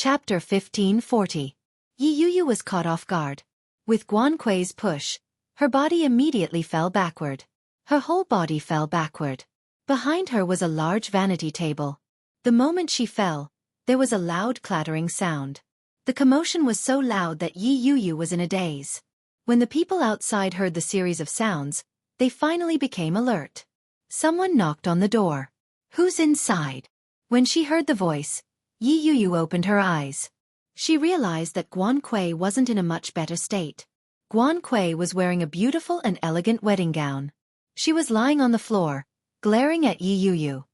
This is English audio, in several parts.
Chapter 1540. Yi Yuyu was caught off guard. With Guan Kui's push, her body immediately fell backward. Her whole body fell backward. Behind her was a large vanity table. The moment she fell, there was a loud clattering sound. The commotion was so loud that Yi Yuyu was in a daze. When the people outside heard the series of sounds, they finally became alert. Someone knocked on the door. "Who's inside?" When she heard the voice, Yi Yuyu opened her eyes. She realized that Guan Kui wasn't in a much better state. Guan Kui was wearing a beautiful and elegant wedding gown. She was lying on the floor, glaring at Yi Yuyu.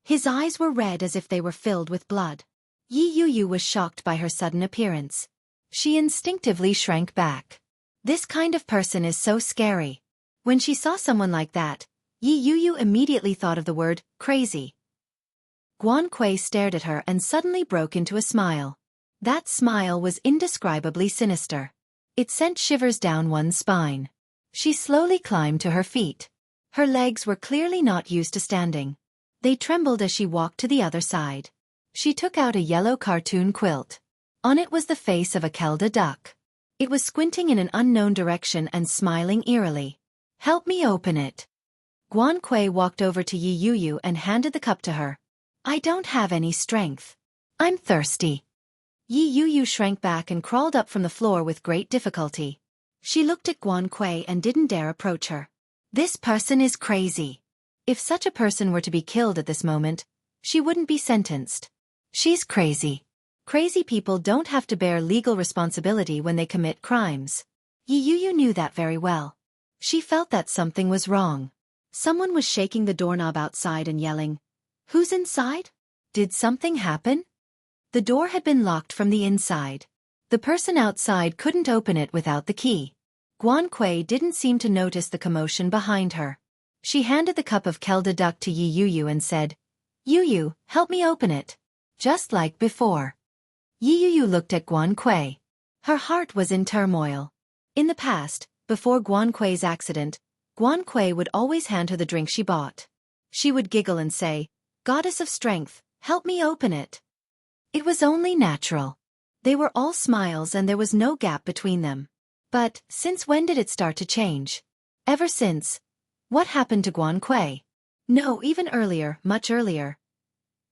His eyes were red as if they were filled with blood. Yi Yuyu was shocked by her sudden appearance. She instinctively shrank back. This kind of person is so scary. When she saw someone like that, Yi Yuyu immediately thought of the word crazy. Guan Kui stared at her and suddenly broke into a smile. That smile was indescribably sinister. It sent shivers down one's spine. She slowly climbed to her feet. Her legs were clearly not used to standing. They trembled as she walked to the other side. She took out a yellow cartoon quilt. On it was the face of a Kelda duck. It was squinting in an unknown direction and smiling eerily. "Help me open it." Guan Kui walked over to Yi Yuyu and handed the cup to her. "I don't have any strength. I'm thirsty." Yi Yuyu shrank back and crawled up from the floor with great difficulty. She looked at Guan Kui and didn't dare approach her. This person is crazy. If such a person were to be killed at this moment, she wouldn't be sentenced. She's crazy. Crazy people don't have to bear legal responsibility when they commit crimes. Yi Yuyu knew that very well. She felt that something was wrong. Someone was shaking the doorknob outside and yelling, "Who's inside? Did something happen?" The door had been locked from the inside. The person outside couldn't open it without the key. Guan Kui didn't seem to notice the commotion behind her. She handed the cup of Kelda duck to Yi Yuyu and said, "Yuyu, help me open it." Just like before. Yi Yuyu looked at Guan Kui. Her heart was in turmoil. In the past, before Guan Kui's accident, Guan Kui would always hand her the drink she bought. She would giggle and say, "Goddess of strength, help me open it." It was only natural. They were all smiles and there was no gap between them. But, since when did it start to change? Ever since. What happened to Guan Kui? No, even earlier, much earlier.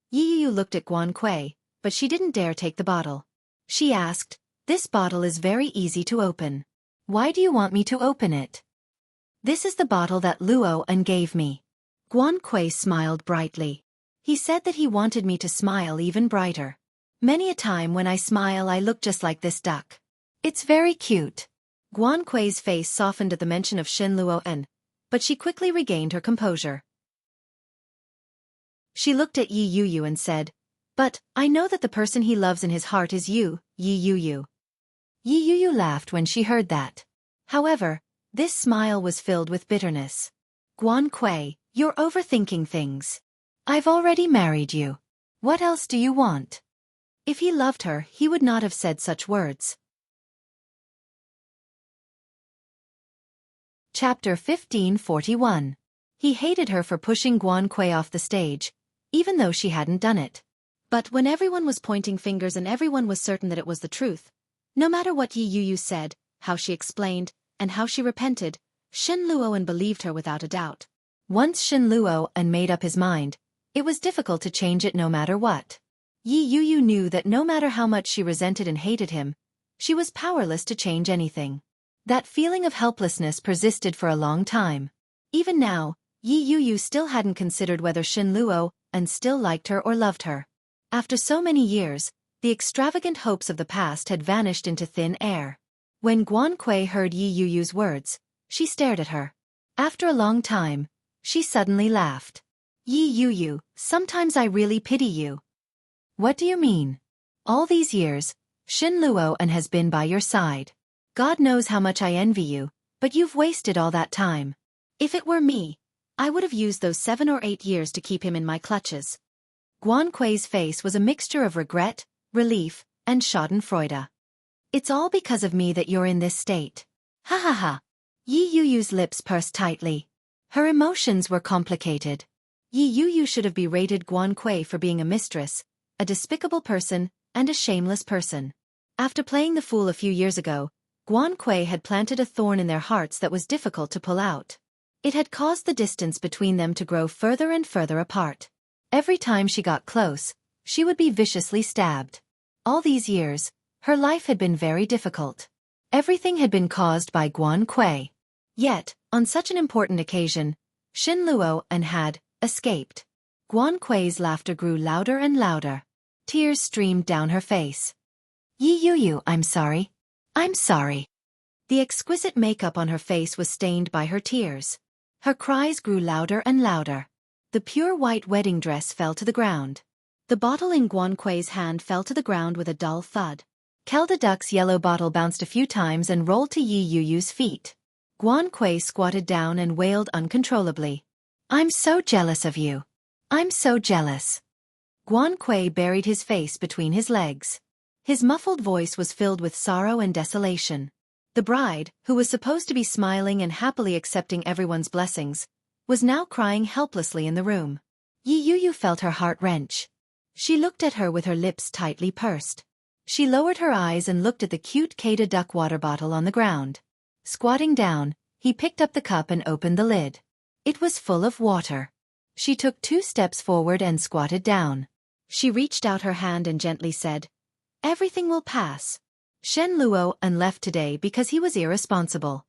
Yi Yuyu looked at Guan Kui, but she didn't dare take the bottle. She asked, "This bottle is very easy to open. Why do you want me to open it?" "This is the bottle that Luo En gave me." Guan Kui smiled brightly. He said that he wanted me to smile even brighter. Many a time when I smile I look just like this duck. It's very cute. Guan Kui's face softened at the mention of Shin Luo En, but she quickly regained her composure. She looked at Yi Yuyu and said, "But, I know that the person he loves in his heart is you, Yi Yuyu." Yi Yuyu laughed when she heard that. However, this smile was filled with bitterness. "Guan Kui, you're overthinking things. I've already married you. What else do you want?" If he loved her, he would not have said such words. Chapter 1541. He hated her for pushing Guan Kui off the stage, even though she hadn't done it. But when everyone was pointing fingers and everyone was certain that it was the truth, no matter what Yi Yuyu said, how she explained, and how she repented, Shin Luo En believed her without a doubt. Once Shin Luo En made up his mind, it was difficult to change it no matter what. Yi Yuyu knew that no matter how much she resented and hated him, she was powerless to change anything. That feeling of helplessness persisted for a long time. Even now, Yi Yuyu still hadn't considered whether Shin Luo En still liked her or loved her. After so many years, the extravagant hopes of the past had vanished into thin air. When Guan Kui heard Yi Yuyu's words, she stared at her. After a long time, she suddenly laughed. "Yi Yuyu, sometimes I really pity you." "What do you mean?" "All these years, Shin Luo En has been by your side. God knows how much I envy you, but you've wasted all that time. If it were me, I would have used those 7 or 8 years to keep him in my clutches." Guan Kui's face was a mixture of regret, relief, and schadenfreude. "It's all because of me that you're in this state. Ha ha ha." Yi Yuyu's lips pursed tightly. Her emotions were complicated. Yi Yuyu should have berated Guan Kui for being a mistress, a despicable person, and a shameless person. After playing the fool a few years ago, Xueqi had planted a thorn in their hearts that was difficult to pull out. It had caused the distance between them to grow further and further apart. Every time she got close, she would be viciously stabbed. All these years, her life had been very difficult. Everything had been caused by Xueqi. Yet, on such an important occasion, Xin and had escaped. Xueqi's laughter grew louder and louder. Tears streamed down her face. Yi, I'm sorry. I'm sorry. The exquisite makeup on her face was stained by her tears. Her cries grew louder and louder. The pure white wedding dress fell to the ground. The bottle in Xueqi's hand fell to the ground with a dull thud. Kelda Duck's yellow bottle bounced a few times and rolled to Yi's feet. Xueqi squatted down and wailed uncontrollably. I'm so jealous of you. I'm so jealous. Xueqi buried his face between his legs. His muffled voice was filled with sorrow and desolation. The bride, who was supposed to be smiling and happily accepting everyone's blessings, was now crying helplessly in the room. Yi felt her heart wrench. She looked at her with her lips tightly pursed. She lowered her eyes and looked at the cute Kelda Duck water bottle on the ground. Squatting down, he picked up the cup and opened the lid. It was full of water. She took 2 steps forward and squatted down. She reached out her hand and gently said, Everything will pass. Shen Luo left today because he was irresponsible.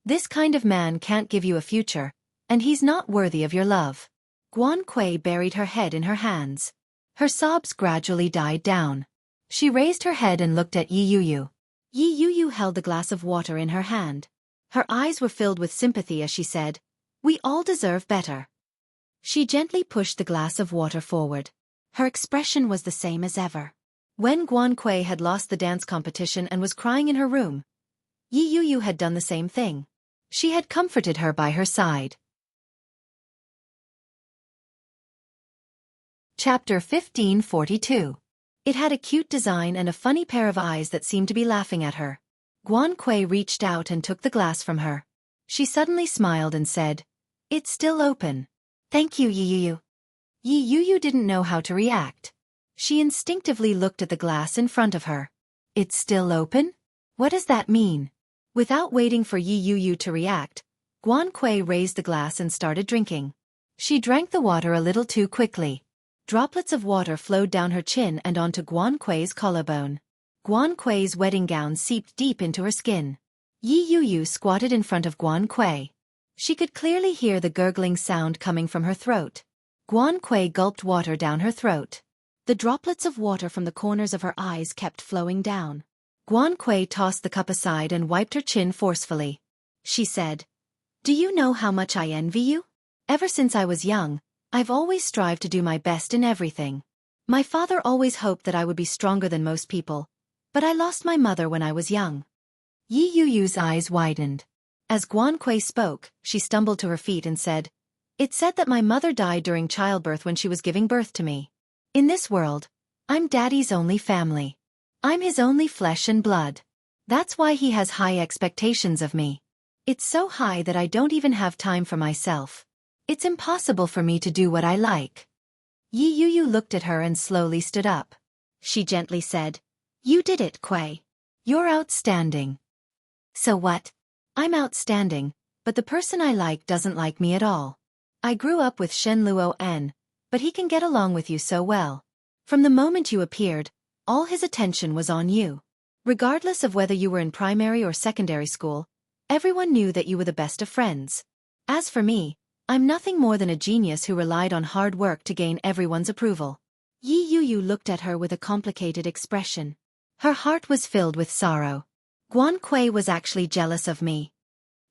This kind of man can't give you a future, and he's not worthy of your love. Xueqi buried her head in her hands. Her sobs gradually died down. She raised her head and looked at Yi. Yi held the glass of water in her hand. Her eyes were filled with sympathy as she said, We all deserve better. She gently pushed the glass of water forward. Her expression was the same as ever. When Xueqi had lost the dance competition and was crying in her room, Yi had done the same thing. She had comforted her by her side. Chapter 1542. It had a cute design and a funny pair of eyes that seemed to be laughing at her. Xueqi reached out and took the glass from her. She suddenly smiled and said, It's still open. Thank you, Yi. Yi didn't know how to react. She instinctively looked at the glass in front of her. It's still open? What does that mean? Without waiting for Yi to react, Xueqi raised the glass and started drinking. She drank the water a little too quickly. Droplets of water flowed down her chin and onto Xueqi's collarbone. Xueqi's wedding gown seeped deep into her skin. Yi squatted in front of Xueqi. She could clearly hear the gurgling sound coming from her throat. Xueqi gulped water down her throat. The droplets of water from the corners of her eyes kept flowing down. Xueqi tossed the cup aside and wiped her chin forcefully. She said, Do you know how much I envy you? Ever since I was young, I've always strived to do my best in everything. My father always hoped that I would be stronger than most people, but I lost my mother when I was young. Yi's eyes widened. As Xueqi spoke, she stumbled to her feet and said, It's said that my mother died during childbirth when she was giving birth to me. In this world, I'm Daddy's only family. I'm his only flesh and blood. That's why he has high expectations of me. It's so high that I don't even have time for myself. It's impossible for me to do what I like. Yi looked at her and slowly stood up. She gently said, You did it, Kui. You're outstanding. So what? I'm outstanding, but the person I like doesn't like me at all. I grew up with Shen Luo, but he can get along with you so well. From the moment you appeared, all his attention was on you. Regardless of whether you were in primary or secondary school, everyone knew that you were the best of friends. As for me, I'm nothing more than a genius who relied on hard work to gain everyone's approval. Yi looked at her with a complicated expression. Her heart was filled with sorrow. Xueqi was actually jealous of me.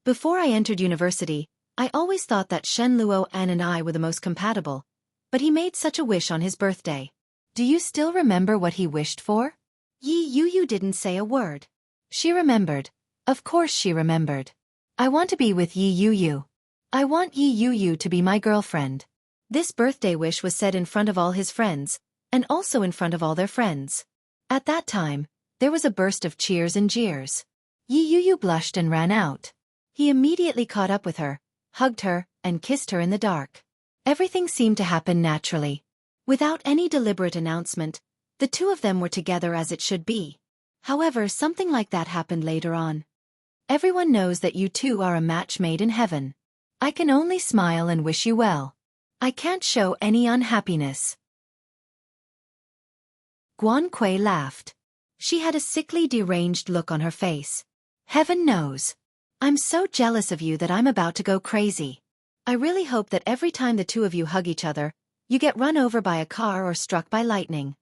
Before I entered university, I always thought that Shen Luo and I were the most compatible, but he made such a wish on his birthday. Do you still remember what he wished for? Yi didn't say a word. She remembered. Of course she remembered. I want to be with Yi. I want Yi to be my girlfriend. This birthday wish was said in front of all his friends, and also in front of all their friends. At that time, there was a burst of cheers and jeers. Yi blushed and ran out. He immediately caught up with her, hugged her, and kissed her in the dark. Everything seemed to happen naturally. Without any deliberate announcement, the two of them were together as it should be. However, something like that happened later on. Everyone knows that you two are a match made in heaven. I can only smile and wish you well. I can't show any unhappiness. Xueqi laughed. She had a sickly, deranged look on her face. Heaven knows. I'm so jealous of you that I'm about to go crazy. I really hope that every time the two of you hug each other, you get run over by a car or struck by lightning.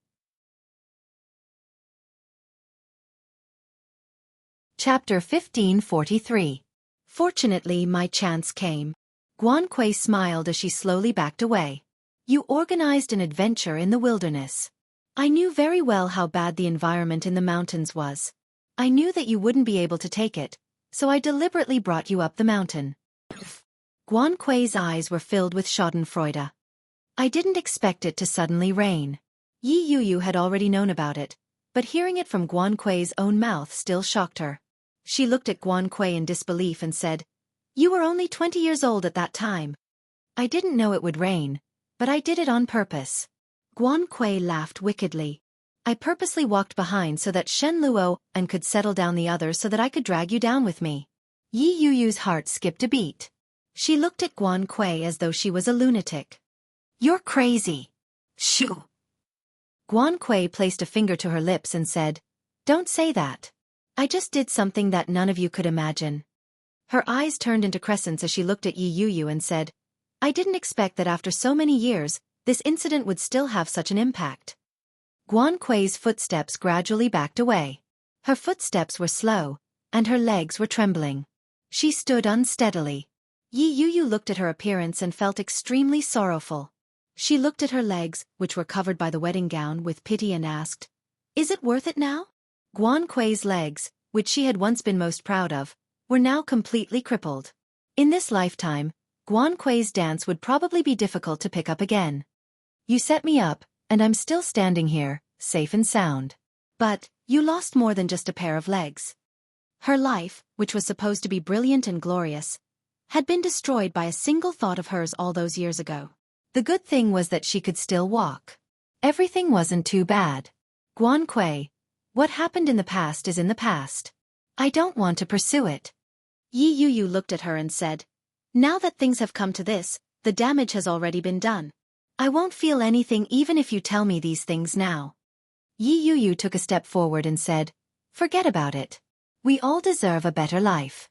Chapter 1543. Fortunately, my chance came. Xueqi smiled as she slowly backed away. You organized an adventure in the wilderness. I knew very well how bad the environment in the mountains was. I knew that you wouldn't be able to take it, so I deliberately brought you up the mountain. Xueqi's eyes were filled with schadenfreude. I didn't expect it to suddenly rain. Yi Yuyu had already known about it, but hearing it from Xueqi's own mouth still shocked her. She looked at Xueqi in disbelief and said, You were only 20 years old at that time. I didn't know it would rain, but I did it on purpose. Xueqi laughed wickedly. I purposely walked behind so that Shen Luo and could settle down the others so that I could drag you down with me. Yi Yuyu's heart skipped a beat. She looked at Xueqi as though she was a lunatic. You're crazy. Shoo. Xueqi placed a finger to her lips and said, Don't say that. I just did something that none of you could imagine. Her eyes turned into crescents as she looked at Yi Yuyu and said, I didn't expect that after so many years, this incident would still have such an impact. Xueqi's footsteps gradually backed away. Her footsteps were slow, and her legs were trembling. She stood unsteadily. Yi Yuyu looked at her appearance and felt extremely sorrowful. She looked at her legs, which were covered by the wedding gown, with pity and asked, Is it worth it now? Xueqi's legs, which she had once been most proud of, were now completely crippled. In this lifetime, Xueqi's dance would probably be difficult to pick up again. You set me up, and I'm still standing here, safe and sound. But, you lost more than just a pair of legs. Her life, which was supposed to be brilliant and glorious, had been destroyed by a single thought of hers all those years ago. The good thing was that she could still walk. Everything wasn't too bad. Xueqi, what happened in the past is in the past. I don't want to pursue it. Yi Yuyu looked at her and said, Now that things have come to this, the damage has already been done. I won't feel anything even if you tell me these things now. Yi Yuyu took a step forward and said, Forget about it. We all deserve a better life.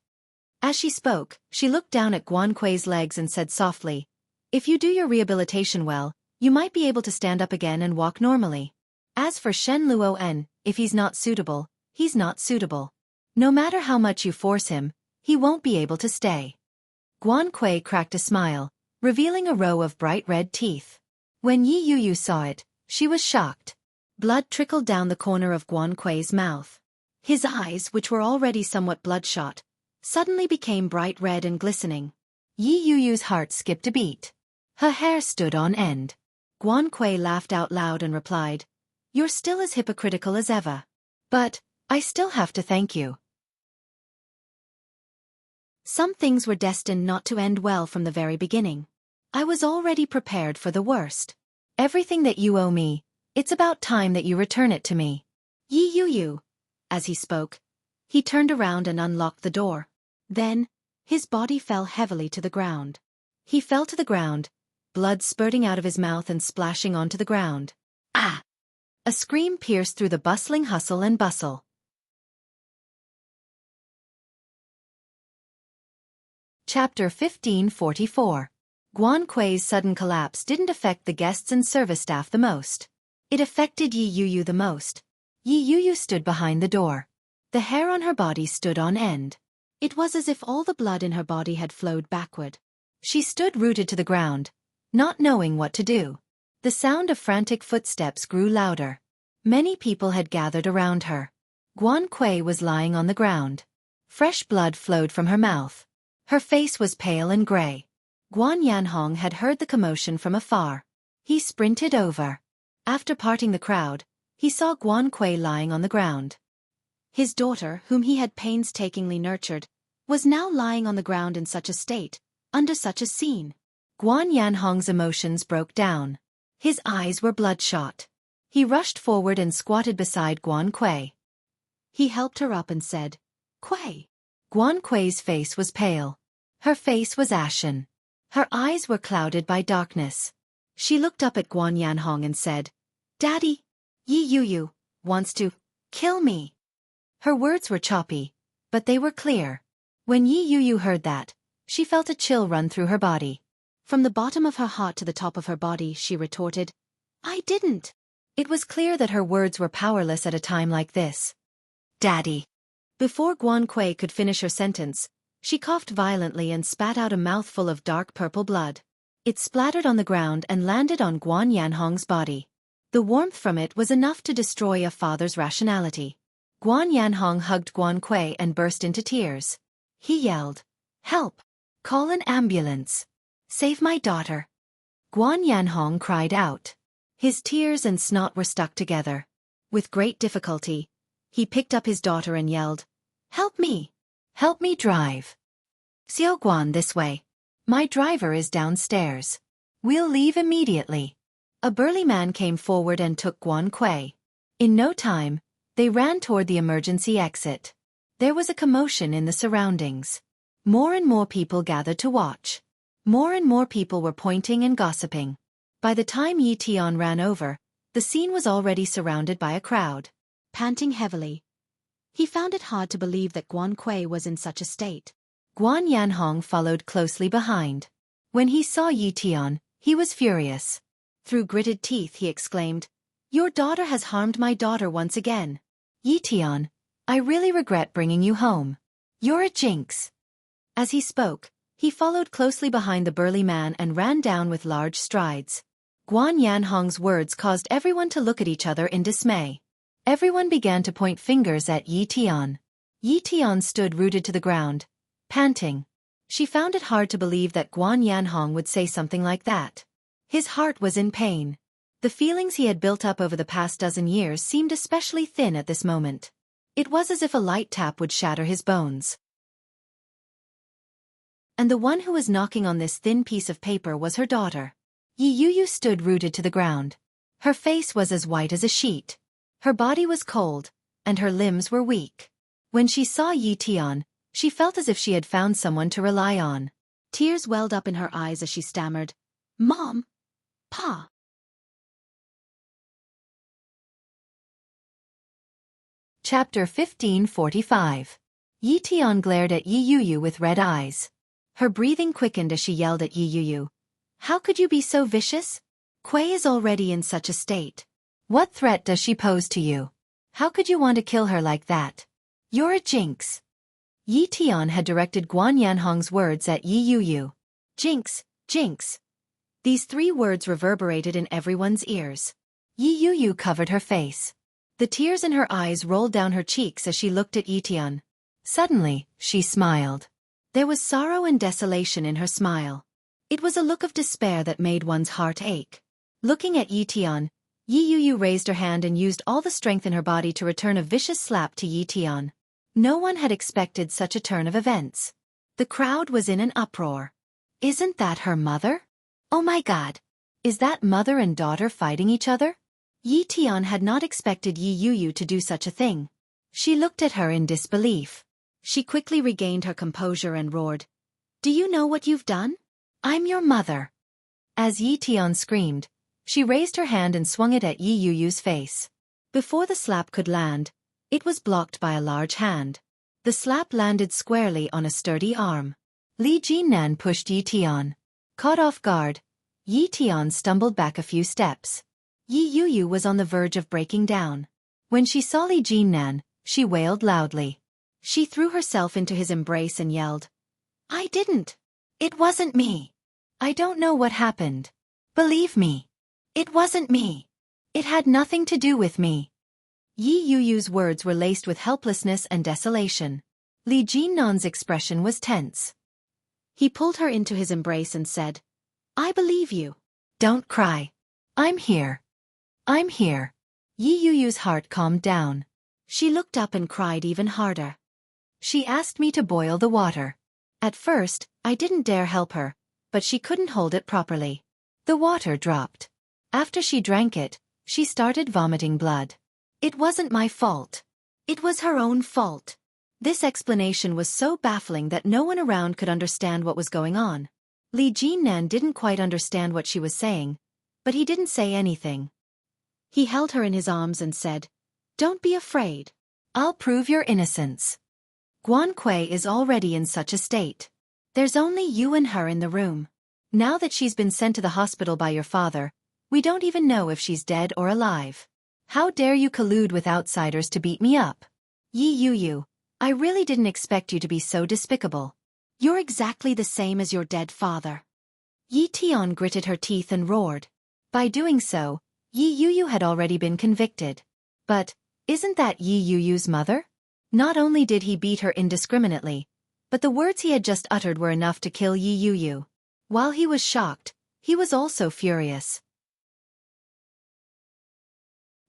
As she spoke, she looked down at Xueqi's legs and said softly, If you do your rehabilitation well, you might be able to stand up again and walk normally. As for Shen Luo, if he's not suitable, he's not suitable. No matter how much you force him, he won't be able to stay. Xueqi cracked a smile, revealing a row of bright red teeth. When Yi Yuyu saw it, she was shocked. Blood trickled down the corner of Xueqi's mouth. His eyes, which were already somewhat bloodshot, suddenly became bright red and glistening. Yi Yuyu's heart skipped a beat. Her hair stood on end. Xueqi laughed out loud and replied, You're still as hypocritical as ever. But, I still have to thank you. Some things were destined not to end well from the very beginning. I was already prepared for the worst. Everything that you owe me, it's about time that you return it to me. Yi Yuyu. As he spoke, he turned around and unlocked the door. Then, his body fell heavily to the ground. He fell to the ground, blood spurting out of his mouth and splashing onto the ground. Ah! A scream pierced through the bustling hustle and bustle. Chapter 1544. Xueqi's sudden collapse didn't affect the guests and service staff the most. It affected Yi Yuyu the most. Yi Yuyu stood behind the door. The hair on her body stood on end. It was as if all the blood in her body had flowed backward. She stood rooted to the ground, not knowing what to do. The sound of frantic footsteps grew louder. Many people had gathered around her. Xueqi was lying on the ground. Fresh blood flowed from her mouth. Her face was pale and gray. Guan Yanhong had heard the commotion from afar. He sprinted over. After parting the crowd, he saw Xueqi lying on the ground. His daughter, whom he had painstakingly nurtured, was now lying on the ground in such a state, under such a scene. Guan Yanhong's emotions broke down. His eyes were bloodshot. He rushed forward and squatted beside Guan Kui. He helped her up and said, "Kui." Guan Kui's face was pale. Her face was ashen. Her eyes were clouded by darkness. She looked up at Guan Yanhong and said, "Daddy, Yi Yu wants to kill me." Her words were choppy, but they were clear. When Yi Yu heard that, she felt a chill run through her body. From the bottom of her heart to the top of her body, she retorted, "I didn't." It was clear that her words were powerless at a time like this. "Daddy." Before Guan Kui could finish her sentence, she coughed violently and spat out a mouthful of dark purple blood. It splattered on the ground and landed on Guan Yanhong's body. The warmth from it was enough to destroy a father's rationality. Guan Yanhong hugged Guan Kui and burst into tears. He yelled, "Help! Call an ambulance! Save my daughter!" Guan Yanhong cried out. His tears and snot were stuck together. With great difficulty, he picked up his daughter and yelled, "Help me! Help me drive! Xiaoguan, this way. My driver is downstairs. We'll leave immediately." A burly man came forward and took Guan Kui. In no time, they ran toward the emergency exit. There was a commotion in the surroundings. More and more people gathered to watch. More and more people were pointing and gossiping. By the time Yi Tian ran over, the scene was already surrounded by a crowd. Panting heavily, he found it hard to believe that Guan Kui was in such a state. Guan Yanhong followed closely behind. When he saw Yi Tian, he was furious. Through gritted teeth he exclaimed, "Your daughter has harmed my daughter once again. Yi Tian, I really regret bringing you home. You're a jinx." As he spoke, he followed closely behind the burly man and ran down with large strides. Guan Yanhong's words caused everyone to look at each other in dismay. Everyone began to point fingers at Yi Tian. Yi Tian stood rooted to the ground, panting. She found it hard to believe that Guan Yanhong would say something like that. His heart was in pain. The feelings he had built up over the past dozen years seemed especially thin at this moment. It was as if a light tap would shatter his bones. And the one who was knocking on this thin piece of paper was her daughter. Yi Yu stood rooted to the ground. Her face was as white as a sheet. Her body was cold, and her limbs were weak. When she saw Yi Tian, she felt as if she had found someone to rely on. Tears welled up in her eyes as she stammered, "Mom, Pa." Chapter 1545. Yi Tian glared at Yi Yu with red eyes. Her breathing quickened as she yelled at Yi Yu, "How could you be so vicious? Kui is already in such a state. What threat does she pose to you? How could you want to kill her like that? You're a jinx." Yi Tian had directed Guan Yanhong's words at Yi Yu. Jinx, jinx. These three words reverberated in everyone's ears. Yi Yu covered her face. The tears in her eyes rolled down her cheeks as she looked at Yi Tian. Suddenly, she smiled. There was sorrow and desolation in her smile. It was a look of despair that made one's heart ache. Looking at Yi Tian, Yi Yu raised her hand and used all the strength in her body to return a vicious slap to Yi Tian. No one had expected such a turn of events. The crowd was in an uproar. Isn't that her mother? Oh my God! Is that mother and daughter fighting each other? Yi Tian had not expected Yi Yu to do such a thing. She looked at her in disbelief. She quickly regained her composure and roared, "Do you know what you've done? I'm your mother." As Yi Tian screamed, she raised her hand and swung it at Yi Yu's face. Before the slap could land, it was blocked by a large hand. The slap landed squarely on a sturdy arm. Li Jinnan pushed Yi Tian. Caught off guard, Yi Tian stumbled back a few steps. Yi Yu was on the verge of breaking down. When she saw Li Jinnan, she wailed loudly. She threw herself into his embrace and yelled, "I didn't. It wasn't me. I don't know what happened. Believe me. It wasn't me. It had nothing to do with me." Yi Yu's words were laced with helplessness and desolation. Li Jinnan's expression was tense. He pulled her into his embrace and said, "I believe you. Don't cry. I'm here. I'm here." Yi Yu's heart calmed down. She looked up and cried even harder. "She asked me to boil the water. At first, I didn't dare help her, but she couldn't hold it properly. The water dropped. After she drank it, she started vomiting blood. It wasn't my fault. It was her own fault. This explanation was so baffling that no one around could understand what was going on. Li Jinnan didn't quite understand what she was saying, but he didn't say anything. He held her in his arms and said, "Don't be afraid. I'll prove your innocence. Guanquei is already in such a state. There's only you and her in the room. Now that she's been sent to the hospital by your father, we don't even know if she's dead or alive. How dare you collude with outsiders to beat me up? Yi Yu, I really didn't expect you to be so despicable. You're exactly the same as your dead father." Yi Tian gritted her teeth and roared. By doing so, Yi Yu had already been convicted. But, isn't that Yi Yu's mother? Not only did he beat her indiscriminately, but the words he had just uttered were enough to kill Yi Yu. While he was shocked, he was also furious.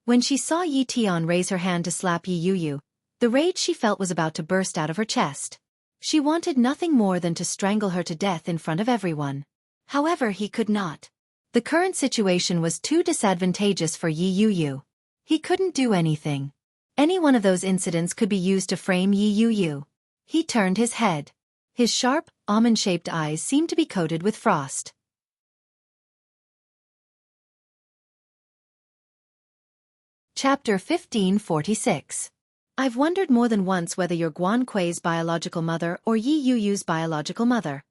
When she saw Yi Tian raise her hand to slap Yi Yu, the rage she felt was about to burst out of her chest. She wanted nothing more than to strangle her to death in front of everyone. However, he could not. The current situation was too disadvantageous for Yi Yu. He couldn't do anything. Any one of those incidents could be used to frame Yi Yu. He turned his head. His sharp, almond-shaped eyes seemed to be coated with frost. Chapter 1546. I've wondered more than once whether you're Guanquei's biological mother or Yi Yu's biological mother.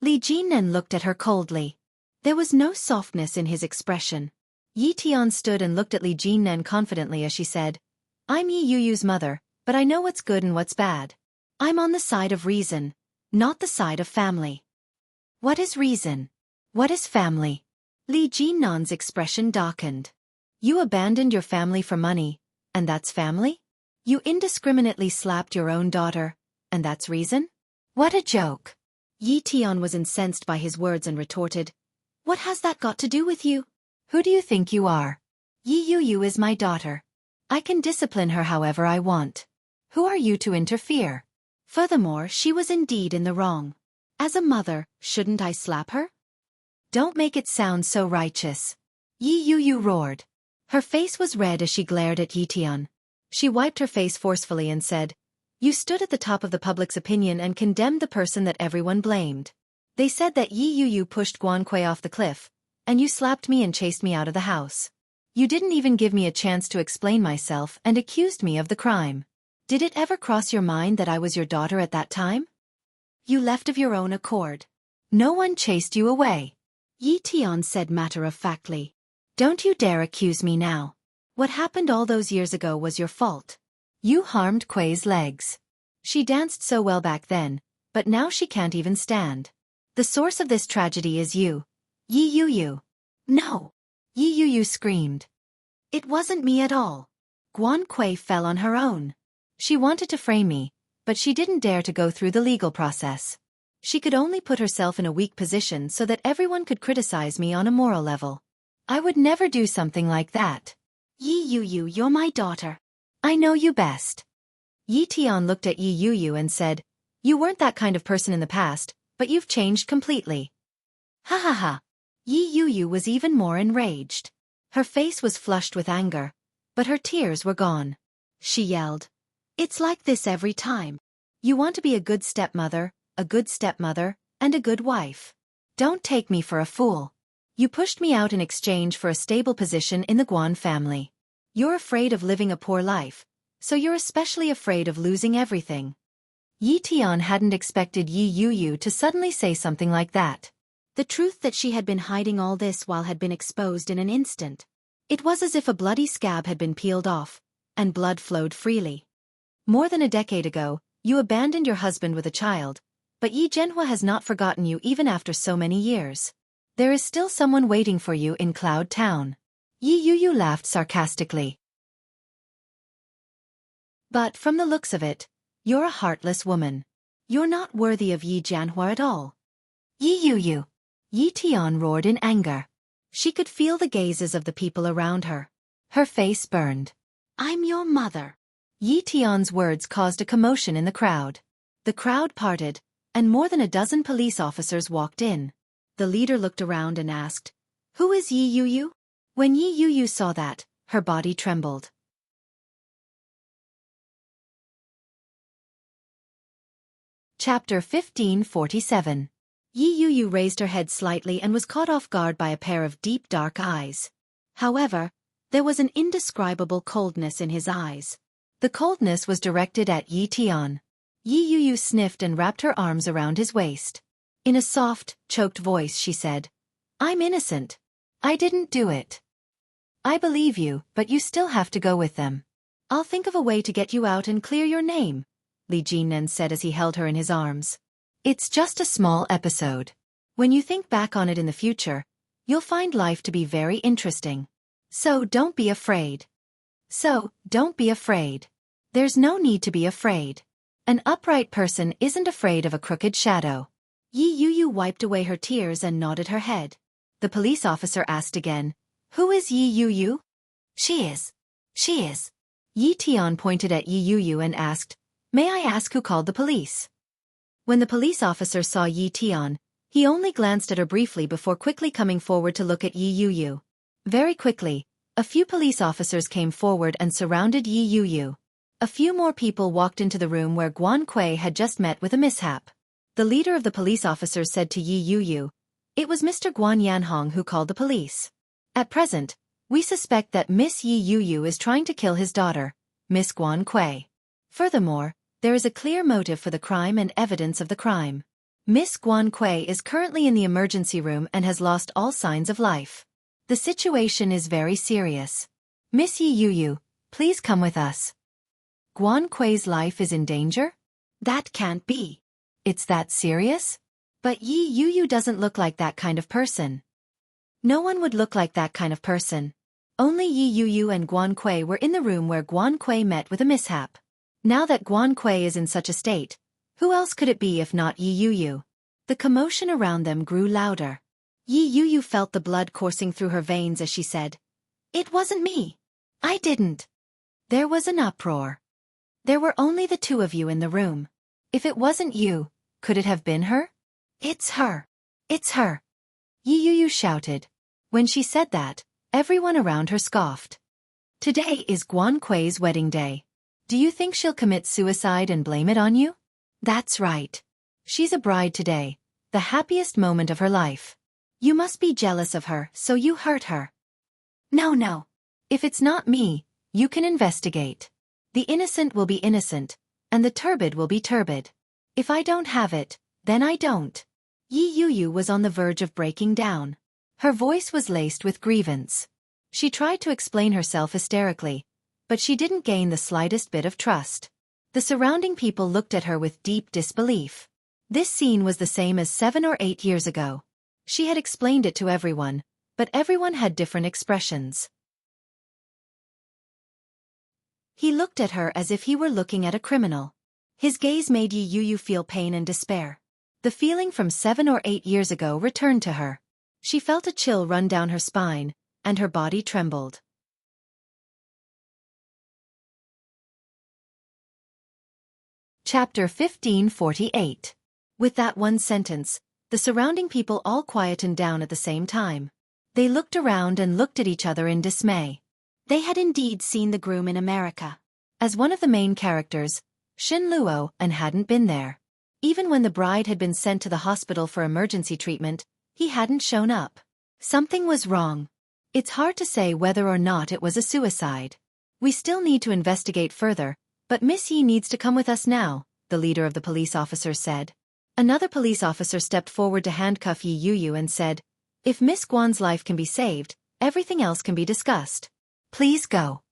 Li Jinnan looked at her coldly. There was no softness in his expression. Yi Tian stood and looked at Li Jinnan confidently as she said, "I'm Yi Yu's mother, but I know what's good and what's bad. I'm on the side of reason, not the side of family." "What is reason? What is family?" Li Jinnan's expression darkened. "You abandoned your family for money, and that's family? You indiscriminately slapped your own daughter, and that's reason? What a joke." Yi Tian was incensed by his words and retorted, "What has that got to do with you? Who do you think you are? Yi Yu is my daughter. I can discipline her however I want. Who are you to interfere? Furthermore, she was indeed in the wrong. As a mother, shouldn't I slap her? Don't make it sound so righteous." Yi Yu roared. Her face was red as she glared at Yi Tian. She wiped her face forcefully and said, "You stood at the top of the public's opinion and condemned the person that everyone blamed. They said that Yi Yu pushed Guanquei off the cliff, and you slapped me and chased me out of the house. You didn't even give me a chance to explain myself and accused me of the crime. Did it ever cross your mind that I was your daughter at that time? You left of your own accord. No one chased you away." Yi Tian said matter-of-factly. "Don't you dare accuse me now. What happened all those years ago was your fault. You harmed Kuei's legs. She danced so well back then, but now she can't even stand. The source of this tragedy is you. Yi Yu." "No!" Yi Yu screamed. "It wasn't me at all. Guanquei fell on her own. She wanted to frame me, but she didn't dare to go through the legal process. She could only put herself in a weak position so that everyone could criticize me on a moral level. I would never do something like that. Yi Yu, you're my daughter. I know you best." Yi Tian looked at Yi Yu and said, "You weren't that kind of person in the past, but you've changed completely." "Ha ha ha." Yi Yu was even more enraged. Her face was flushed with anger, but her tears were gone. She yelled, "It's like this every time. You want to be a good stepmother, and a good wife. Don't take me for a fool. You pushed me out in exchange for a stable position in the Guan family. You're afraid of living a poor life, so you're especially afraid of losing everything." Yi Tian hadn't expected Yi Yu to suddenly say something like that. The truth that she had been hiding all this while had been exposed in an instant. It was as if a bloody scab had been peeled off, and blood flowed freely. "More than a decade ago, you abandoned your husband with a child, but Yi Zhenhua has not forgotten you even after so many years. There is still someone waiting for you in Cloud Town." Yi Yu laughed sarcastically. "But from the looks of it, you're a heartless woman. You're not worthy of Yi Zhenhua at all." "Yi Yu!" Yi Tian roared in anger. She could feel the gazes of the people around her. Her face burned. "I'm your mother." Yi Tian's words caused a commotion in the crowd. The crowd parted, and more than a dozen police officers walked in. The leader looked around and asked, "Who is Yi Yu?" When Yi Yu saw that, her body trembled. Chapter 1547. Yi Yu raised her head slightly and was caught off guard by a pair of deep dark eyes. However, there was an indescribable coldness in his eyes. The coldness was directed at Yi Tian. Yi Yu sniffed and wrapped her arms around his waist. In a soft, choked voice she said, "I'm innocent. I didn't do it." "I believe you, but you still have to go with them. I'll think of a way to get you out and clear your name," Li Jinnan said as he held her in his arms. "It's just a small episode. When you think back on it in the future, you'll find life to be very interesting. So don't be afraid. There's no need to be afraid. An upright person isn't afraid of a crooked shadow." Yi Yu wiped away her tears and nodded her head. The police officer asked again, "Who is Yi Yu?" She is. Yi Tian pointed at Yi Yu and asked, "May I ask who called the police?" When the police officer saw Yi Tian, he only glanced at her briefly before quickly coming forward to look at Yi Yu. Very quickly, a few police officers came forward and surrounded Yi Yu. A few more people walked into the room where Xueqi had just met with a mishap. The leader of the police officers said to Yi Yu, "It was Mr. Guan Yanhong who called the police. At present, we suspect that Miss Yi Yu is trying to kill his daughter, Miss Xueqi. Furthermore, there is a clear motive for the crime and evidence of the crime. Miss Xueqi is currently in the emergency room and has lost all signs of life. The situation is very serious. Miss Yi Yu, please come with us." "Xueqi's life is in danger? That can't be. It's that serious?" "But Yi Yu doesn't look like that kind of person." "No one would look like that kind of person. Only Yi Yu and Xueqi were in the room where Xueqi met with a mishap. Now that Xueqi is in such a state, who else could it be if not Yi Yu?" The commotion around them grew louder. Yi Yu felt the blood coursing through her veins as she said, "It wasn't me. I didn't." There was an uproar. "There were only the two of you in the room. If it wasn't you, could it have been her?" "It's her. It's her," Yi Yu shouted. When she said that, everyone around her scoffed. "Today is Xueqi's wedding day. Do you think she'll commit suicide and blame it on you?" "That's right. She's a bride today, the happiest moment of her life. You must be jealous of her, so you hurt her." No. If it's not me, you can investigate. The innocent will be innocent, and the turbid will be turbid. If I don't have it, then I don't." Yi Yu was on the verge of breaking down. Her voice was laced with grievance. She tried to explain herself hysterically, but she didn't gain the slightest bit of trust. The surrounding people looked at her with deep disbelief. This scene was the same as 7 or 8 years ago. She had explained it to everyone, but everyone had different expressions. He looked at her as if he were looking at a criminal. His gaze made Yi Yu feel pain and despair. The feeling from 7 or 8 years ago returned to her. She felt a chill run down her spine, and her body trembled. Chapter 1548. With that one sentence, the surrounding people all quietened down at the same time. They looked around and looked at each other in dismay. They had indeed seen the groom in America as one of the main characters, Xin Luo, and hadn't been there. Even when the bride had been sent to the hospital for emergency treatment, he hadn't shown up. Something was wrong. It's hard to say whether or not it was a suicide. "We still need to investigate further, but Miss Yi needs to come with us now," the leader of the police officers said. Another police officer stepped forward to handcuff Yi Yu and said, "If Miss Guan's life can be saved, everything else can be discussed. Please go.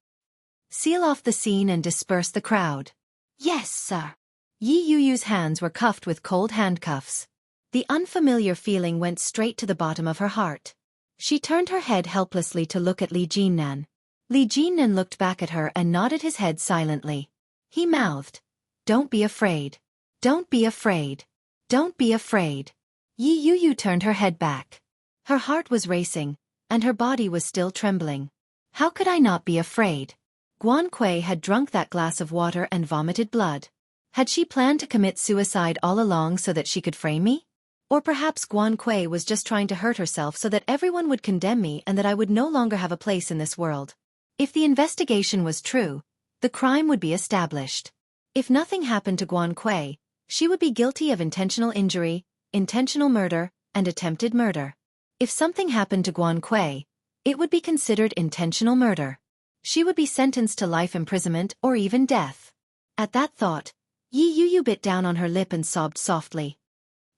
Seal off the scene and disperse the crowd." "Yes, sir." Yi Yu's hands were cuffed with cold handcuffs. The unfamiliar feeling went straight to the bottom of her heart. She turned her head helplessly to look at Li Jinnan. Li Jinnan looked back at her and nodded his head silently. He mouthed, "Don't be afraid. Don't be afraid. Don't be afraid." Yi Yu turned her head back. Her heart was racing, and her body was still trembling. How could I not be afraid? Xueqi had drunk that glass of water and vomited blood. Had she planned to commit suicide all along so that she could frame me? Or perhaps Guan Kui was just trying to hurt herself so that everyone would condemn me and that I would no longer have a place in this world. If the investigation was true, the crime would be established. If nothing happened to Guan Kui, she would be guilty of intentional injury, intentional murder, and attempted murder. If something happened to Guan Kui, it would be considered intentional murder. She would be sentenced to life imprisonment or even death. At that thought, Yi Yuyu bit down on her lip and sobbed softly.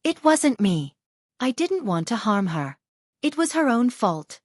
It wasn't me. I didn't want to harm her. It was her own fault.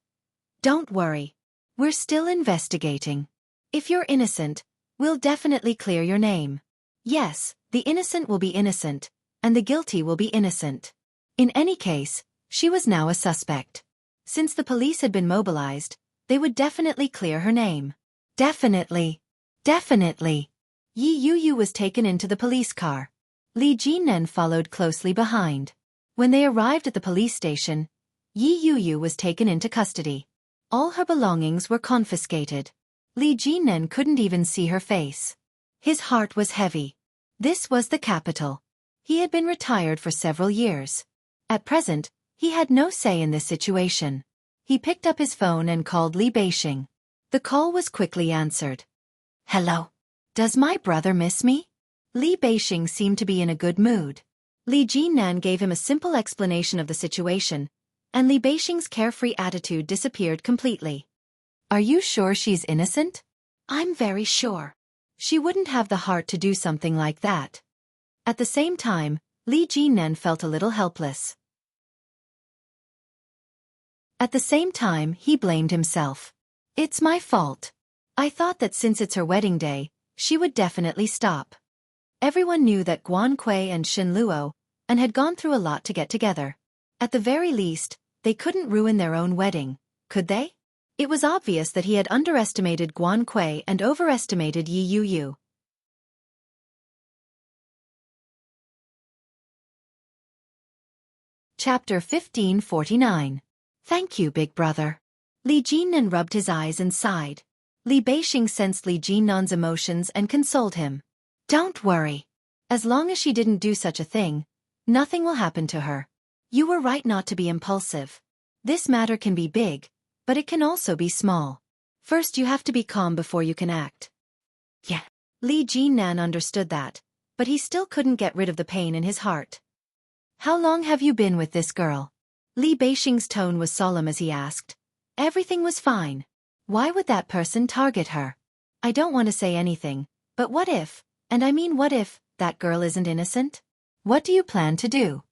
Don't worry. We're still investigating. If you're innocent, we'll definitely clear your name. Yes, the innocent will be innocent, and the guilty will be innocent. In any case, she was now a suspect. Since the police had been mobilized, they would definitely clear her name. Definitely. Definitely. Yi Yuyu was taken into the police car. Li Jinan followed closely behind. When they arrived at the police station, Yi Yuyu was taken into custody. All her belongings were confiscated. Li Jinan couldn't even see her face. His heart was heavy. This was the capital. He had been retired for several years. At present, he had no say in this situation. He picked up his phone and called Li Beixing. The call was quickly answered. Hello. Does my brother miss me? Li Beixing seemed to be in a good mood. Li Jinan gave him a simple explanation of the situation, and Li Beixing's carefree attitude disappeared completely. Are you sure she's innocent? I'm very sure. She wouldn't have the heart to do something like that. At the same time, Li Jinan felt a little helpless. At the same time, he blamed himself. It's my fault. I thought that since it's her wedding day, she would definitely stop. Everyone knew that Guan Kui and Shin Luo and had gone through a lot to get together. At the very least, they couldn't ruin their own wedding, could they? It was obvious that he had underestimated Guan Kui and overestimated Yi Yuyu. Chapter 1549. Thank you, big brother. Li Jinan rubbed his eyes and sighed. Li Beixing sensed Li Jinan's emotions and consoled him. Don't worry. As long as she didn't do such a thing, nothing will happen to her. You were right not to be impulsive. This matter can be big, but it can also be small. First you have to be calm before you can act. Yeah. Li Jinan understood that, but he still couldn't get rid of the pain in his heart. How long have you been with this girl? Li Beixing's tone was solemn as he asked. Everything was fine. Why would that person target her? I don't want to say anything, but what if, and I mean what if, that girl isn't innocent? What do you plan to do?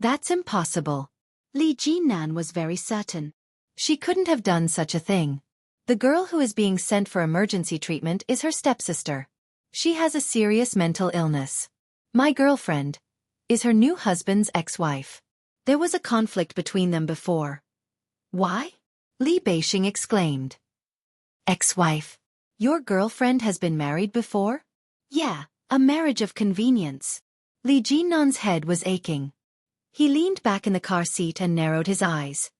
That's impossible. Li Jinan was very certain. She couldn't have done such a thing. The girl who is being sent for emergency treatment is her stepsister. She has a serious mental illness. My girlfriend is her new husband's ex-wife. There was a conflict between them before. Why? Li Beixing exclaimed. Ex-wife? Your girlfriend has been married before? Yeah, a marriage of convenience. Li Jinan's head was aching. He leaned back in the car seat and narrowed his eyes.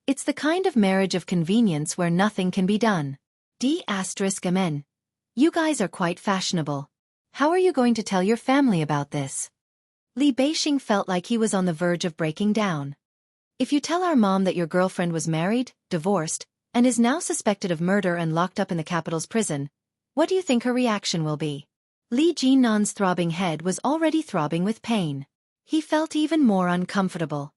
It's the kind of marriage of convenience where nothing can be done. Amen. You guys are quite fashionable. How are you going to tell your family about this? Li Beixing felt like he was on the verge of breaking down. If you tell our mom that your girlfriend was married, divorced, and is now suspected of murder and locked up in the capital's prison, what do you think her reaction will be? Li Jinan's throbbing head was already throbbing with pain. He felt even more uncomfortable.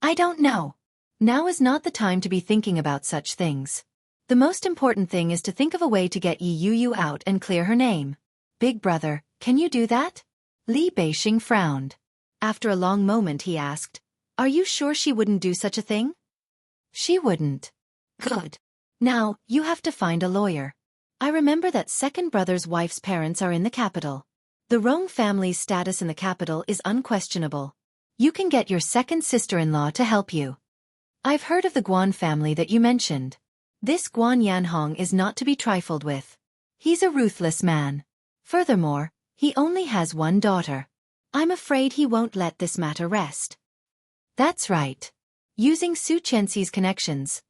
I don't know. Now is not the time to be thinking about such things. The most important thing is to think of a way to get Yi Yuyu out and clear her name. Big brother, can you do that? Li Beixing frowned. After a long moment he asked, Are you sure she wouldn't do such a thing? She wouldn't. Good. Now, you have to find a lawyer. I remember that second brother's wife's parents are in the capital. The Rong family's status in the capital is unquestionable. You can get your second sister-in-law to help you. I've heard of the Guan family that you mentioned. This Guan Yanhong is not to be trifled with. He's a ruthless man. Furthermore, he only has one daughter. I'm afraid he won't let this matter rest. That's right. Using Su Chenxi's connections.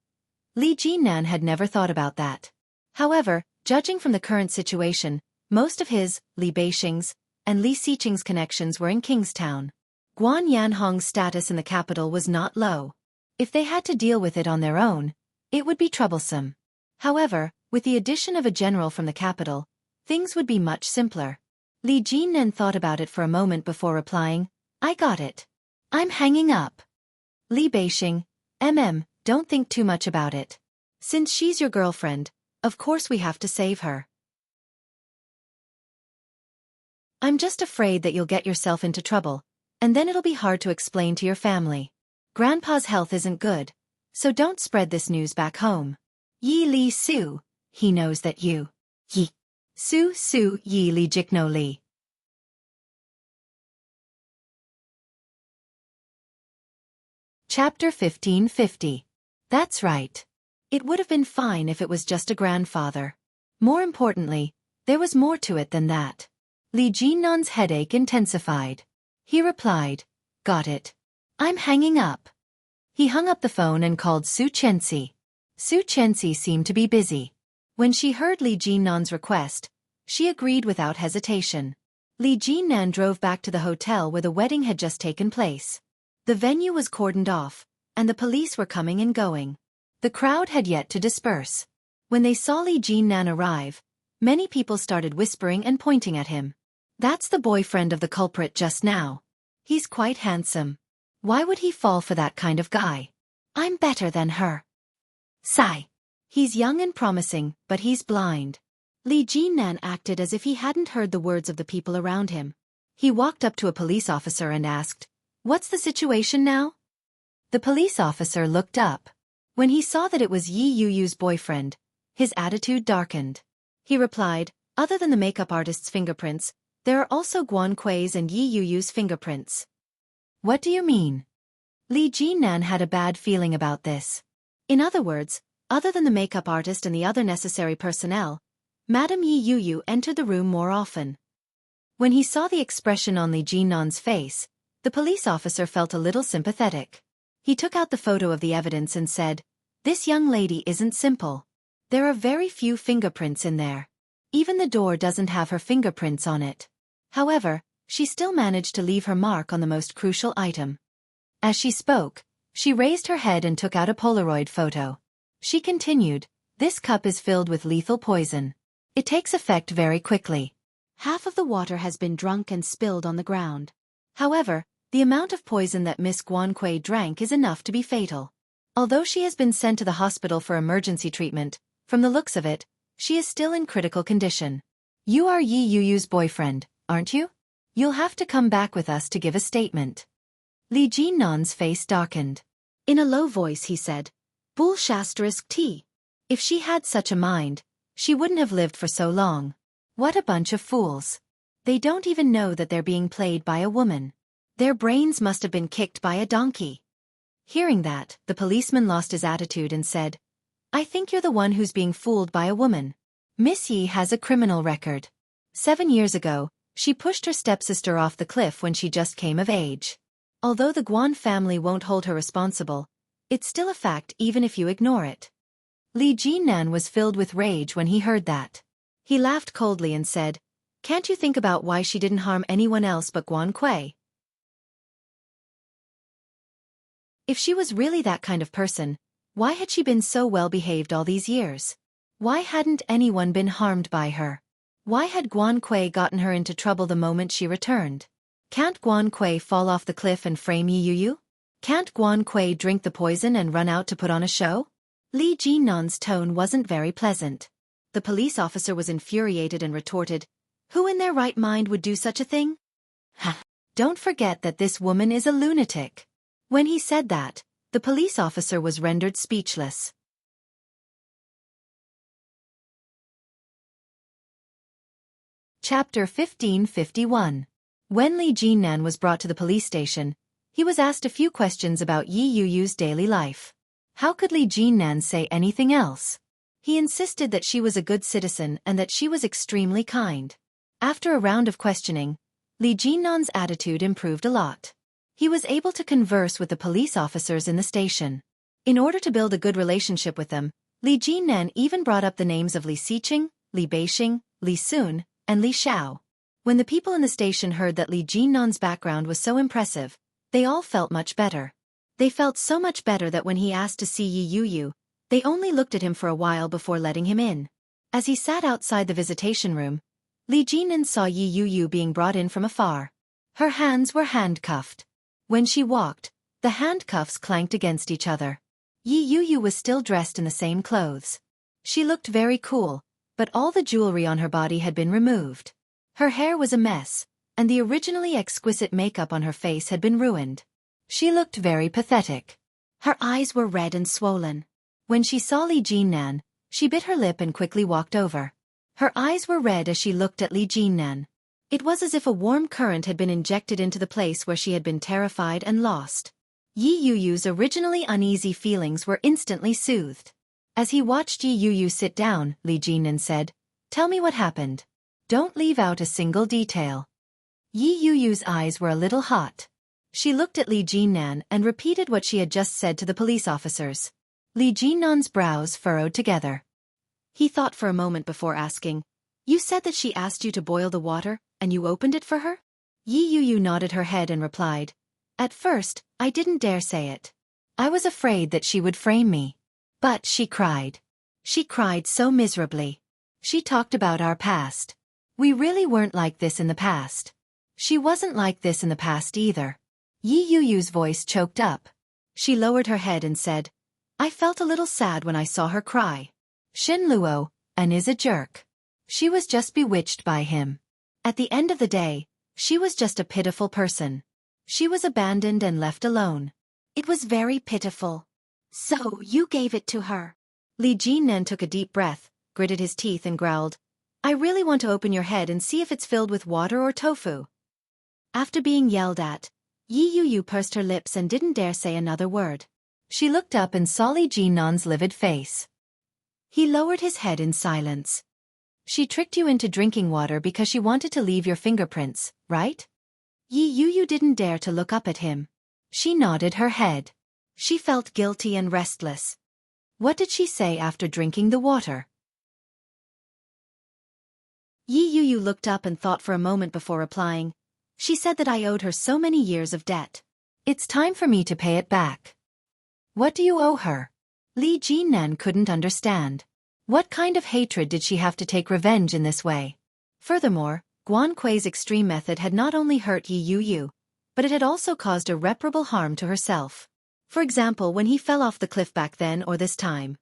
Li Jinan had never thought about that. However, judging from the current situation, most of his, Li Beixing's, and Li Xiqing's connections were in Kingstown. Guan Yanhong's status in the capital was not low. If they had to deal with it on their own, it would be troublesome. However, with the addition of a general from the capital, things would be much simpler. Li Jinnan thought about it for a moment before replying, I got it. I'm hanging up. Li Beixing, don't think too much about it. Since she's your girlfriend, of course we have to save her. I'm just afraid that you'll get yourself into trouble, and then it'll be hard to explain to your family. Grandpa's health isn't good, so don't spread this news back home. Yi Li Su, he knows that you. Yi. Su Yi Li Jikno Li. Chapter 1550. That's right. It would have been fine if it was just a grandfather. More importantly, there was more to it than that. Li Jinnan's headache intensified. He replied, got it. I'm hanging up. He hung up the phone and called Su Chenxi. Su Chenxi seemed to be busy. When she heard Li Jinnan's request, she agreed without hesitation. Li Jinnan drove back to the hotel where the wedding had just taken place. The venue was cordoned off, and the police were coming and going. The crowd had yet to disperse. When they saw Li Jinnan arrive, many people started whispering and pointing at him. That's the boyfriend of the culprit just now. He's quite handsome. Why would he fall for that kind of guy? I'm better than her. Sigh. He's young and promising, but he's blind. Li Jinnan acted as if he hadn't heard the words of the people around him. He walked up to a police officer and asked, what's the situation now? The police officer looked up. When he saw that it was Yi Yuyu's boyfriend, his attitude darkened. He replied, other than the makeup artist's fingerprints, there are also Guan Kui's and Yi Yuyu's fingerprints. What do you mean? Li Jinnan had a bad feeling about this. In other words, other than the makeup artist and the other necessary personnel, Madame Yi Yuyu entered the room more often. When he saw the expression on Li Jinnan's face, the police officer felt a little sympathetic. He took out the photo of the evidence and said, this young lady isn't simple. There are very few fingerprints in there. Even the door doesn't have her fingerprints on it. However, she still managed to leave her mark on the most crucial item. As she spoke, she raised her head and took out a Polaroid photo. She continued, this cup is filled with lethal poison. It takes effect very quickly. Half of the water has been drunk and spilled on the ground. However, the amount of poison that Miss Guan Kui drank is enough to be fatal. Although she has been sent to the hospital for emergency treatment, from the looks of it, she is still in critical condition. You are Yi Yuyu's boyfriend, aren't you? You'll have to come back with us to give a statement. Li Jinnan's face darkened. In a low voice he said, Bull ****. If she had such a mind, she wouldn't have lived for so long. What a bunch of fools. They don't even know that they're being played by a woman. Their brains must have been kicked by a donkey. Hearing that, the policeman lost his attitude and said, I think you're the one who's being fooled by a woman. Miss Yi has a criminal record. 7 years ago, she pushed her stepsister off the cliff when she just came of age. Although the Guan family won't hold her responsible, it's still a fact even if you ignore it. Li Jinnan was filled with rage when he heard that. He laughed coldly and said, Can't you think about why she didn't harm anyone else but Guan Kui? If she was really that kind of person, why had she been so well behaved all these years? Why hadn't anyone been harmed by her? Why had Guan Kui gotten her into trouble the moment she returned? Can't Guan Kui fall off the cliff and frame Yi Yuyu? Can't Guan Kui drink the poison and run out to put on a show? Li Jinnan's tone wasn't very pleasant. The police officer was infuriated and retorted, Who in their right mind would do such a thing? Ha! Don't forget that this woman is a lunatic. When he said that, the police officer was rendered speechless. Chapter 1551. When Li Jinnan was brought to the police station, he was asked a few questions about Yi Yuyu's daily life. How could Li Jinnan say anything else? He insisted that she was a good citizen and that she was extremely kind. After a round of questioning, Li Jinnan's attitude improved a lot. He was able to converse with the police officers in the station. In order to build a good relationship with them, Li Jinnan even brought up the names of Li Xiqing, Li Beixing, Li Sun, and Li Xiao. When the people in the station heard that Li Jinnan's background was so impressive, They all felt much better. They felt so much better that when he asked to see Yi Yuyu, they only looked at him for a while before letting him in. As he sat outside the visitation room, Li Jinan saw Yi Yuyu being brought in from afar. Her hands were handcuffed. When she walked, the handcuffs clanked against each other. Yi Yuyu was still dressed in the same clothes. She looked very cool, but all the jewelry on her body had been removed. Her hair was a mess, and the originally exquisite makeup on her face had been ruined. She looked very pathetic. Her eyes were red and swollen. When she saw Li Jinan, she bit her lip and quickly walked over. Her eyes were red as she looked at Li Jinan. It was as if a warm current had been injected into the place where she had been terrified and lost. Yi Yuyu's originally uneasy feelings were instantly soothed. As he watched Yi Yuyu sit down, Li Jinan said, "Tell me what happened. Don't leave out a single detail." Yi Yuyu's eyes were a little hot. She looked at Li Jinan and repeated what she had just said to the police officers. Li Jinan's brows furrowed together. He thought for a moment before asking, "You said that she asked you to boil the water, and you opened it for her?" Yi Yuyu nodded her head and replied, "At first, I didn't dare say it. I was afraid that she would frame me. But she cried. She cried so miserably. She talked about our past. We really weren't like this in the past. She wasn't like this in the past either." Yi Yuyu's voice choked up. She lowered her head and said, "I felt a little sad when I saw her cry. Shin Luo is a jerk. She was just bewitched by him. At the end of the day, she was just a pitiful person. She was abandoned and left alone. It was very pitiful." "So you gave it to her?" Li Jinan took a deep breath, gritted his teeth and growled, "I really want to open your head and see if it's filled with water or tofu." After being yelled at, Yi Yuyu pursed her lips and didn't dare say another word. She looked up and saw Li Jinan's livid face. He lowered his head in silence. "She tricked you into drinking water because she wanted to leave your fingerprints, right?" Yi Yuyu didn't dare to look up at him. She nodded her head. She felt guilty and restless. What did she say after drinking the water? Yi Yuyu looked up and thought for a moment before replying. She said that I owed her so many years of debt. It's time for me to pay it back. What do you owe her? Li Jinan couldn't understand. What kind of hatred did she have to take revenge in this way? Furthermore, Guan Kui's extreme method had not only hurt Yi Yuyu, but it had also caused irreparable harm to herself. For example, when he fell off the cliff back then or this time.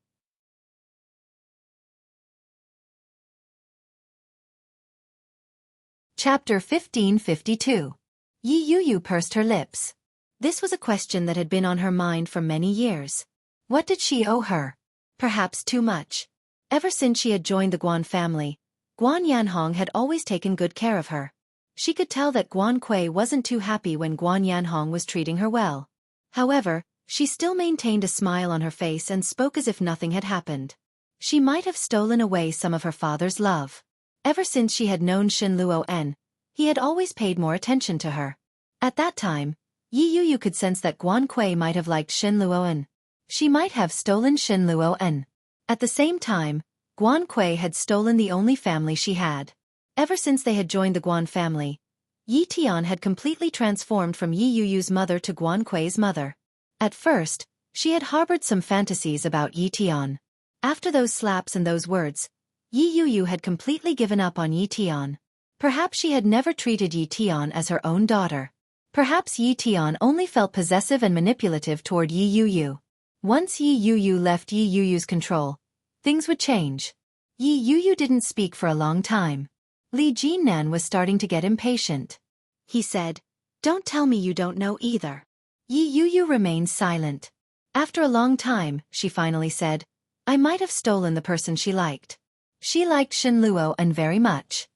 Chapter 1552. Yi Yuyu pursed her lips. This was a question that had been on her mind for many years. What did she owe her? Perhaps too much. Ever since she had joined the Guan family, Guan Yanhong had always taken good care of her. She could tell that Guan Kui wasn't too happy when Guan Yanhong was treating her well. However, she still maintained a smile on her face and spoke as if nothing had happened. She might have stolen away some of her father's love. Ever since she had known Shin Luo, he had always paid more attention to her. At that time, Yi Yuyu could sense that Guan Kui might have liked Shin Luo. She might have stolen Shin Luo. At the same time, Guan Kui had stolen the only family she had. Ever since they had joined the Guan family, Yi Tian had completely transformed from Yi Yuyu's mother to Guan Kui's mother. At first, she had harbored some fantasies about Yi Tian. After those slaps and those words, Yi Yuyu had completely given up on Yi Tian. Perhaps she had never treated Yi Tian as her own daughter. Perhaps Yi Tian only felt possessive and manipulative toward Yi Yuyu. Once Yi Yuyu left Yi Yuyu's control, things would change. Yi Yuyu didn't speak for a long time. Li Jinan was starting to get impatient. He said, "Don't tell me you don't know either." Yi Yuyu remained silent. After a long time, she finally said, "I might have stolen the person she liked." She liked Shin Luo very much.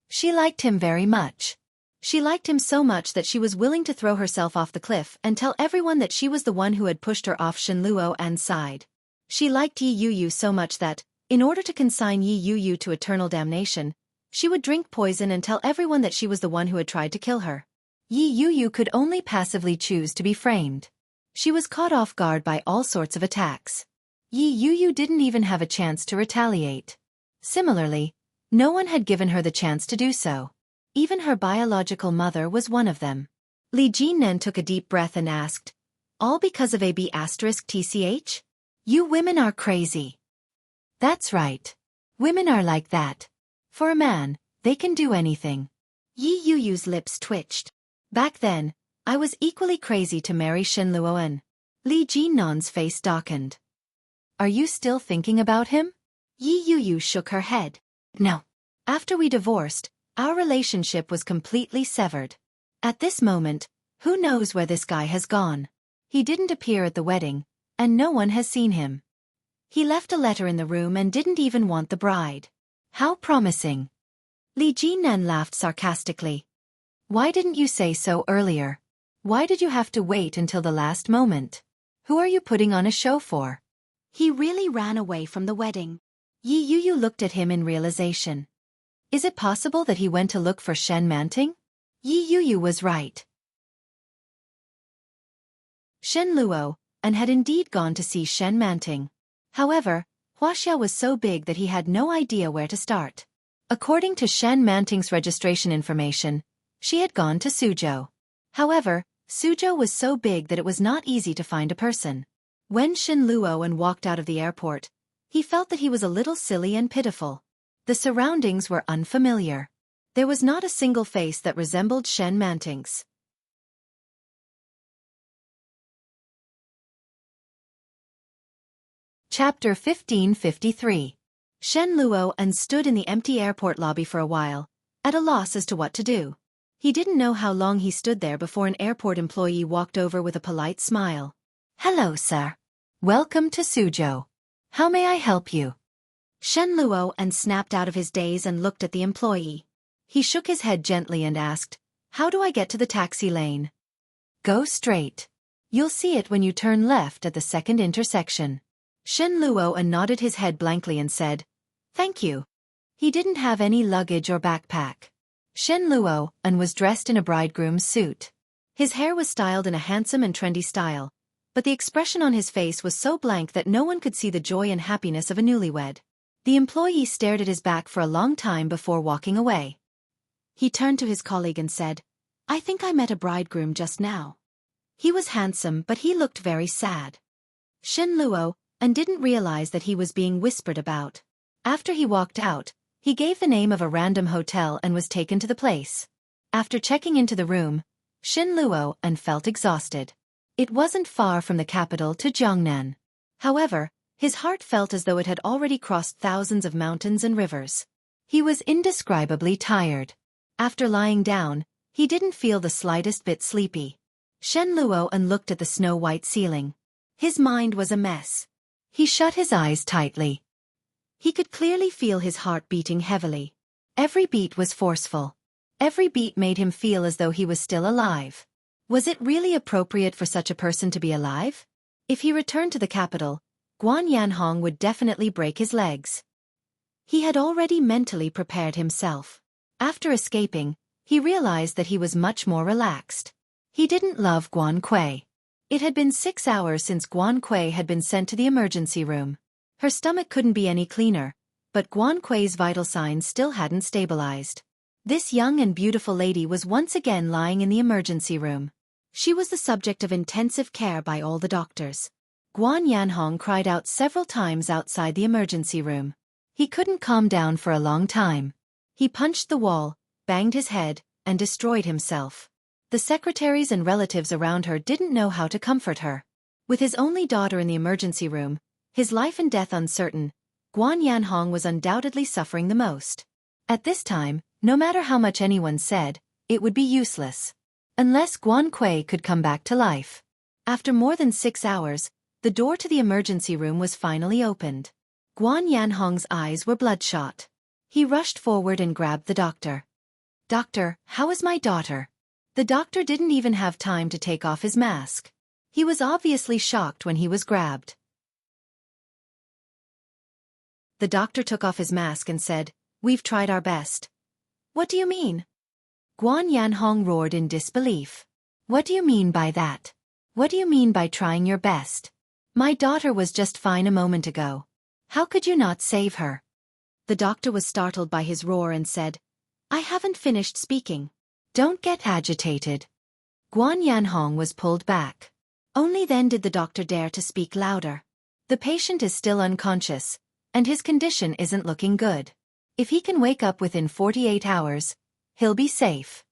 She liked him very much. She liked him so much that she was willing to throw herself off the cliff and tell everyone that she was the one who had pushed her off Shin Luo's side. She liked Yi Yuyu so much that, in order to consign Yi Yuyu to eternal damnation, she would drink poison and tell everyone that she was the one who had tried to kill her. Yi Yuyu could only passively choose to be framed. She was caught off guard by all sorts of attacks. Yi Yuyu didn't even have a chance to retaliate. Similarly, no one had given her the chance to do so. Even her biological mother was one of them. Li Jinnan took a deep breath and asked, all because of AB****? You women are crazy. That's right. Women are like that. For a man, they can do anything. Yi Yuyu's lips twitched. Back then, I was equally crazy to marry Shen Luoan. Li Jinnan's face darkened. Are you still thinking about him? Yi Yuyu shook her head. No. After we divorced, our relationship was completely severed. At this moment, who knows where this guy has gone? He didn't appear at the wedding, and no one has seen him. He left a letter in the room and didn't even want the bride. How promising. Li Jinnan laughed sarcastically. Why didn't you say so earlier? Why did you have to wait until the last moment? Who are you putting on a show for? He really ran away from the wedding. Yi Yuyu looked at him in realization. Is it possible that he went to look for Shen Manting? Yi Yuyu was right. Shen Luo, and had indeed gone to see Shen Manting. However, Huaxia was so big that he had no idea where to start. According to Shen Manting's registration information, she had gone to Suzhou. However, Suzhou was so big that it was not easy to find a person. When Shen Luo walked out of the airport, he felt that he was a little silly and pitiful. The surroundings were unfamiliar. There was not a single face that resembled Shen Manting's. Chapter 1553. Shen Luo stood in the empty airport lobby for a while, at a loss as to what to do. He didn't know how long he stood there before an airport employee walked over with a polite smile. Hello, sir. Welcome to Suzhou. How may I help you? Shen Luo snapped out of his daze and looked at the employee. He shook his head gently and asked, how do I get to the taxi lane? Go straight. You'll see it when you turn left at the second intersection. Shen Luo nodded his head blankly and said, thank you. He didn't have any luggage or backpack. Shen Luo was dressed in a bridegroom's suit. His hair was styled in a handsome and trendy style, but the expression on his face was so blank that no one could see the joy and happiness of a newlywed. The employee stared at his back for a long time before walking away. He turned to his colleague and said, I think I met a bridegroom just now. He was handsome, but he looked very sad. Shen Luo didn't realize that he was being whispered about. After he walked out, he gave the name of a random hotel and was taken to the place. After checking into the room, Shen Luo felt exhausted. It wasn't far from the capital to Jiangnan. However, his heart felt as though it had already crossed thousands of mountains and rivers. He was indescribably tired. After lying down, he didn't feel the slightest bit sleepy. Shen Luo looked at the snow-white ceiling. His mind was a mess. He shut his eyes tightly. He could clearly feel his heart beating heavily. Every beat was forceful. Every beat made him feel as though he was still alive. Was it really appropriate for such a person to be alive? If he returned to the capital, Guan Yanhong would definitely break his legs. He had already mentally prepared himself. After escaping, he realized that he was much more relaxed. He didn't love Guan Kui. It had been 6 hours since Guan Kui had been sent to the emergency room. Her stomach couldn't be any cleaner, but Guan Kui's vital signs still hadn't stabilized. This young and beautiful lady was once again lying in the emergency room. She was the subject of intensive care by all the doctors. Guan Yanhong cried out several times outside the emergency room. He couldn't calm down for a long time. He punched the wall, banged his head, and destroyed himself. The secretaries and relatives around her didn't know how to comfort her. With his only daughter in the emergency room, his life and death uncertain, Guan Yanhong was undoubtedly suffering the most. At this time, no matter how much anyone said, it would be useless. Unless Guan Kui could come back to life. After more than 6 hours, the door to the emergency room was finally opened. Guan Yanhong's eyes were bloodshot. He rushed forward and grabbed the doctor. Doctor, how is my daughter? The doctor didn't even have time to take off his mask. He was obviously shocked when he was grabbed. The doctor took off his mask and said, We've tried our best. What do you mean? Guan Yanhong roared in disbelief. What do you mean by that? What do you mean by trying your best? My daughter was just fine a moment ago. How could you not save her? The doctor was startled by his roar and said, I haven't finished speaking. Don't get agitated. Guan Yanhong was pulled back. Only then did the doctor dare to speak louder. The patient is still unconscious, and his condition isn't looking good. If he can wake up within 48 hours, he'll be safe.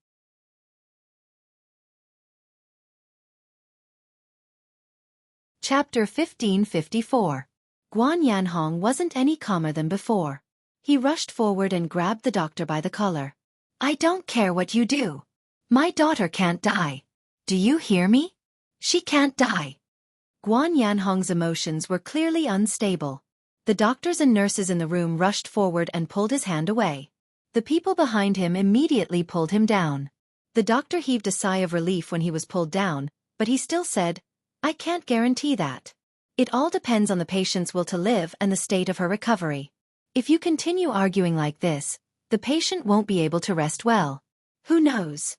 Chapter 1554. Guan Yanhong wasn't any calmer than before. He rushed forward and grabbed the doctor by the collar. I don't care what you do. My daughter can't die. Do you hear me? She can't die. Guan Yanhong's emotions were clearly unstable. The doctors and nurses in the room rushed forward and pulled his hand away. The people behind him immediately pulled him down. The doctor heaved a sigh of relief when he was pulled down, but he still said, I can't guarantee that. It all depends on the patient's will to live and the state of her recovery. If you continue arguing like this, the patient won't be able to rest well. Who knows?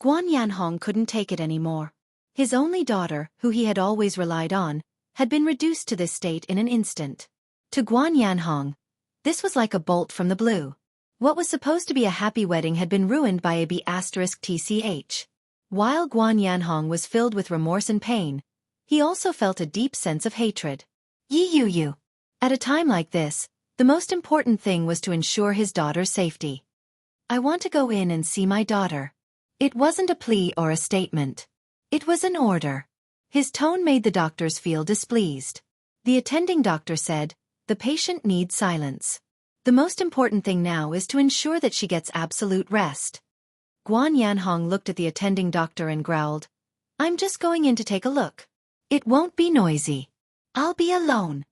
Guan Yanhong couldn't take it anymore. His only daughter, who he had always relied on, had been reduced to this state in an instant. To Guan Yanhong, this was like a bolt from the blue. What was supposed to be a happy wedding had been ruined by a B*TCH. While Guan Yanhong was filled with remorse and pain, he also felt a deep sense of hatred. Yi. At a time like this, the most important thing was to ensure his daughter's safety. I want to go in and see my daughter. It wasn't a plea or a statement. It was an order. His tone made the doctors feel displeased. The attending doctor said, the patient needs silence. The most important thing now is to ensure that she gets absolute rest. Guan Yanhong looked at the attending doctor and growled, I'm just going in to take a look. It won't be noisy. I'll be alone.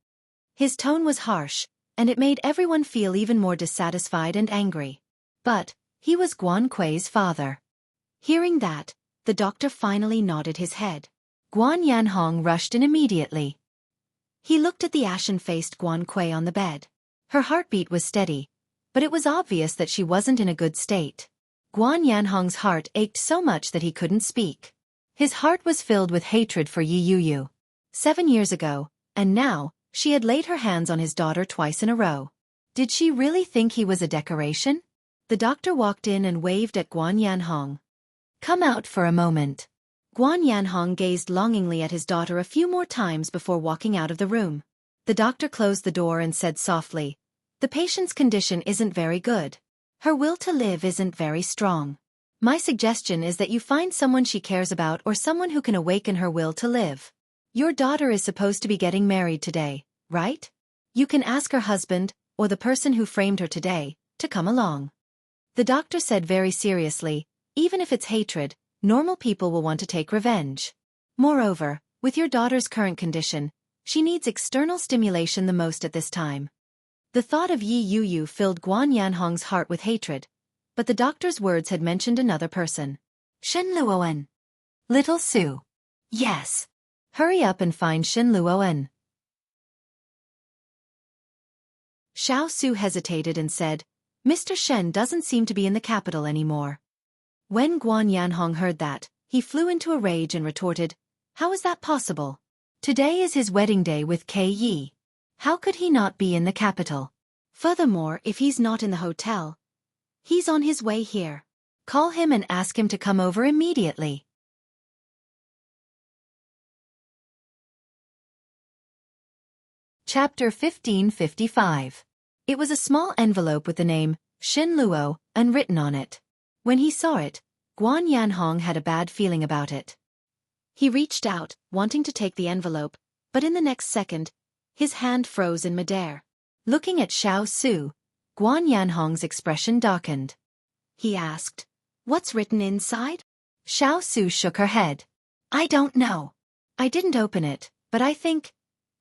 His tone was harsh, and it made everyone feel even more dissatisfied and angry. But he was Guan Kui's father. Hearing that, the doctor finally nodded his head. Guan Yanhong rushed in immediately. He looked at the ashen-faced Guan Kui on the bed. Her heartbeat was steady, but it was obvious that she wasn't in a good state. Guan Yanhong's heart ached so much that he couldn't speak. His heart was filled with hatred for Yi. 7 years ago, and now, she had laid her hands on his daughter twice in a row. Did she really think he was a decoration? The doctor walked in and waved at Guan Yanhong. Come out for a moment. Guan Yanhong gazed longingly at his daughter a few more times before walking out of the room. The doctor closed the door and said softly, the patient's condition isn't very good. Her will to live isn't very strong. My suggestion is that you find someone she cares about or someone who can awaken her will to live. Your daughter is supposed to be getting married today, right? You can ask her husband, or the person who framed her today, to come along. The doctor said very seriously, even if it's hatred, normal people will want to take revenge. Moreover, with your daughter's current condition, she needs external stimulation the most at this time. The thought of Yi filled Guan Yanhong's heart with hatred, but the doctor's words had mentioned another person. Shen Luoan. Little Su. Yes. Hurry up and find Shen Luoan. Xiao Su hesitated and said, Mr. Shen doesn't seem to be in the capital anymore. When Guan Yanhong heard that, he flew into a rage and retorted, how is that possible? Today is his wedding day with Kei Yi. How could he not be in the capital? Furthermore, if he's not in the hotel, he's on his way here. Call him and ask him to come over immediately. Chapter 1555. It was a small envelope with the name, Shen Luo, unwritten on it. When he saw it, Guan Yanhong had a bad feeling about it. He reached out, wanting to take the envelope, but in the next second, his hand froze in midair. Looking at Xiao Su, Guan Yanhong's expression darkened. He asked, what's written inside? Xiao Su shook her head. I don't know. I didn't open it, but I think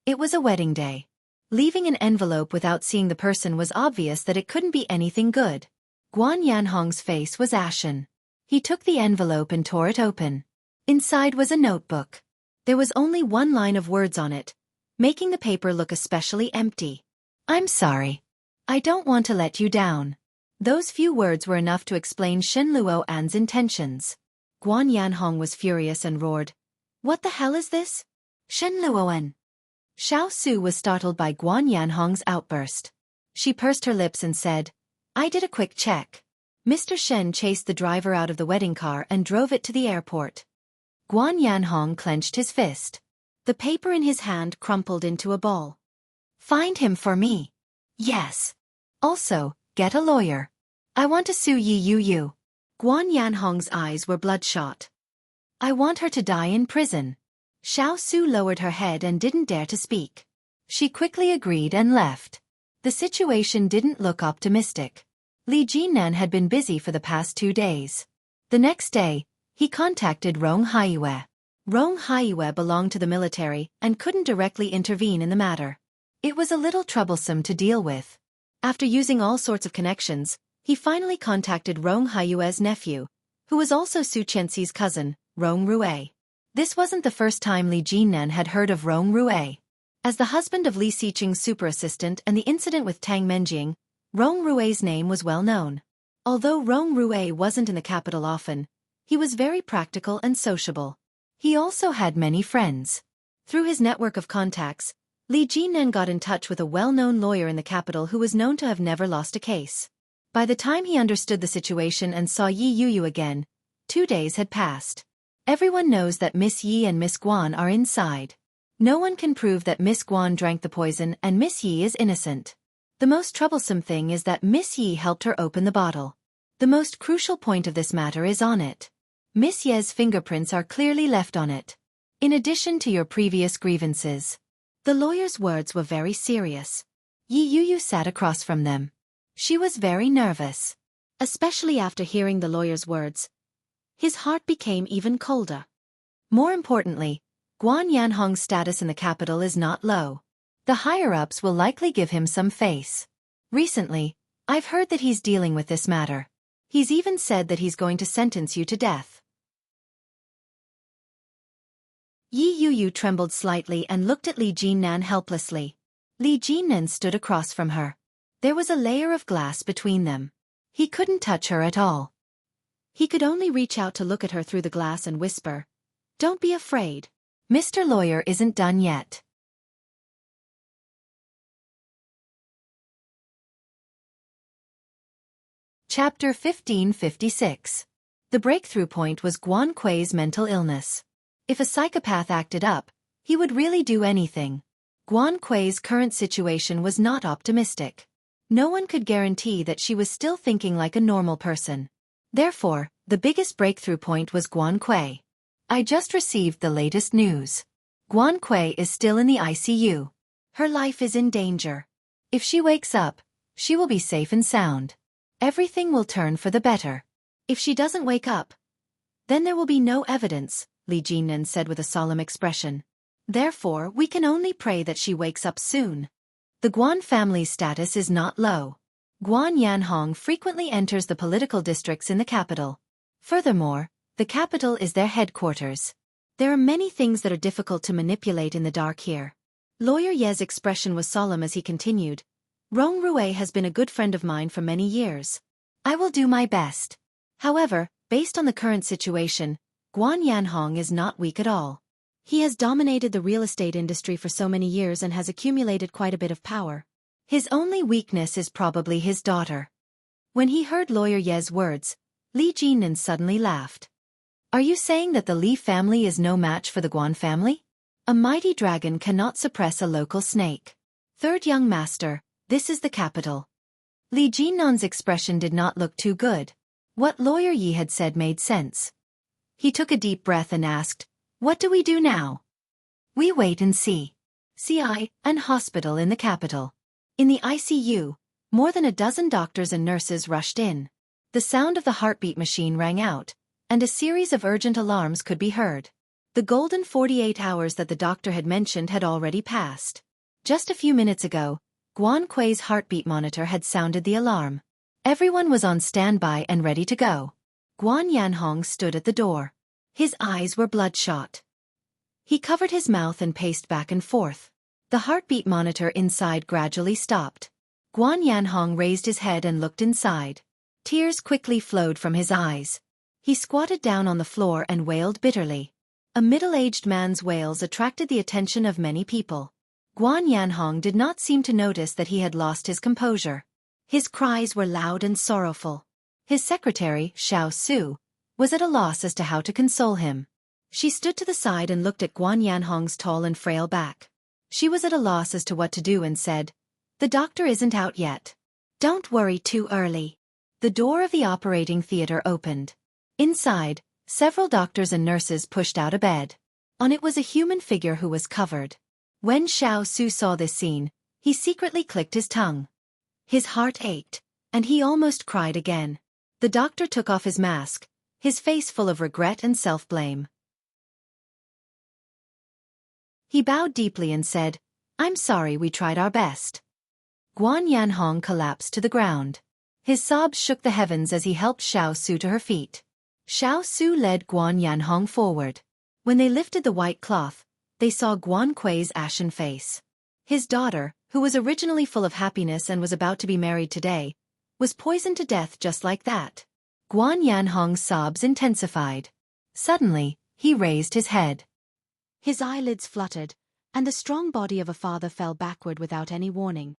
it was a wedding day. Leaving an envelope without seeing the person was obvious that it couldn't be anything good. Guan Yanhong's face was ashen. He took the envelope and tore it open. Inside was a notebook. There was only one line of words on it, making the paper look especially empty. I'm sorry. I don't want to let you down. Those few words were enough to explain Shen Luoan's intentions. Guan Yanhong was furious and roared, what the hell is this? Shen Luoan. Xiao Su was startled by Guan Yanhong's outburst. She pursed her lips and said, I did a quick check. Mr. Shen chased the driver out of the wedding car and drove it to the airport. Guan Yanhong clenched his fist. The paper in his hand crumpled into a ball. Find him for me. Yes. Also, get a lawyer. I want to sue Yi Yu. Guan Yanhong's eyes were bloodshot. I want her to die in prison. Xiao Su lowered her head and didn't dare to speak. She quickly agreed and left. The situation didn't look optimistic. Li Jinan had been busy for the past 2 days. The next day, he contacted Rong Haiyue. Rong Haiyue belonged to the military and couldn't directly intervene in the matter. It was a little troublesome to deal with. After using all sorts of connections, he finally contacted Rong Haiyue's nephew, who was also Su Qianxi's cousin, Rong Rue. This wasn't the first time Li Jinan had heard of Rong Rue. As the husband of Li Xiqing's super assistant and the incident with Tang Menjing, Rong Rue's name was well known. Although Rong Rue wasn't in the capital often, he was very practical and sociable. He also had many friends. Through his network of contacts, Li Jinan got in touch with a well-known lawyer in the capital who was known to have never lost a case. By the time he understood the situation and saw Yi Yu again, 2 days had passed. Everyone knows that Miss Yi and Miss Guan are inside. No one can prove that Miss Guan drank the poison and Miss Yi is innocent. The most troublesome thing is that Miss Yi helped her open the bottle. The most crucial point of this matter is on it. Miss Ye's fingerprints are clearly left on it. In addition to your previous grievances. The lawyer's words were very serious. Yi Yu sat across from them. She was very nervous. Especially after hearing the lawyer's words. His heart became even colder. More importantly, Guan Yanhong's status in the capital is not low. The higher-ups will likely give him some face. Recently, I've heard that he's dealing with this matter. He's even said that he's going to sentence you to death. Yi Yu trembled slightly and looked at Li Jinan helplessly. Li Jinan stood across from her. There was a layer of glass between them. He couldn't touch her at all. He could only reach out to look at her through the glass and whisper, "Don't be afraid. Mr. Lawyer isn't done yet." Chapter 1556. The breakthrough point was Guan Kui's mental illness. If a psychopath acted up, he would really do anything. Guan Kui's current situation was not optimistic. No one could guarantee that she was still thinking like a normal person. Therefore, the biggest breakthrough point was Guan Kui. I just received the latest news. Guan Kui is still in the ICU. Her life is in danger. If she wakes up, she will be safe and sound. Everything will turn for the better. If she doesn't wake up, then there will be no evidence, Li Jinan said with a solemn expression. Therefore, we can only pray that she wakes up soon. The Guan family's status is not low. Guan Yanhong frequently enters the political districts in the capital. Furthermore, the capital is their headquarters. There are many things that are difficult to manipulate in the dark here. Lawyer Ye's expression was solemn as he continued. Rong Rue has been a good friend of mine for many years. I will do my best. However, based on the current situation, Guan Yanhong is not weak at all. He has dominated the real estate industry for so many years and has accumulated quite a bit of power. His only weakness is probably his daughter. When he heard Lawyer Ye's words, Li Jinan suddenly laughed. Are you saying that the Li family is no match for the Guan family? A mighty dragon cannot suppress a local snake. Third young master, this is the capital. Li Jinan's expression did not look too good. What Lawyer Yi had said made sense. He took a deep breath and asked, what do we do now? We wait and see. CI, an hospital in the capital. In the ICU, more than a dozen doctors and nurses rushed in. The sound of the heartbeat machine rang out, and a series of urgent alarms could be heard. The golden 48 hours that the doctor had mentioned had already passed. Just a few minutes ago, Guan Kui's heartbeat monitor had sounded the alarm. Everyone was on standby and ready to go. Guan Yanhong stood at the door. His eyes were bloodshot. He covered his mouth and paced back and forth. The heartbeat monitor inside gradually stopped. Guan Yanhong raised his head and looked inside. Tears quickly flowed from his eyes. He squatted down on the floor and wailed bitterly. A middle-aged man's wails attracted the attention of many people. Guan Yanhong did not seem to notice that he had lost his composure. His cries were loud and sorrowful. His secretary, Xiao Su, was at a loss as to how to console him. She stood to the side and looked at Guan Yanhong's tall and frail back. She was at a loss as to what to do and said, "The doctor isn't out yet. Don't worry too early." The door of the operating theater opened. Inside, several doctors and nurses pushed out a bed. On it was a human figure who was covered. When Xiao Su saw this scene, he secretly clicked his tongue. His heart ached, and he almost cried again. The doctor took off his mask, his face full of regret and self-blame. He bowed deeply and said, "I'm sorry, we tried our best." Guan Yanhong collapsed to the ground. His sobs shook the heavens as he helped Xiao Su to her feet. Xiao Su led Guan Yanhong forward. When they lifted the white cloth, they saw Guan Kui's ashen face. His daughter, who was originally full of happiness and was about to be married today, was poisoned to death just like that. Guan Yanhong's sobs intensified. Suddenly, he raised his head. His eyelids fluttered, and the strong body of a father fell backward without any warning.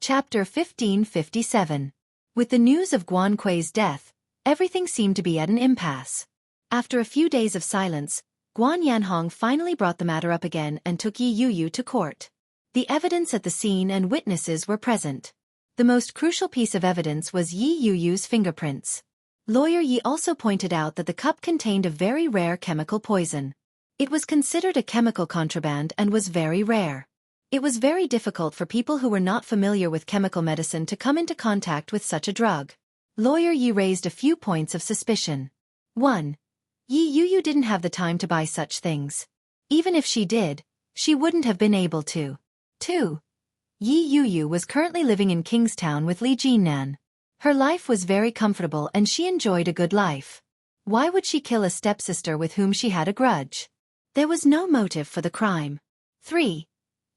Chapter 1557. With the news of Guan Kui's death, everything seemed to be at an impasse. After a few days of silence, Guan Yanhong finally brought the matter up again and took Yi Yuyu to court. The evidence at the scene and witnesses were present. The most crucial piece of evidence was Yi Yuyu's fingerprints. Lawyer Yi also pointed out that the cup contained a very rare chemical poison. It was considered a chemical contraband and was very rare. It was very difficult for people who were not familiar with chemical medicine to come into contact with such a drug. Lawyer Yi raised a few points of suspicion. 1. Yi Yuyu didn't have the time to buy such things. Even if she did, she wouldn't have been able to. 2. Yi Yuyu was currently living in Kingstown with Li Jinnan. Her life was very comfortable and she enjoyed a good life. Why would she kill a stepsister with whom she had a grudge? There was no motive for the crime. 3.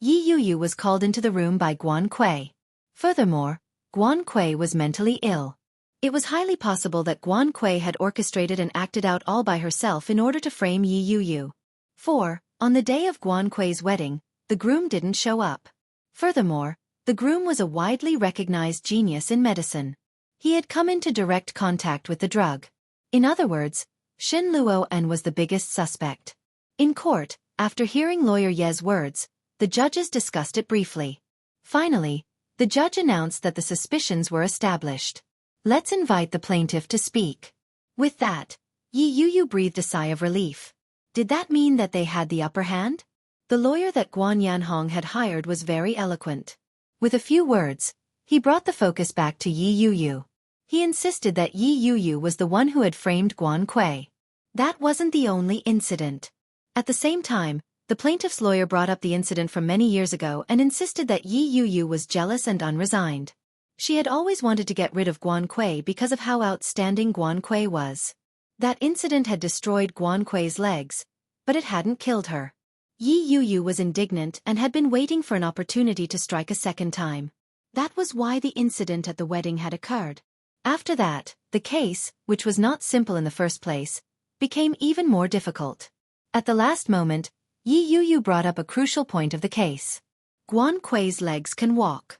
Yi Yuyu was called into the room by Guan Kui. Furthermore, Guan Kui was mentally ill. It was highly possible that Guan Kui had orchestrated and acted out all by herself in order to frame Yi Yuyu. 4. On the day of Guan Kui's wedding, the groom didn't show up. Furthermore, the groom was a widely recognized genius in medicine. He had come into direct contact with the drug. In other words, Shen Luoan was the biggest suspect. In court, after hearing Lawyer Ye's words, the judges discussed it briefly. Finally, the judge announced that the suspicions were established. "Let's invite the plaintiff to speak." With that, Yi Yuyu breathed a sigh of relief. Did that mean that they had the upper hand? The lawyer that Guan Yanhong had hired was very eloquent. With a few words, he brought the focus back to Yi Yuyu. He insisted that Yi Yuyu was the one who had framed Guan Kui. That wasn't the only incident. At the same time, the plaintiff's lawyer brought up the incident from many years ago and insisted that Yi Yuyu was jealous and unresigned. She had always wanted to get rid of Guan Kui because of how outstanding Guan Kui was. That incident had destroyed Guan Kui's legs, but it hadn't killed her. Yi Yuyu was indignant and had been waiting for an opportunity to strike a second time. That was why the incident at the wedding had occurred. After that, the case, which was not simple in the first place, became even more difficult. At the last moment, Yi Yuyu brought up a crucial point of the case. Guan Kui's legs can walk.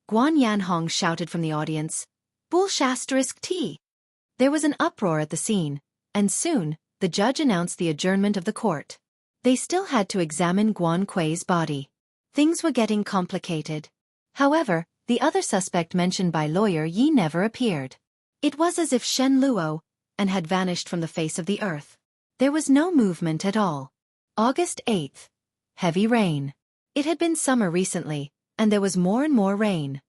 Guan Yanhong shouted from the audience, "Bull**T!" There was an uproar at the scene, and soon, the judge announced the adjournment of the court. They still had to examine Guan Kui's body. Things were getting complicated. However, the other suspect mentioned by Lawyer Yi never appeared. It was as if Shen Luo and had vanished from the face of the earth. There was no movement at all. August 8th. Heavy rain. It had been summer recently, and there was more and more rain.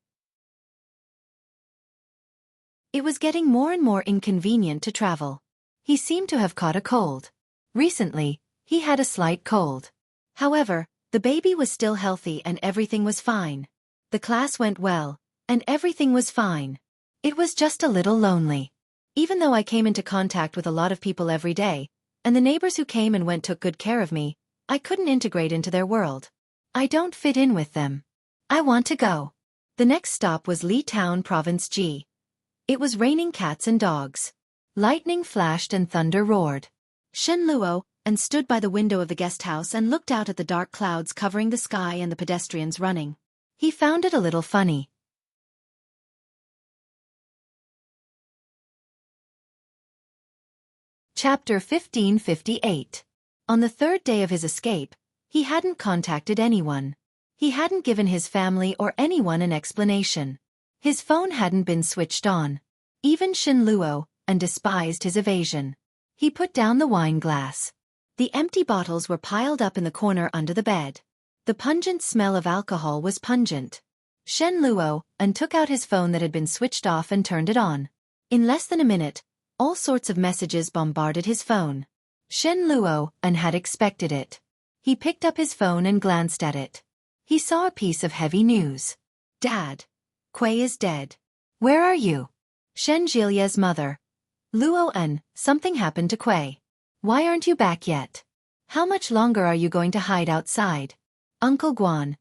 It was getting more and more inconvenient to travel. He seemed to have caught a cold. Recently, he had a slight cold. However, the baby was still healthy and everything was fine. The class went well, and everything was fine. It was just a little lonely. Even though I came into contact with a lot of people every day, and the neighbors who came and went took good care of me, I couldn't integrate into their world. I don't fit in with them. I want to go. The next stop was Li Town Province G. It was raining cats and dogs. Lightning flashed and thunder roared. Shen Luo and stood by the window of the guest house and looked out at the dark clouds covering the sky and the pedestrians running. He found it a little funny. Chapter 1558. On the third day of his escape, he hadn't contacted anyone. He hadn't given his family or anyone an explanation. His phone hadn't been switched on. Even Shen Luo, and despised his evasion. He put down the wine glass. The empty bottles were piled up in the corner under the bed. The pungent smell of alcohol was pungent. Shen Luo took out his phone that had been switched off and turned it on. In less than a minute, all sorts of messages bombarded his phone. Shen Luo had expected it. He picked up his phone and glanced at it. He saw a piece of heavy news. Dad. Kuei is dead. Where are you? Shen Jilia's mother. Luo, something happened to Kuei. Why aren't you back yet? How much longer are you going to hide outside? Uncle Guan.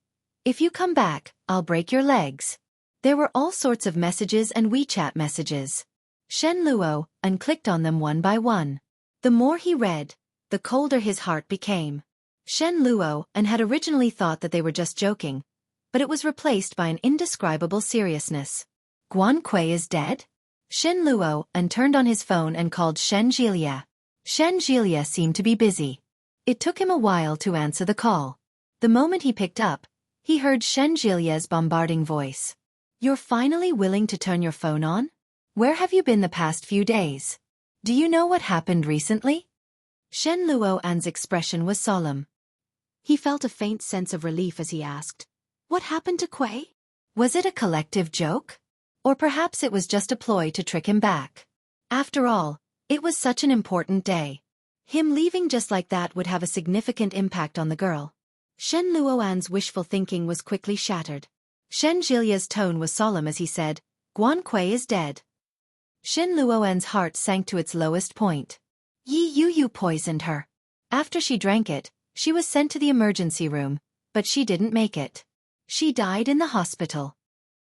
If you come back, I'll break your legs. There were all sorts of messages and WeChat messages. Shen Luo clicked on them one by one. The more he read, the colder his heart became. Shen Luo had originally thought that they were just joking, but it was replaced by an indescribable seriousness. Guan Kuei is dead? Shen Luo turned on his phone and called Shen Jilia. Shen Jilia seemed to be busy. It took him a while to answer the call. The moment he picked up, he heard Shen Jilia's bombarding voice. You're finally willing to turn your phone on? Where have you been the past few days? Do you know what happened recently? Shen Luo's expression was solemn. He felt a faint sense of relief as he asked, What happened to Kuei? Was it a collective joke? Or perhaps it was just a ploy to trick him back. After all, it was such an important day. Him leaving just like that would have a significant impact on the girl. Shen Luo's wishful thinking was quickly shattered. Shen Jilia's tone was solemn as he said, Guan Kuei is dead. Shen Luo's heart sank to its lowest point. Yi Yu poisoned her. After she drank it, she was sent to the emergency room, but she didn't make it. She died in the hospital.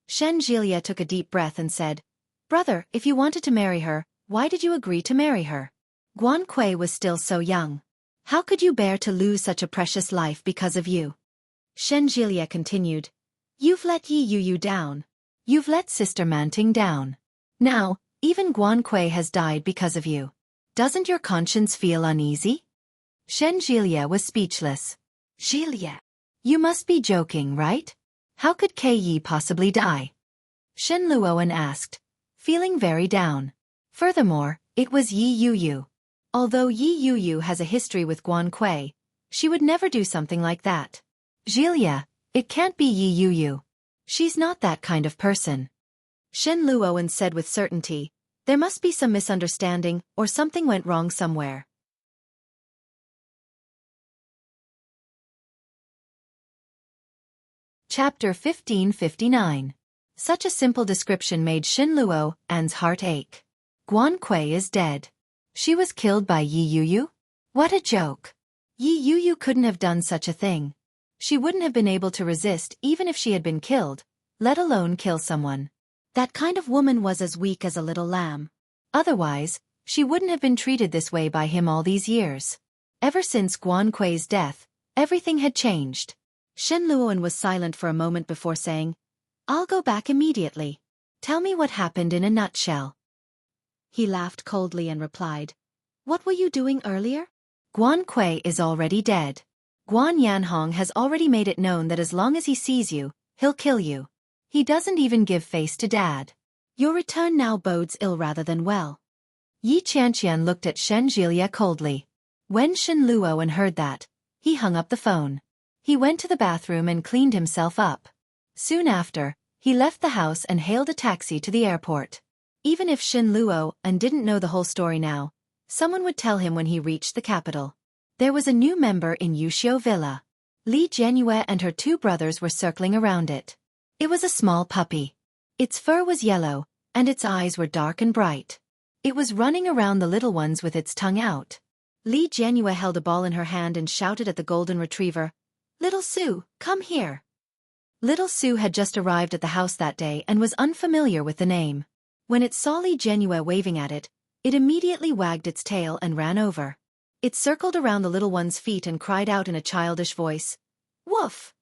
Shen Jilia took a deep breath and said, Brother, if you wanted to marry her, why did you agree to marry her? Guan Kuei was still so young. How could you bear to lose such a precious life because of you? Shen Jilia continued, You've let Yi Yu down. You've let Sister Manting down. Now, even Guan Kuei has died because of you. Doesn't your conscience feel uneasy? Shen Jilia was speechless. Jilia, you must be joking, right? How could Kei Yi possibly die? Shen Luoan asked, feeling very down. Furthermore, it was Yi Yu. Although Yi Yu has a history with Guan Kuei, she would never do something like that. Jilia, it can't be Yi Yu. She's not that kind of person. Shen Luoan said with certainty, there must be some misunderstanding or something went wrong somewhere. Chapter 1559. Such a simple description made Shen Luo's heart ache. Guan Kuei is dead. She was killed by Yi Yu? What a joke. Yi Yu couldn't have done such a thing. She wouldn't have been able to resist even if she had been killed, let alone kill someone. That kind of woman was as weak as a little lamb. Otherwise, she wouldn't have been treated this way by him all these years. Ever since Guan Kuei's death, everything had changed. Shen Luoan was silent for a moment before saying, I'll go back immediately. Tell me what happened in a nutshell. He laughed coldly and replied, What were you doing earlier? Guan Kuei is already dead. Guan Yanhong has already made it known that as long as he sees you, he'll kill you. He doesn't even give face to Dad. Your return now bodes ill rather than well. Yi Qianqian looked at Shen Jilia coldly. When Shen Luoan heard that, he hung up the phone. He went to the bathroom and cleaned himself up. Soon after, he left the house and hailed a taxi to the airport. Even if Shen Luoan didn't know the whole story now, someone would tell him when he reached the capital. There was a new member in Yuxiu Villa. Li Jianyue and her two brothers were circling around it. It was a small puppy. Its fur was yellow, and its eyes were dark and bright. It was running around the little ones with its tongue out. Li Jianyue held a ball in her hand and shouted at the golden retriever, Little Sue, come here. Little Sue had just arrived at the house that day and was unfamiliar with the name. When it saw Li Jianyue waving at it, it immediately wagged its tail and ran over. It circled around the little one's feet and cried out in a childish voice, Woof!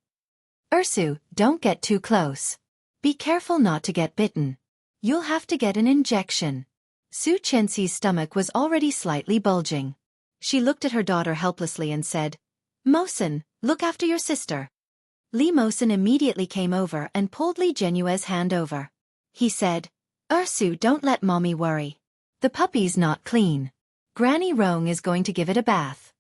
Ursu, don't get too close. Be careful not to get bitten. You'll have to get an injection. Xueqi's stomach was already slightly bulging. She looked at her daughter helplessly and said, Mosin, look after your sister. Li Mosin immediately came over and pulled Li Genue's hand over. He said, Ursu, don't let mommy worry. The puppy's not clean. Granny Rong is going to give it a bath.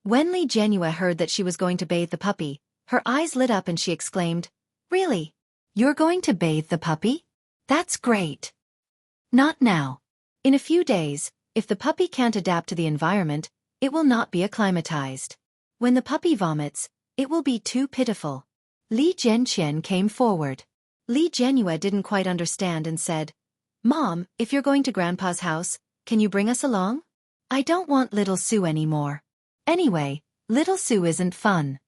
When Li Genue heard that she was going to bathe the puppy, her eyes lit up and she exclaimed, Really? You're going to bathe the puppy? That's great. Not now. In a few days, if the puppy can't adapt to the environment, it will not be acclimatized. When the puppy vomits, it will be too pitiful. Li Zhenqian came forward. Li Genue didn't quite understand and said, Mom, if you're going to Grandpa's house, can you bring us along? I don't want little Sue anymore. Anyway, little Sue isn't fun.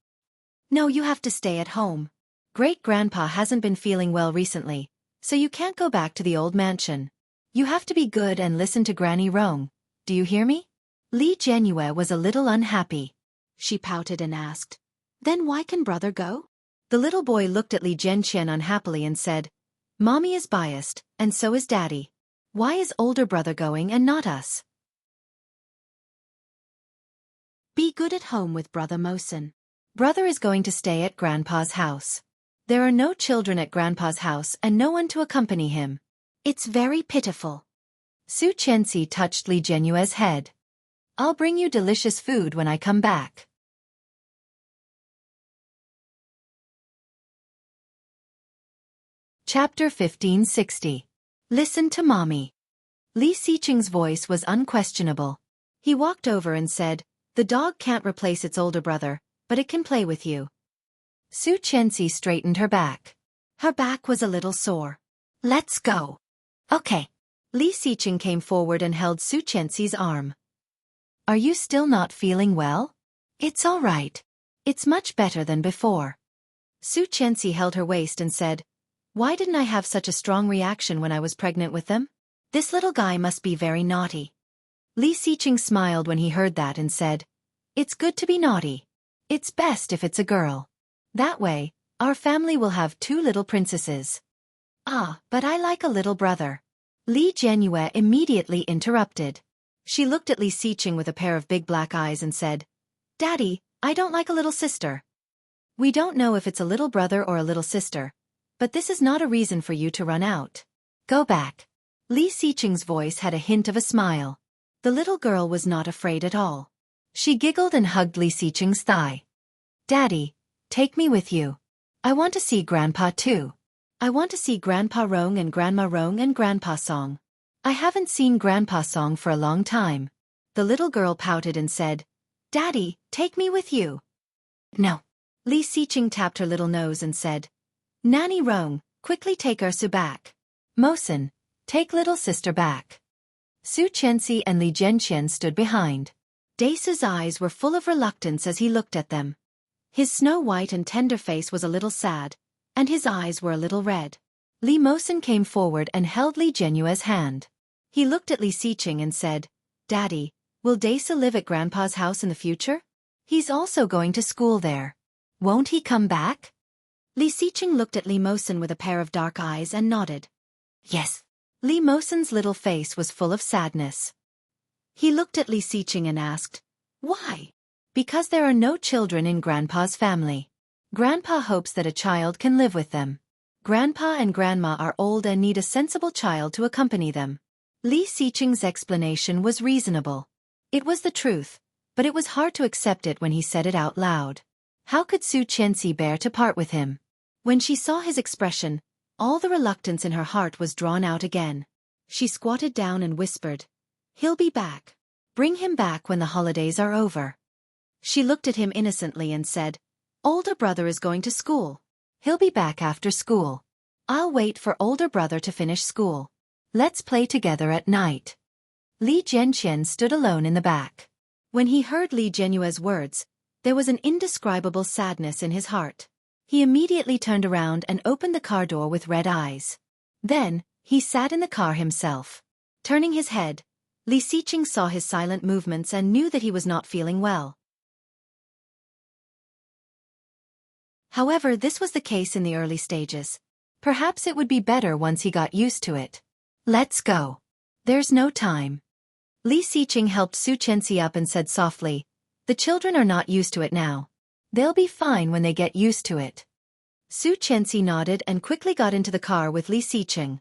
No, you have to stay at home. Great-grandpa hasn't been feeling well recently, so you can't go back to the old mansion. You have to be good and listen to Granny Rong. Do you hear me? Li Genue was a little unhappy. She pouted and asked, Then why can brother go? The little boy looked at Li Zhenqian unhappily and said, Mommy is biased, and so is Daddy. Why is older brother going and not us? Be good at home with Brother Mosin. Brother is going to stay at Grandpa's house. There are no children at Grandpa's house and no one to accompany him. It's very pitiful. Xueqi touched Li Genue's head. I'll bring you delicious food when I come back. Chapter 1560. Listen to Mommy. Li Xiqing's voice was unquestionable. He walked over and said, The dog can't replace its older brother, but it can play with you. Xueqi straightened her back. Her back was a little sore. Let's go. Okay. Li Xiqing came forward and held Xueqi's arm. Are you still not feeling well? It's all right. It's much better than before. Xueqi held her waist and said, Why didn't I have such a strong reaction when I was pregnant with them? This little guy must be very naughty. Li Xiqing smiled when he heard that and said, It's good to be naughty. It's best if it's a girl. That way, our family will have 2 little princesses. Ah, but I like a little brother. Li Genue immediately interrupted. She looked at Li Xiqing with a pair of big black eyes and said, Daddy, I don't like a little sister. We don't know if it's a little brother or a little sister, but this is not a reason for you to run out. Go back. Li Xiqing's voice had a hint of a smile. The little girl was not afraid at all. She giggled and hugged Li Xiqing's thigh. Daddy, take me with you. I want to see Grandpa too. I want to see Grandpa Rong and Grandma Rong and Grandpa Song. I haven't seen Grandpa Song for a long time. The little girl pouted and said, Daddy, take me with you. No. Li Xiqing tapped her little nose and said, Nanny Rong, quickly take Ursu back. Mosin, take little sister back. Xueqi and Li Zhenqian stood behind. Daisu's eyes were full of reluctance as he looked at them. His snow-white and tender face was a little sad, and his eyes were a little red. Li Mosin came forward and held Li Genue's hand. He looked at Li Xiqing and said, Daddy, will Daisu live at Grandpa's house in the future? He's also going to school there. Won't he come back? Li Xiqing looked at Li Mosin with a pair of dark eyes and nodded. Yes. Li Mosin's little face was full of sadness. He looked at Li Xiqing and asked, Why? Because there are no children in Grandpa's family. Grandpa hopes that a child can live with them. Grandpa and Grandma are old and need a sensible child to accompany them. Li Xiqing's explanation was reasonable. It was the truth, but it was hard to accept it when he said it out loud. How could Xueqi bear to part with him? When she saw his expression, all the reluctance in her heart was drawn out again. She squatted down and whispered, He'll be back. Bring him back when the holidays are over. She looked at him innocently and said, Older brother is going to school. He'll be back after school. I'll wait for older brother to finish school. Let's play together at night. Li Zhenqian stood alone in the back. When he heard Li Genue's words, there was an indescribable sadness in his heart. He immediately turned around and opened the car door with red eyes. Then, he sat in the car himself. Turning his head, Li Xiqing saw his silent movements and knew that he was not feeling well. However, this was the case in the early stages. Perhaps it would be better once he got used to it. Let's go. There's no time. Li Xiqing helped Xueqi up and said softly, the children are not used to it now. They'll be fine when they get used to it. Xueqi nodded and quickly got into the car with Li Xiqing.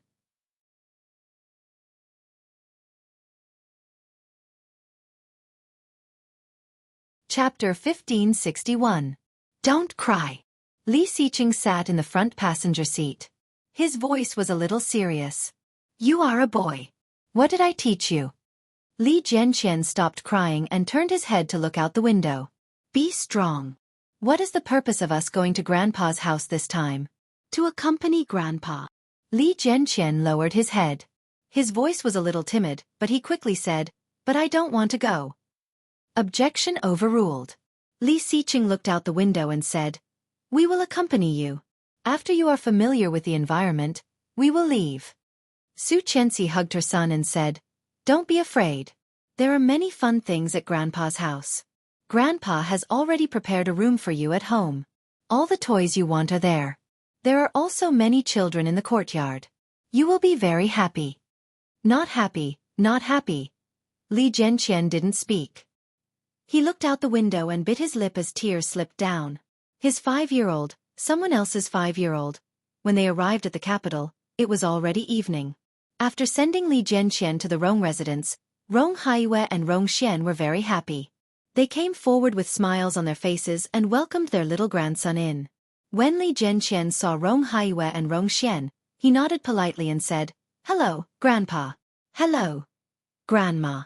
Chapter 1561. Don't cry. Li Xiqing sat in the front passenger seat. His voice was a little serious. You are a boy. What did I teach you? Li Jianqian stopped crying and turned his head to look out the window. Be strong. What is the purpose of us going to Grandpa's house this time? To accompany Grandpa. Li Jianqian lowered his head. His voice was a little timid, but he quickly said, but I don't want to go. Objection overruled. Li Xiqing looked out the window and said, we will accompany you. After you are familiar with the environment, we will leave. Xueqi hugged her son and said, don't be afraid. There are many fun things at Grandpa's house. Grandpa has already prepared a room for you at home. All the toys you want are there. There are also many children in the courtyard. You will be very happy. Not happy, not happy. Li Jianqian didn't speak. He looked out the window and bit his lip as tears slipped down. His 5-year-old, someone else's 5-year-old. When they arrived at the capital, it was already evening. After sending Li Jianqian to the Rong residence, Rong Haiyue and Rong Xian were very happy. They came forward with smiles on their faces and welcomed their little grandson in. When Li Jianqian saw Rong Haiyue and Rong Xian, he nodded politely and said, hello, Grandpa. Hello, Grandma.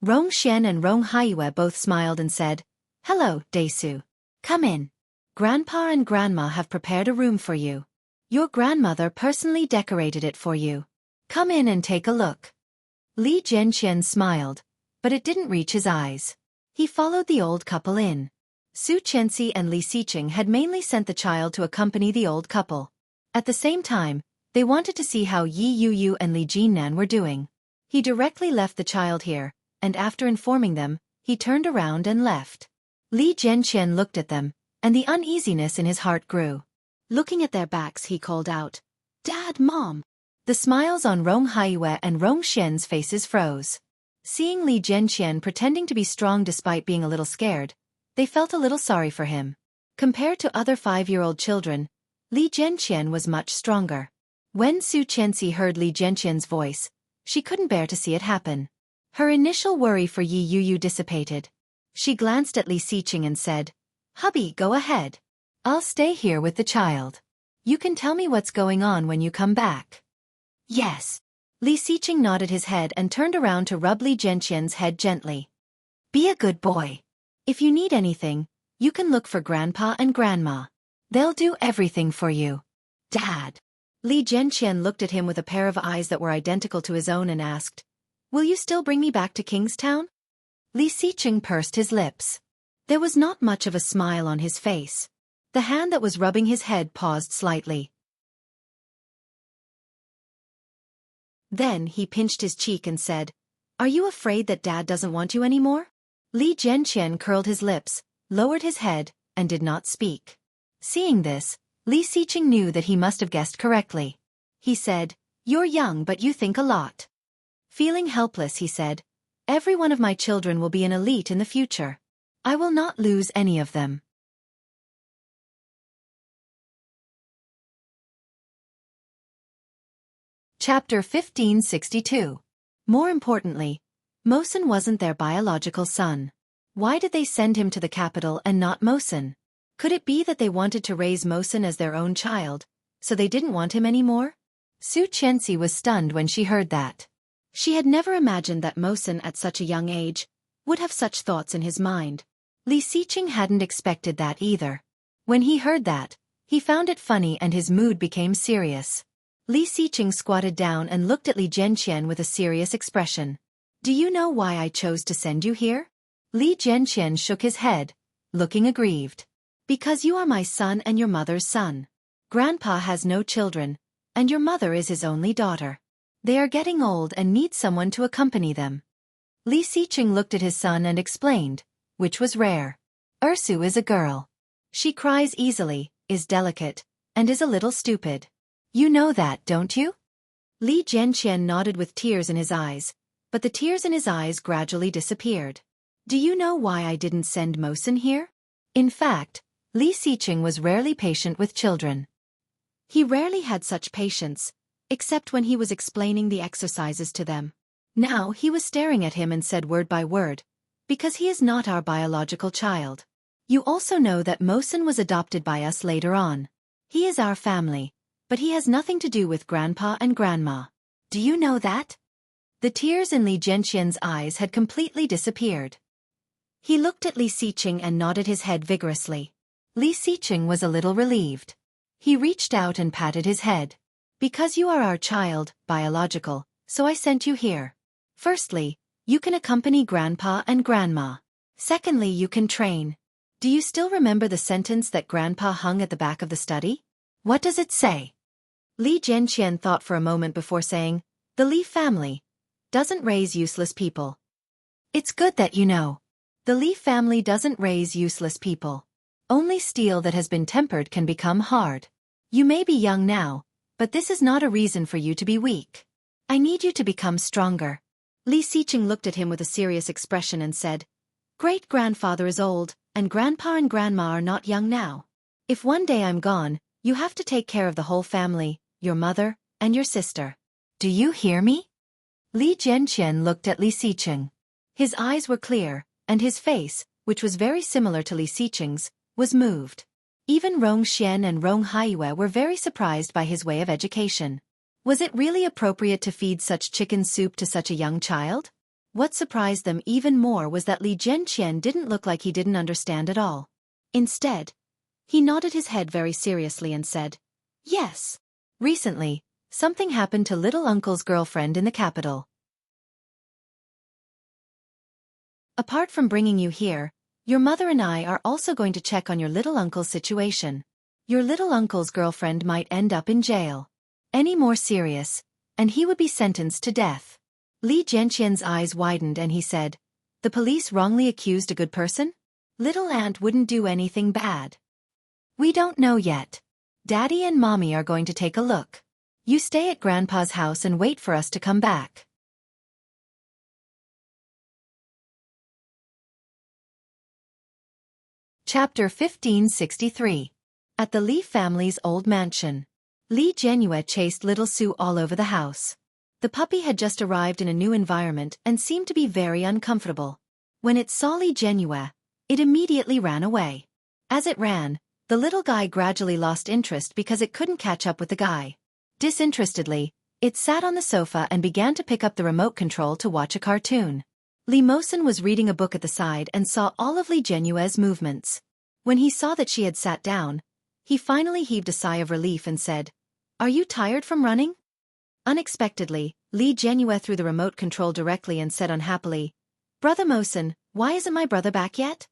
Rong Xian and Rong Haiyue both smiled and said, hello, Daisu. Come in. Grandpa and Grandma have prepared a room for you. Your grandmother personally decorated it for you. Come in and take a look. Li Jianqian smiled, but it didn't reach his eyes. He followed the old couple in. Xueqi and Li Xiqing had mainly sent the child to accompany the old couple. At the same time, they wanted to see how Yi Yuyu and Li Jinnan were doing. He directly left the child here, and after informing them, he turned around and left. Li Jianqian looked at them, and the uneasiness in his heart grew. Looking at their backs, he called out, Dad, Mom. The smiles on Rong Haiyue and Rong Xian's faces froze. Seeing Li Jianqian pretending to be strong despite being a little scared, they felt a little sorry for him. Compared to other 5-year-old children, Li Jianqian was much stronger. When Xueqi heard Li Jianqian's voice, she couldn't bear to see it happen. Her initial worry for Yi Yuyu dissipated. She glanced at Li Xiqing and said, Hubby, go ahead. I'll stay here with the child. You can tell me what's going on when you come back. Yes. Li Xiqing nodded his head and turned around to rub Li Jianqian's head gently. Be a good boy. If you need anything, you can look for Grandpa and Grandma. They'll do everything for you. Dad. Li Jianqian looked at him with a pair of eyes that were identical to his own and asked, Will you still bring me back to Kingstown? Li Xiqing pursed his lips. There was not much of a smile on his face. The hand that was rubbing his head paused slightly. Then he pinched his cheek and said, Are you afraid that Dad doesn't want you anymore? Li Jianqian curled his lips, lowered his head, and did not speak. Seeing this, Li Xiqing knew that he must have guessed correctly. He said, You're young but you think a lot. Feeling helpless, he said, Every one of my children will be an elite in the future. I will not lose any of them. Chapter 1562. More importantly, Mosen wasn't their biological son. Why did they send him to the capital and not Mosen? Could it be that they wanted to raise Mosen as their own child, so they didn't want him anymore? Xueqi was stunned when she heard that. She had never imagined that Mosen at such a young age would have such thoughts in his mind. Li Xiqing hadn't expected that either. When he heard that, he found it funny and his mood became serious. Li Xiqing squatted down and looked at Li Jianqian with a serious expression. Do you know why I chose to send you here? Li Jianqian shook his head, looking aggrieved. Because you are my son and your mother's son. Grandpa has no children, and your mother is his only daughter. They are getting old and need someone to accompany them. Li Xiqing looked at his son and explained, which was rare. Ursu is a girl. She cries easily, is delicate, and is a little stupid. You know that, don't you? Li Jianqian nodded with tears in his eyes, but the tears in his eyes gradually disappeared. Do you know why I didn't send Mosin here? In fact, Li Xiqing was rarely patient with children. He rarely had such patience, except when he was explaining the exercises to them. Now he was staring at him and said word by word, because he is not our biological child. You also know that Mosin was adopted by us later on. He is our family, but he has nothing to do with Grandpa and Grandma. Do you know that? The tears in Li Jianqian's eyes had completely disappeared. He looked at Li Xiqing and nodded his head vigorously. Li Xiqing was a little relieved. He reached out and patted his head. Because you are our child, biological, so I sent you here. Firstly, you can accompany Grandpa and Grandma. Secondly, you can train. Do you still remember the sentence that Grandpa hung at the back of the study? What does it say? Li Jianqian thought for a moment before saying, the Li family doesn't raise useless people. It's good that you know. The Li family doesn't raise useless people. Only steel that has been tempered can become hard. You may be young now, but this is not a reason for you to be weak. I need you to become stronger. Li Xiqing looked at him with a serious expression and said, Great-grandfather is old, and Grandpa and Grandma are not young now. If one day I'm gone, you have to take care of the whole family, your mother, and your sister. Do you hear me? Li Jianqian looked at Li Xiqing. His eyes were clear, and his face, which was very similar to Li Xiqing's, was moved. Even Rong Xian and Rong Haiyue were very surprised by his way of education. Was it really appropriate to feed such chicken soup to such a young child? What surprised them even more was that Li Jianqian didn't look like he didn't understand at all. Instead, he nodded his head very seriously and said, Yes. Recently, something happened to little uncle's girlfriend in the capital. Apart from bringing you here, your mother and I are also going to check on your little uncle's situation. Your little uncle's girlfriend might end up in jail. Any more serious, and he would be sentenced to death. Li Jianqian's eyes widened and he said, The police wrongly accused a good person? Little Aunt wouldn't do anything bad. We don't know yet. Daddy and Mommy are going to take a look. You stay at Grandpa's house and wait for us to come back. Chapter 1563. At the Li family's old mansion. Li Jianyue chased little Su all over the house. The puppy had just arrived in a new environment and seemed to be very uncomfortable. When it saw Li Jianyue, it immediately ran away. As it ran, the little guy gradually lost interest because it couldn't catch up with the guy. Disinterestedly, it sat on the sofa and began to pick up the remote control to watch a cartoon. Li Mosin was reading a book at the side and saw all of Li Jianyue's movements. When he saw that she had sat down, he finally heaved a sigh of relief and said, Are you tired from running? Unexpectedly, Li Jianyue threw the remote control directly and said unhappily, Brother Mosin, why isn't my brother back yet?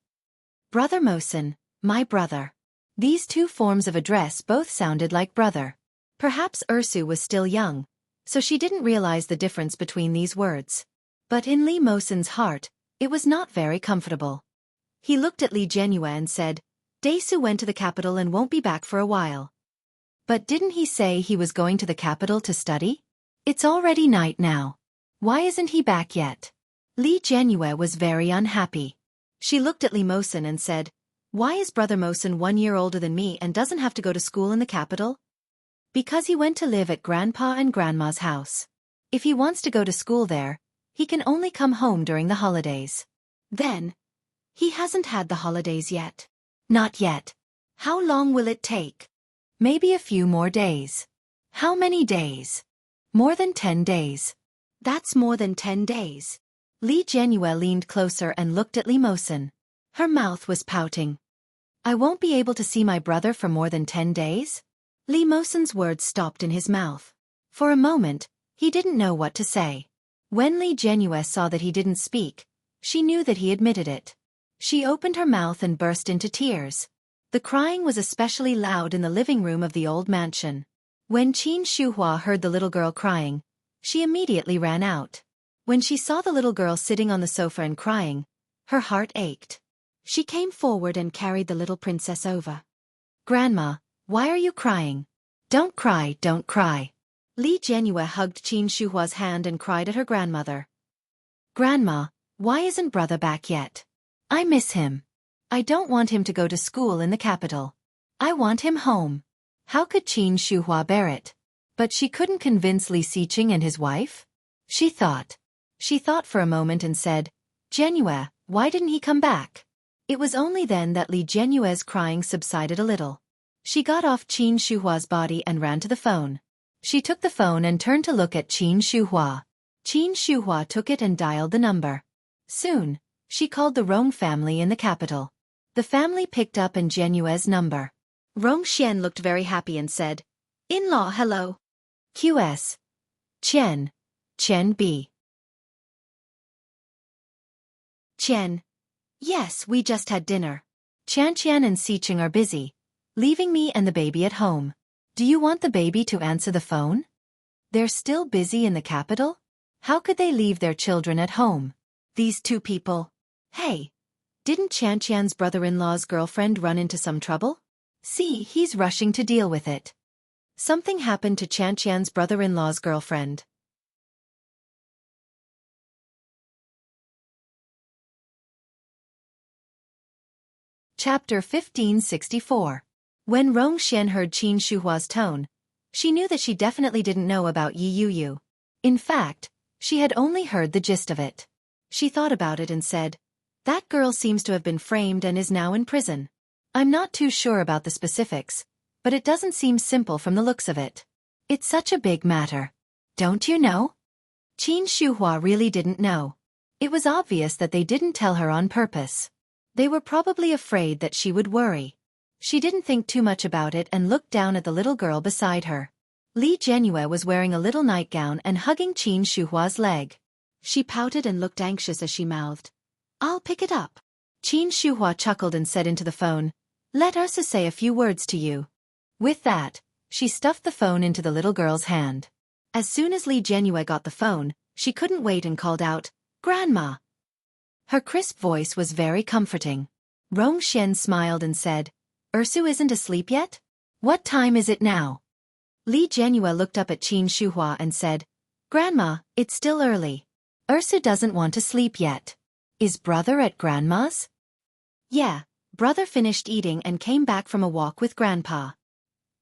Brother Mosin, my brother. These two forms of address both sounded like brother. Perhaps Ursu was still young, so she didn't realize the difference between these words. But in Li Mosin's heart, it was not very comfortable. He looked at Li Jianyue and said, Daisu went to the capital and won't be back for a while. But didn't he say he was going to the capital to study? It's already night now. Why isn't he back yet? Li Jianyue was very unhappy. She looked at Li Mosin and said, Why is Brother Mosin 1 year older than me and doesn't have to go to school in the capital? Because he went to live at Grandpa and Grandma's house. If he wants to go to school there, he can only come home during the holidays. Then, he hasn't had the holidays yet. Not yet. How long will it take? Maybe a few more days. How many days? More than 10 days. That's more than 10 days. Li Jianyue leaned closer and looked at Li Mosin. Her mouth was pouting. I won't be able to see my brother for more than 10 days? Li Mosin's words stopped in his mouth. For a moment, he didn't know what to say. When Li Jianyue saw that he didn't speak, she knew that he admitted it. She opened her mouth and burst into tears. The crying was especially loud in the living room of the old mansion. When Qin Shuhua heard the little girl crying, she immediately ran out. When she saw the little girl sitting on the sofa and crying, her heart ached. She came forward and carried the little princess over. Grandma, Why are you crying? Don't cry, don't cry. Li Jianyue hugged Qin Shuhua's hand and cried at her grandmother. Grandma, why isn't brother back yet? I miss him. I don't want him to go to school in the capital. I want him home. How could Qin Shuhua bear it? But she couldn't convince Li Xiqing and his wife? She thought. She thought for a moment and said, Jianyue, why didn't he come back? It was only then that Li Jianyue's crying subsided a little. She got off Qin Shuhua's body and ran to the phone. She took the phone and turned to look at Qin Shuhua. Qin Shuhua took it and dialed the number. Soon, she called the Rong family in the capital. The family picked up and Jianyue's number. Rong Xian looked very happy and said, In-law, hello. QS. Qian. Qian B. Qian. Yes, we just had dinner. Qian and Xiqing are busy, leaving me and the baby at home. Do you want the baby to answer the phone? They're still busy in the capital? How could they leave their children at home? These two people. Hey, didn't Qian's brother-in-law's girlfriend run into some trouble? See, he's rushing to deal with it. Something happened to Qian's brother-in-law's girlfriend. Chapter 1564. When Rong Xian heard Qin Shuhua's tone, she knew that she definitely didn't know about Yi Yuyu. In fact, she had only heard the gist of it. She thought about it and said, that girl seems to have been framed and is now in prison. I'm not too sure about the specifics, but it doesn't seem simple from the looks of it. It's such a big matter. Don't you know? Qin Shuhua really didn't know. It was obvious that they didn't tell her on purpose. They were probably afraid that she would worry. She didn't think too much about it and looked down at the little girl beside her. Li Jianyue was wearing a little nightgown and hugging Qin Shuhua's leg. She pouted and looked anxious as she mouthed, I'll pick it up. Qin Shuhua chuckled and said into the phone, Let us say a few words to you. With that, she stuffed the phone into the little girl's hand. As soon as Li Jianyue got the phone, she couldn't wait and called out, Grandma. Her crisp voice was very comforting. Rong Xian smiled and said, Ursu isn't asleep yet? What time is it now? Li Jianyue looked up at Qin Shuhua and said, Grandma, it's still early. Ursu doesn't want to sleep yet. Is brother at Grandma's? Yeah, brother finished eating and came back from a walk with Grandpa.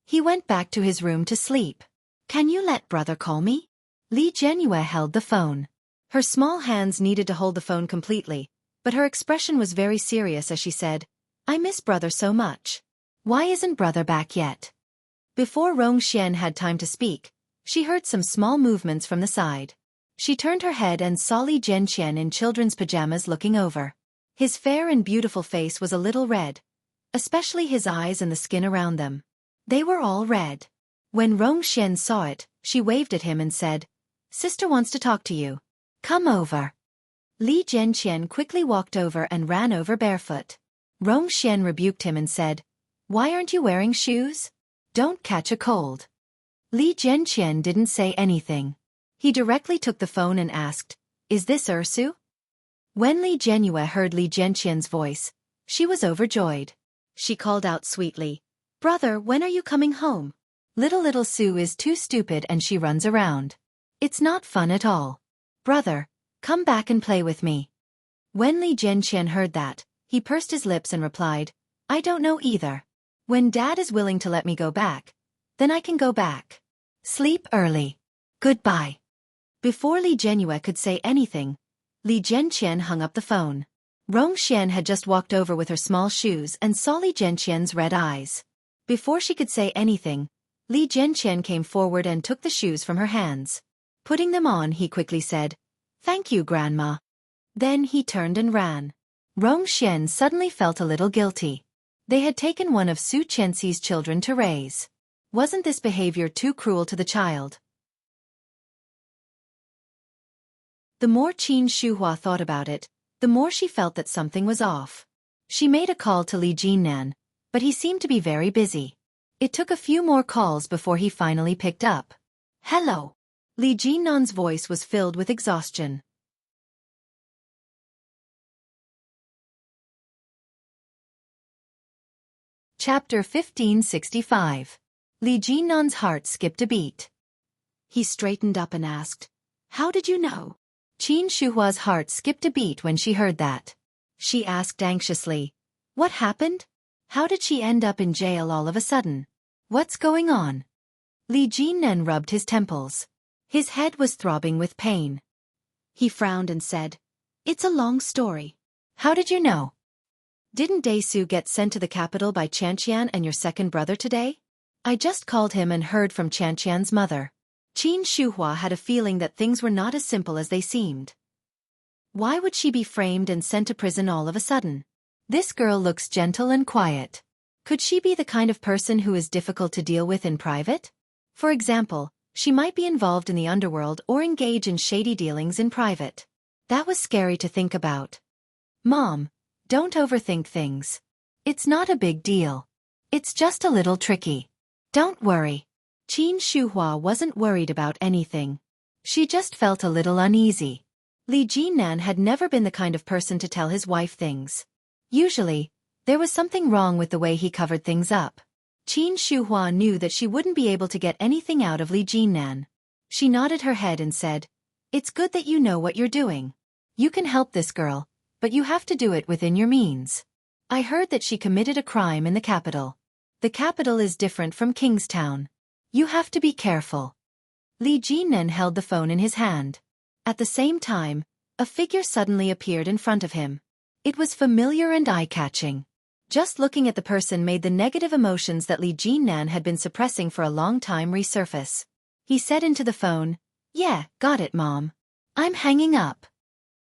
He went back to his room to sleep. Can you let brother call me? Li Jianyue held the phone. Her small hands needed to hold the phone completely, but her expression was very serious as she said, I miss brother so much. Why isn't brother back yet? Before Rong Xian had time to speak, she heard some small movements from the side. She turned her head and saw Li Jianqian in children's pajamas looking over. His fair and beautiful face was a little red, especially his eyes and the skin around them. They were all red. When Rong Xian saw it, she waved at him and said, Sister wants to talk to you. Come over. Li Jianqian quickly walked over and ran over barefoot. Rong Xian rebuked him and said, Why aren't you wearing shoes? Don't catch a cold. Li Jianqian didn't say anything. He directly took the phone and asked, Is this Ursu? When Li Jianyue heard Li Jianqian's voice, she was overjoyed. She called out sweetly, Brother, when are you coming home? Little Sue is too stupid and she runs around. It's not fun at all. Brother, come back and play with me. When Li Jianqian heard that, he pursed his lips and replied, I don't know either. When Dad is willing to let me go back, then I can go back. Sleep early. Goodbye. Before Li Jianyue could say anything, Li Jianqian hung up the phone. Rong Xian had just walked over with her small shoes and saw Li Jianqian's red eyes. Before she could say anything, Li Jianqian came forward and took the shoes from her hands. Putting them on, he quickly said, Thank you, Grandma. Then he turned and ran. Rong Xian suddenly felt a little guilty. They had taken one of Su Qianxi's children to raise. Wasn't this behavior too cruel to the child? The more Qin Shuhua thought about it, the more she felt that something was off. She made a call to Li Jinnan, but he seemed to be very busy. It took a few more calls before he finally picked up. Hello. Li Jinnan's voice was filled with exhaustion. Chapter 1565. Li Jinnan's heart skipped a beat. He straightened up and asked, "How did you know?" Qin Shuhua's heart skipped a beat when she heard that. She asked anxiously, "What happened? How did she end up in jail all of a sudden? What's going on?" Li Jinnan rubbed his temples. His head was throbbing with pain. He frowned and said, "It's a long story. How did you know? Didn't Daisu get sent to the capital by Chanqian and your second brother today? I just called him and heard from Chanqian's mother." Qin Shuhua had a feeling that things were not as simple as they seemed. Why would she be framed and sent to prison all of a sudden? This girl looks gentle and quiet. Could she be the kind of person who is difficult to deal with in private? For example, she might be involved in the underworld or engage in shady dealings in private. That was scary to think about. "Mom, don't overthink things. It's not a big deal. It's just a little tricky. Don't worry." Qin Shuhua wasn't worried about anything. She just felt a little uneasy. Li Jinnan had never been the kind of person to tell his wife things. Usually, there was something wrong with the way he covered things up. Qin Shuhua knew that she wouldn't be able to get anything out of Li Jinnan. She nodded her head and said, "It's good that you know what you're doing. You can help this girl, but you have to do it within your means. I heard that she committed a crime in the capital. The capital is different from Kingstown. You have to be careful." Li Jinnan held the phone in his hand. At the same time, a figure suddenly appeared in front of him. It was familiar and eye-catching. Just looking at the person made the negative emotions that Li Jinnan had been suppressing for a long time resurface. He said into the phone, "Yeah, got it, Mom. I'm hanging up."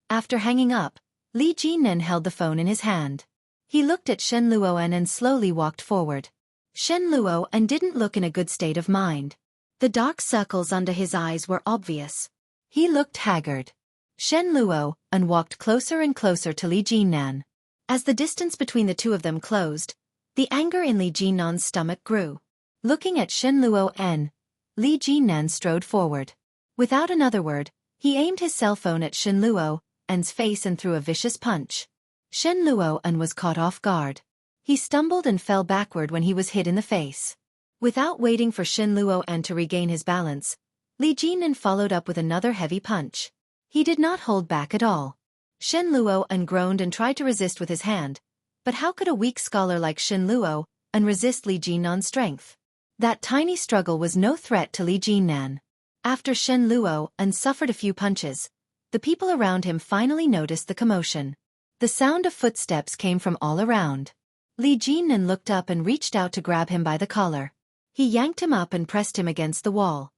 After hanging up, Li Jinnan held the phone in his hand. He looked at Shen Luoan and slowly walked forward. Shen Luoan didn't look in a good state of mind. The dark circles under his eyes were obvious. He looked haggard. Shen Luoan walked closer and closer to Li Jinnan. As the distance between the two of them closed, the anger in Li Jinnan's stomach grew. Looking at Shen Luoan, Li Jinnan strode forward. Without another word, he aimed his cell phone at Shen Luoan's face and threw a vicious punch. Shen Luoan was caught off guard. He stumbled and fell backward when he was hit in the face. Without waiting for Shen Luoan to regain his balance, Li Jinnan followed up with another heavy punch. He did not hold back at all. Shen Luoan groaned and tried to resist with his hand, but how could a weak scholar like Shen Luoan resist Li Jinnan's strength? That tiny struggle was no threat to Li Jinnan. After Shen Luoan suffered a few punches, the people around him finally noticed the commotion. The sound of footsteps came from all around. Li Jinnan looked up and reached out to grab him by the collar. He yanked him up and pressed him against the wall.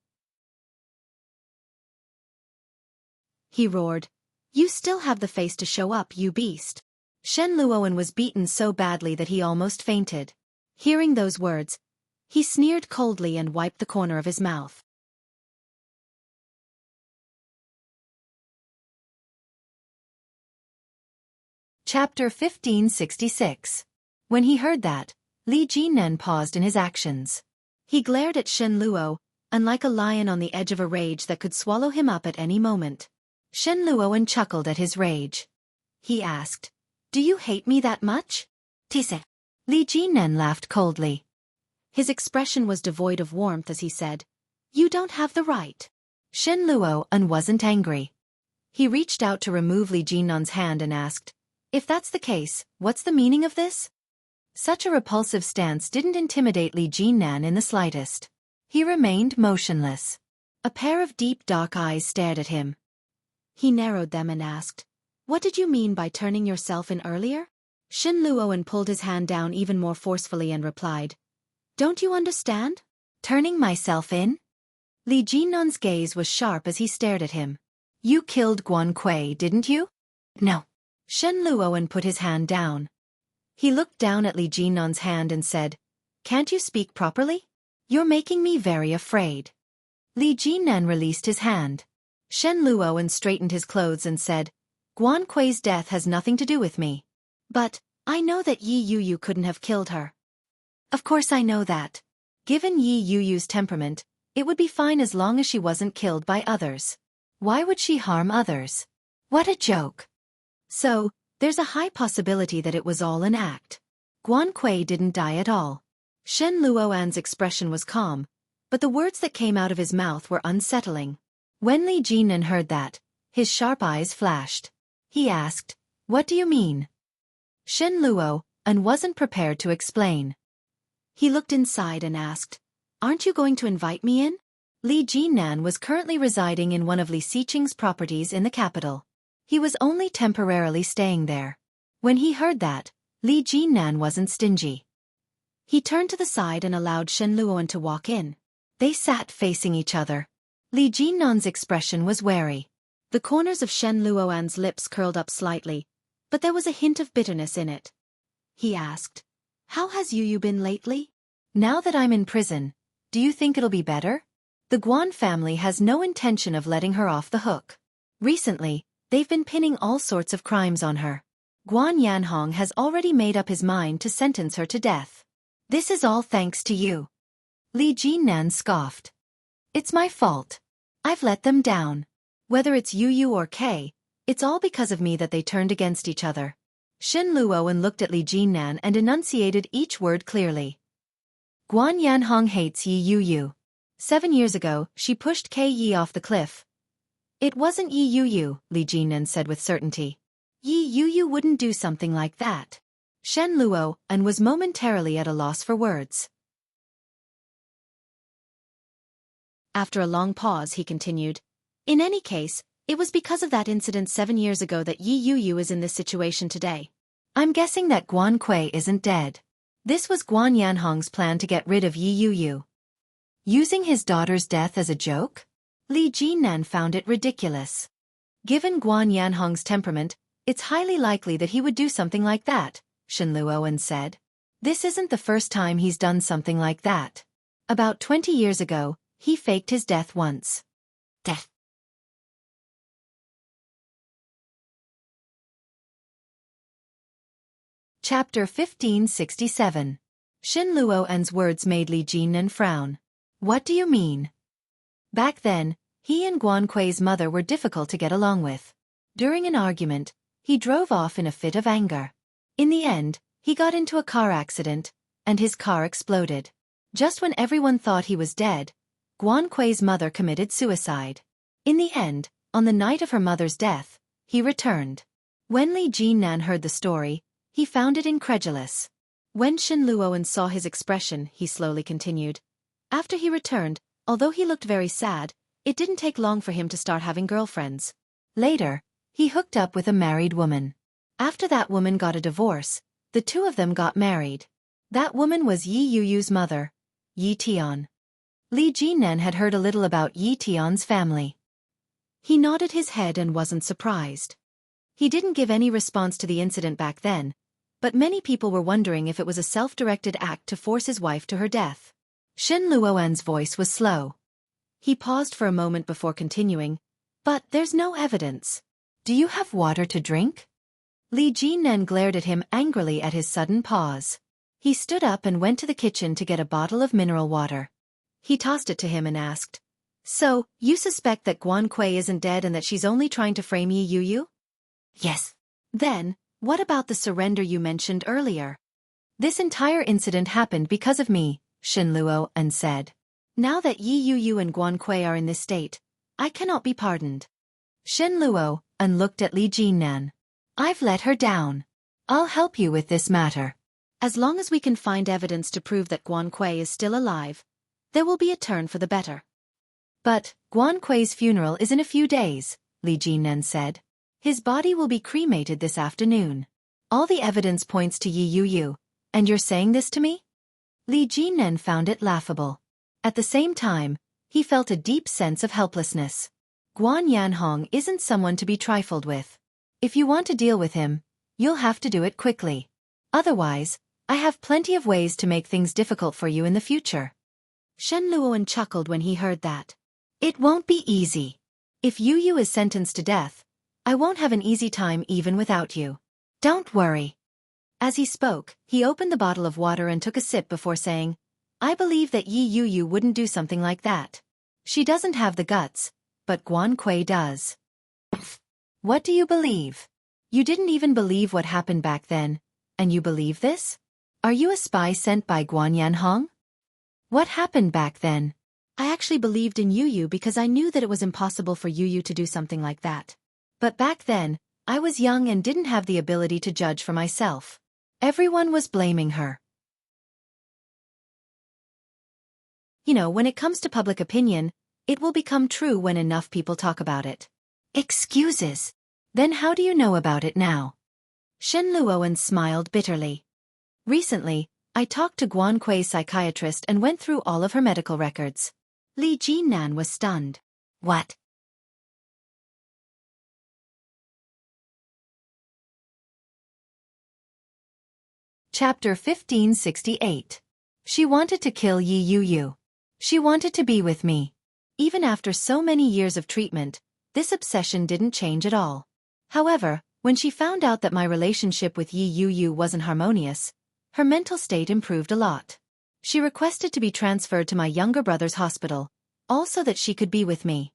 He roared, "You still have the face to show up, you beast." Shen Luoan was beaten so badly that he almost fainted. Hearing those words, he sneered coldly and wiped the corner of his mouth. Chapter 1566. When he heard that, Li Jinnan paused in his actions. He glared at Shen Luoan, like a lion on the edge of a rage that could swallow him up at any moment. Shen Luoan chuckled at his rage. He asked, "Do you hate me that much?" "Tise." Li Jinnan laughed coldly. His expression was devoid of warmth as he said, "You don't have the right." Shen Luoan wasn't angry. He reached out to remove Li Jinnan's hand and asked, "If that's the case, what's the meaning of this?" Such a repulsive stance didn't intimidate Li Jinnan in the slightest. He remained motionless. A pair of deep dark eyes stared at him. He narrowed them and asked, "What did you mean by turning yourself in earlier?" Shen Luoan pulled his hand down even more forcefully and replied, "Don't you understand? Turning myself in?" Li Jinnan's gaze was sharp as he stared at him. "You killed Xueqi, didn't you?" "No." Shen Luoan put his hand down. He looked down at Li Jinnan's hand and said, "Can't you speak properly? You're making me very afraid." Li Jinnan released his hand. Shen Luoan straightened his clothes and said, "Xueqi's death has nothing to do with me. But, I know that Yi Yu couldn't have killed her." "Of course I know that. Given Yi Yu's temperament, it would be fine as long as she wasn't killed by others. Why would she harm others? What a joke." "So, there's a high possibility that it was all an act." Guan Kui didn't die at all. Shen Luoan's expression was calm, but the words that came out of his mouth were unsettling. When Li Jinan heard that, his sharp eyes flashed. He asked, "What do you mean?" Shen Luoan wasn't prepared to explain. He looked inside and asked, "Aren't you going to invite me in?" Li Jinan was currently residing in one of Li Xiqing's properties in the capital. He was only temporarily staying there. When he heard that, Li Jinan wasn't stingy. He turned to the side and allowed Shen Luoan to walk in. They sat facing each other. Li Jinan's expression was wary. The corners of Shen Luoan's lips curled up slightly, but there was a hint of bitterness in it. He asked, "How has Yu been lately? Now that I'm in prison, do you think it'll be better?" The Guan family has no intention of letting her off the hook. Recently, they've been pinning all sorts of crimes on her. Guan Yanhong has already made up his mind to sentence her to death. This is all thanks to you. Li Jinan scoffed. It's my fault. I've let them down. Whether it's Yu or K, it's all because of me that they turned against each other. Shen Luoan looked at Li Jinan and enunciated each word clearly. Guan Yanhong hates Yu. 7 years ago, she pushed Yi off the cliff. It wasn't Yu, Li Jinan said with certainty. Yu wouldn't do something like that. Shen Luoan was momentarily at a loss for words. After a long pause, he continued, "In any case, it was because of that incident 7 years ago that Yu is in this situation today. I'm guessing that Guan Kui isn't dead. This was Guan Yanhong's plan to get rid of Yu. Using his daughter's death as a joke? Li Jinan found it ridiculous. Given Guan Yanhong's temperament, it's highly likely that he would do something like that, Shen Luoan said. This isn't the first time he's done something like that. About 20 years ago, he faked his death once. Death. Chapter 1567. Shen Luoan's words made Li Jinan frown. What do you mean? Back then, he and Guan Kui's mother were difficult to get along with. During an argument, he drove off in a fit of anger. In the end, he got into a car accident, and his car exploded. Just when everyone thought he was dead, Guan Kui's mother committed suicide. In the end, on the night of her mother's death, he returned. When Li Jinan heard the story, he found it incredulous. When Shen Luoan saw his expression, he slowly continued. After he returned, although he looked very sad, it didn't take long for him to start having girlfriends. Later, he hooked up with a married woman. After that woman got a divorce, the two of them got married. That woman was Yu's mother, Yi Tian. Li Jinan had heard a little about Yi Tian's family. He nodded his head and wasn't surprised. He didn't give any response to the incident back then, but many people were wondering if it was a self-directed act to force his wife to her death. Shen Luoan's voice was slow. He paused for a moment before continuing, "But there's no evidence. Do you have water to drink?" Li Jinan glared at him angrily at his sudden pause. He stood up and went to the kitchen to get a bottle of mineral water. He tossed it to him and asked, "So, you suspect that Guan Kui isn't dead and that she's only trying to frame Yu? Yes. Then, what about the surrender you mentioned earlier?" "This entire incident happened because of me," Shen Luoan said. "Now that Yu and Guan Kui are in this state, I cannot be pardoned." Shen Luoan looked at Li Jinan. "I've let her down. I'll help you with this matter. As long as we can find evidence to prove that Guan Kui is still alive, there will be a turn for the better." "But Guan Kui's funeral is in a few days," Li Jinan said. "His body will be cremated this afternoon. All the evidence points to Yu, and you're saying this to me?" Li Jinan found it laughable. At the same time, he felt a deep sense of helplessness. Guan Yanhong isn't someone to be trifled with. If you want to deal with him, you'll have to do it quickly. Otherwise, I have plenty of ways to make things difficult for you in the future. Shen Luoan chuckled when he heard that. "It won't be easy. If Yu is sentenced to death, I won't have an easy time even without you. Don't worry." As he spoke, he opened the bottle of water and took a sip before saying, "I believe that Yu wouldn't do something like that. She doesn't have the guts, but Guan Kui does." "What do you believe? You didn't even believe what happened back then, and you believe this?" Are you a spy sent by Guan Yanhong? What happened back then? I actually believed in Yu because I knew that it was impossible for Yu to do something like that. But back then, I was young and didn't have the ability to judge for myself. Everyone was blaming her. You know, when it comes to public opinion, it will become true when enough people talk about it. Excuses. Then how do you know about it now? Shen Luoan smiled bitterly. Recently, I talked to Guanquei's psychiatrist and went through all of her medical records. Li Jinnan was stunned. What? Chapter 1568. She wanted to kill Yi Yu. She wanted to be with me. Even after so many years of treatment, this obsession didn't change at all. However, when she found out that my relationship with Yi Yu wasn't harmonious, her mental state improved a lot. She requested to be transferred to my younger brother's hospital, also that she could be with me.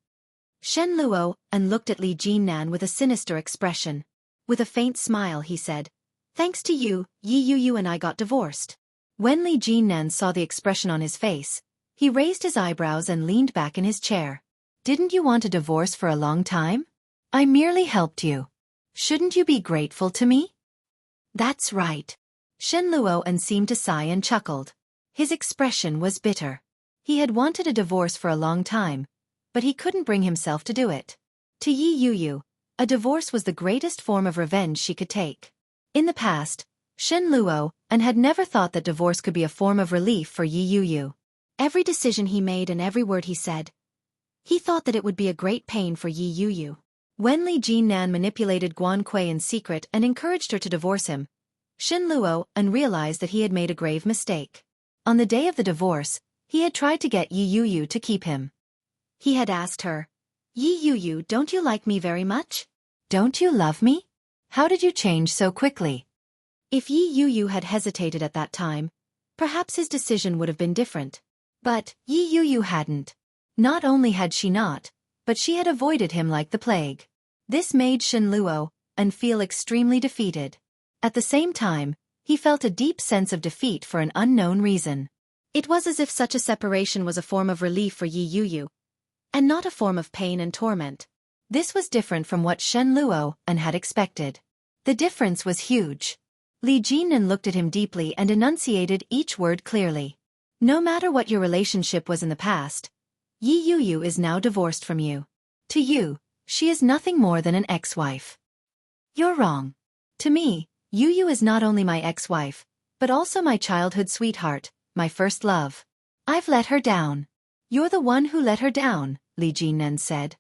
Shen Luo and looked at Li Jinnan with a sinister expression. With a faint smile he said, "Thanks to you, Yi Yu and I got divorced." When Li Jinnan saw the expression on his face, he raised his eyebrows and leaned back in his chair. "Didn't you want a divorce for a long time? I merely helped you. Shouldn't you be grateful to me?" "That's right." Shen Luo seemed to sigh and chuckled. His expression was bitter. He had wanted a divorce for a long time, but he couldn't bring himself to do it. To Yi Yu, a divorce was the greatest form of revenge she could take. In the past, Shen Luo had never thought that divorce could be a form of relief for Yi Yu. Every decision he made and every word he said, he thought that it would be a great pain for Yi Yu. When Li Jinnan manipulated Guanquei in secret and encouraged her to divorce him, Shen Luo realized that he had made a grave mistake. On the day of the divorce, he had tried to get Yi Yu to keep him. He had asked her, "Yi Yu, don't you like me very much? Don't you love me? How did you change so quickly?" If Yi Yu had hesitated at that time, perhaps his decision would have been different. But Yi Yu hadn't. Not only had she not, but she had avoided him like the plague. This made Shen Luo feel extremely defeated. At the same time, he felt a deep sense of defeat for an unknown reason. It was as if such a separation was a form of relief for Yi Yu, and not a form of pain and torment. This was different from what Shen Luo had expected. The difference was huge. Li Jinnan looked at him deeply and enunciated each word clearly. "No matter what your relationship was in the past, Yi Yu is now divorced from you. To you, she is nothing more than an ex-wife." "You're wrong. To me, Yu is not only my ex-wife, but also my childhood sweetheart, my first love. I've let her down." "You're the one who let her down," Li Jinnan said.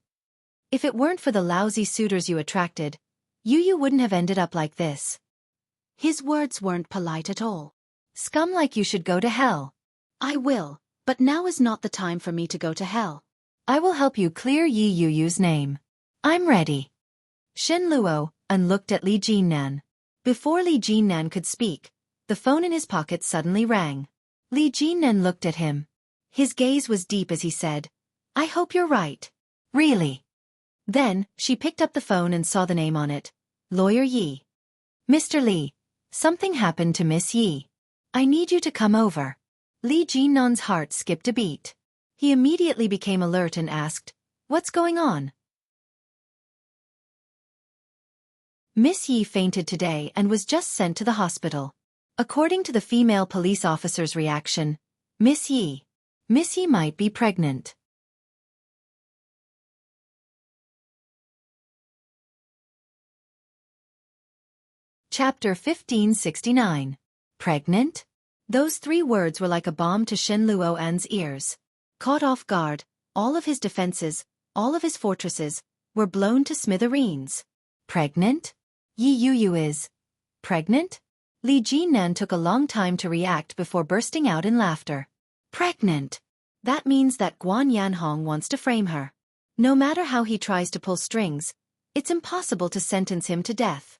"If it weren't for the lousy suitors you attracted, Yu wouldn't have ended up like this." His words weren't polite at all. "Scum like you should go to hell." "I will, but now is not the time for me to go to hell. I will help you clear Yi Yu's name. I'm ready." Shen Luo looked at Li Jinnan. Before Li Jinnan could speak, the phone in his pocket suddenly rang. Li Jinnan looked at him. His gaze was deep as he said, "I hope you're right." "Really?" Then, she picked up the phone and saw the name on it. Lawyer Yi. "Mr. Li, something happened to Miss Yi. I need you to come over." Li Jinnan's heart skipped a beat. He immediately became alert and asked, "What's going on?" Miss Yi fainted today and was just sent to the hospital. According to the female police officer's reaction, Miss Yi might be pregnant. Chapter 1569. Pregnant? Those 3 words were like a bomb to Shen Luoan's ears. Caught off guard, all of his defenses, all of his fortresses, were blown to smithereens. Pregnant? Yi Yu is pregnant? Li Jinnan took a long time to react before bursting out in laughter. Pregnant? That means that Guan Yanhong wants to frame her. No matter how he tries to pull strings, it's impossible to sentence him to death.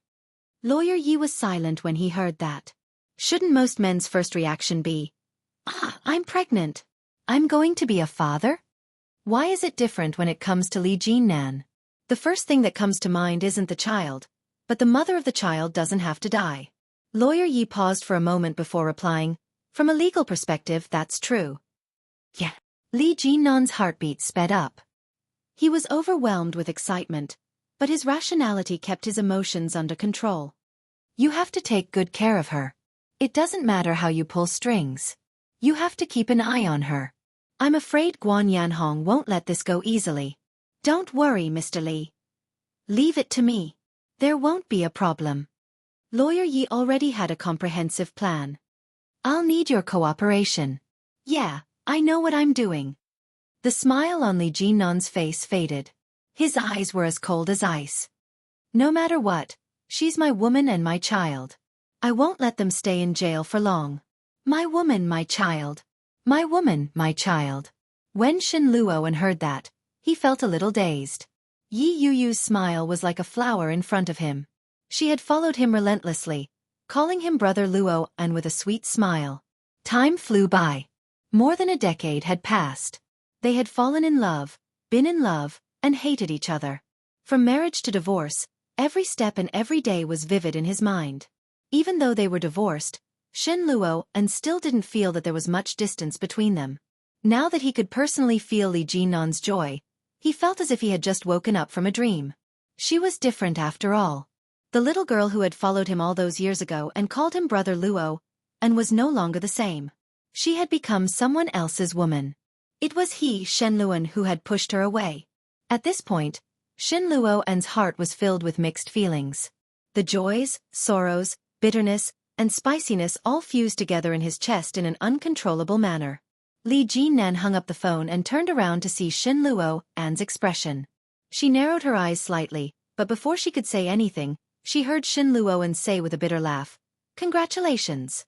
Lawyer Yi was silent when he heard that. Shouldn't most men's first reaction be, "I'm pregnant. I'm going to be a father?" Why is it different when it comes to Li Jinnan? The first thing that comes to mind isn't the child, but the mother of the child doesn't have to die. Lawyer Yi paused for a moment before replying, "From a legal perspective, that's true." Yeah. Li Jinnan's heartbeat sped up. He was overwhelmed with excitement, but his rationality kept his emotions under control. You have to take good care of her. It doesn't matter how you pull strings. You have to keep an eye on her. I'm afraid Guan Yanhong won't let this go easily. Don't worry, Mr. Li. Leave it to me. There won't be a problem. Lawyer Yi already had a comprehensive plan. I'll need your cooperation. Yeah, I know what I'm doing. The smile on Li Jinnan's face faded. His eyes were as cold as ice. No matter what, she's my woman and my child. I won't let them stay in jail for long. My woman, my child. My woman, my child. When Shen Luoan heard that, he felt a little dazed. Yi Yuyu's smile was like a flower in front of him. She had followed him relentlessly, calling him Brother Luo and with a sweet smile. Time flew by. More than a decade had passed. They had fallen in love, been in love, and hated each other. From marriage to divorce, every step and every day was vivid in his mind. Even though they were divorced, Shen Luo and still didn't feel that there was much distance between them. Now that he could personally feel Li Jinnan's joy, he felt as if he had just woken up from a dream. She was different after all. The little girl who had followed him all those years ago and called him Brother Luo, and was no longer the same. She had become someone else's woman. It was he, Shen Luoan, who had pushed her away. At this point, Shen Luoan's heart was filled with mixed feelings. The joys, sorrows, bitterness, and spiciness all fused together in his chest in an uncontrollable manner. Li Jinnan hung up the phone and turned around to see Shen Luoan's expression. She narrowed her eyes slightly, but before she could say anything, she heard Shen Luoan say with a bitter laugh, "Congratulations."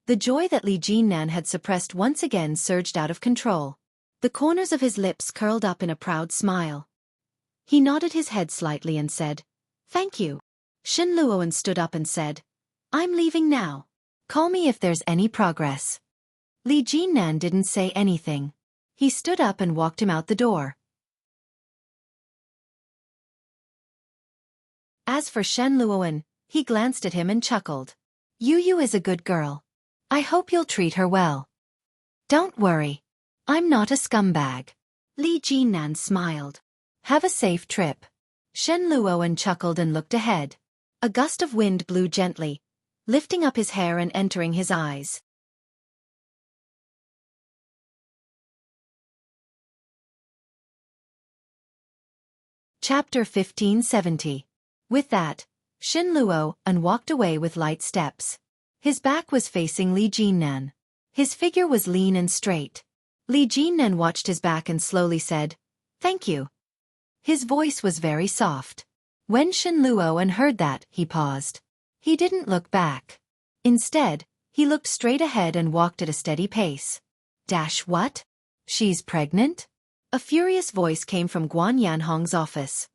The joy that Li Jinnan had suppressed once again surged out of control. The corners of his lips curled up in a proud smile. He nodded his head slightly and said, "Thank you." Shen Luoan stood up and said, "I'm leaving now. Call me if there's any progress." Li Jinnan didn't say anything. He stood up and walked him out the door. As for Shen Luoan, he glanced at him and chuckled. "Yu is a good girl. I hope you'll treat her well." "Don't worry. I'm not a scumbag." Li Jinnan smiled. "Have a safe trip." Shen Luoan chuckled and looked ahead. A gust of wind blew gently, lifting up his hair and entering his eyes. Chapter 1570. With that, Shen Luoan walked away with light steps. His back was facing Li Jinnan. His figure was lean and straight. Li Jinnan watched his back and slowly said, "Thank you." His voice was very soft. When Shen Luoan heard that, he paused. He didn't look back. Instead, he looked straight ahead and walked at a steady pace. What? She's pregnant? A furious voice came from Guan Yanhong's office.